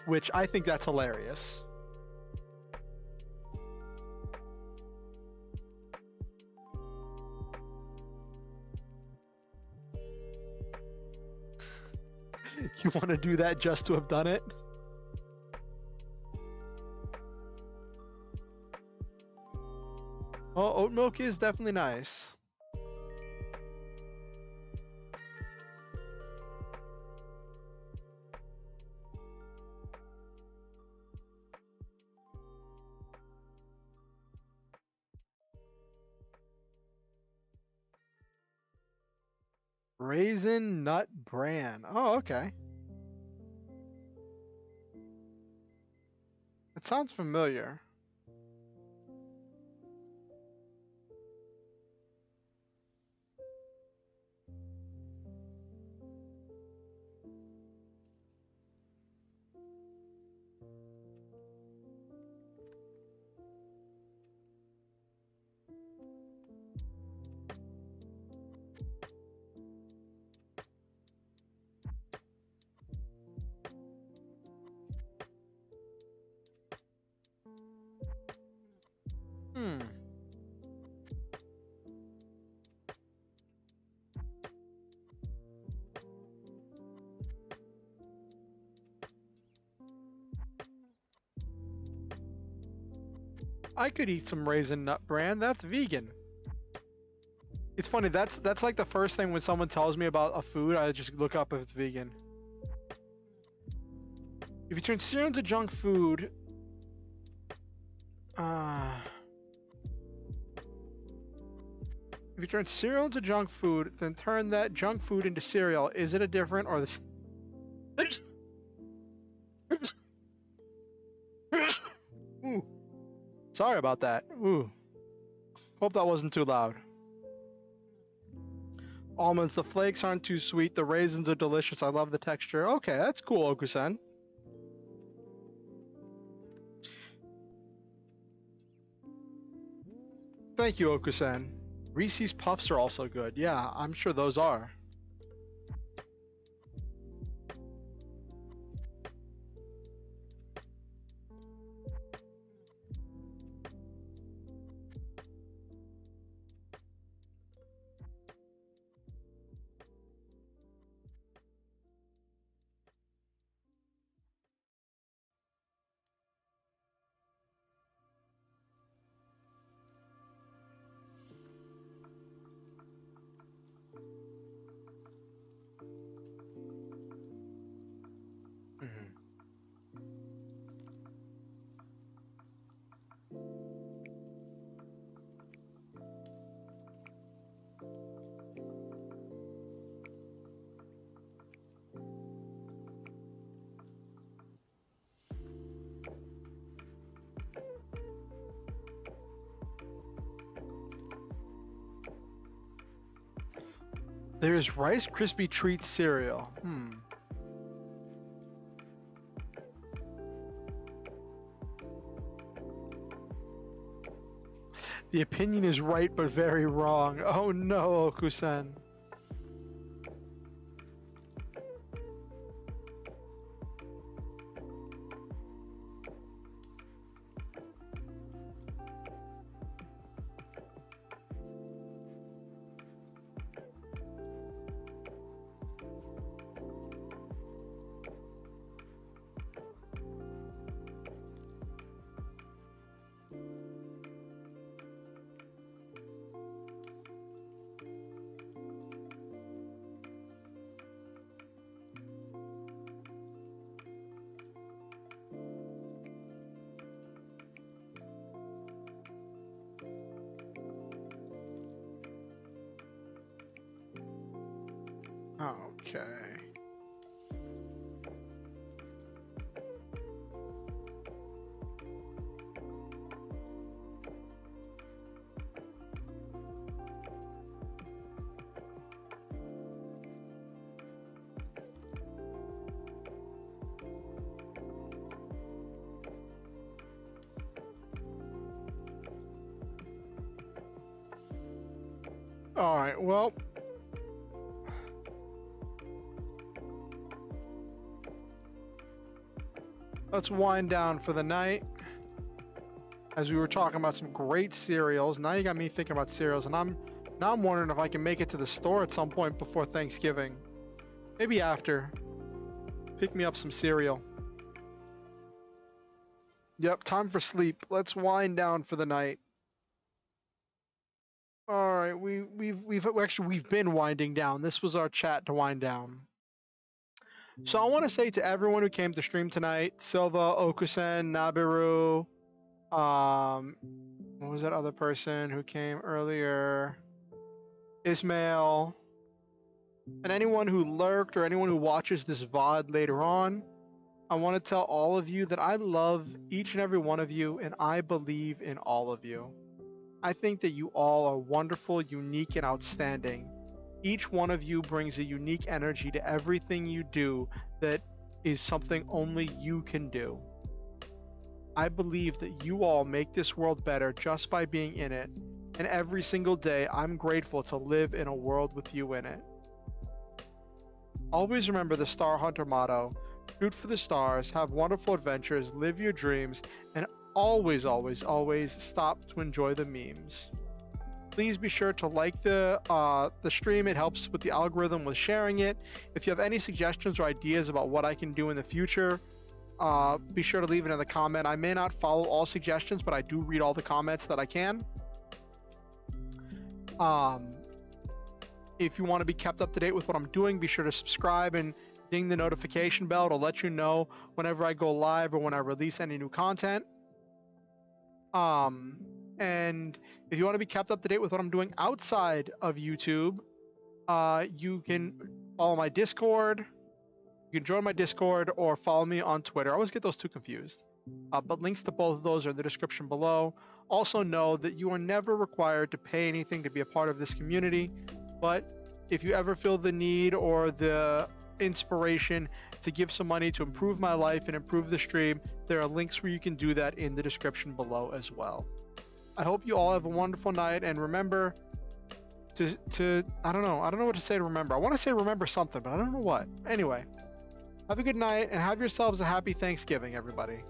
Which I think that's hilarious. You want to do that just to have done it? Oh, oat milk is definitely nice. Raisin Nut Bran. Oh, okay. It sounds familiar. I could eat some raisin nut bran. That's vegan. It's funny. That's like the first thing when someone tells me about a food, I just look up if it's vegan. If you turn cereal into junk food, if you turn cereal into junk food, then turn that junk food into cereal. Is it a different or the? Ooh. Sorry about that. Ooh. Hope that wasn't too loud. Almonds, the flakes aren't too sweet. The raisins are delicious. I love the texture. Okay, that's cool, Okusen. Thank you, Okusen. Reese's Puffs are also good. Yeah, I'm sure those are. There's Rice Krispie Treat cereal. The opinion is right, but very wrong. Oh no, Okusen. Okay. All right, well, let's wind down for the night. As we were talking about some great cereals, now you got me thinking about cereals, and I'm wondering if I can make it to the store at some point before Thanksgiving. Maybe after. Pick me up some cereal. Yep, time for sleep. Let's wind down for the night. All right, we've been winding down. This was our chat to wind down. So I want to say to everyone who came to stream tonight, Silva, Okusen, Nabiru, what was that other person who came earlier? Ismail, and anyone who lurked or anyone who watches this VOD later on, I want to tell all of you that I love each and every one of you, and I believe in all of you. I think that you all are wonderful, unique, and outstanding. Each one of you brings a unique energy to everything you do that is something only you can do. I believe that you all make this world better just by being in it, and every single day I'm grateful to live in a world with you in it. Always remember the Star Hunter motto: shoot for the stars, have wonderful adventures, live your dreams, and always, always, always stop to enjoy the memes. Please be sure to like the stream. It helps with the algorithm with sharing it. If you have any suggestions or ideas about what I can do in the future, be sure to leave it in the comment. I may not follow all suggestions, but I do read all the comments that I can. If you want to be kept up to date with what I'm doing, be sure to subscribe and ding the notification bell to let you know whenever I go live or when I release any new content. And if you want to be kept up to date with what I'm doing outside of YouTube, you can follow my Discord. You can join my Discord or follow me on Twitter. I always get those two confused. But links to both of those are in the description below. Also know that you are never required to pay anything to be a part of this community, but if you ever feel the need or the inspiration to give some money to improve my life and improve the stream, there are links where you can do that in the description below as well. I hope you all have a wonderful night, and remember to I don't know what to say to remember. I want to say remember something, but I don't know what. Anyway, have a good night and have yourselves a happy Thanksgiving, everybody.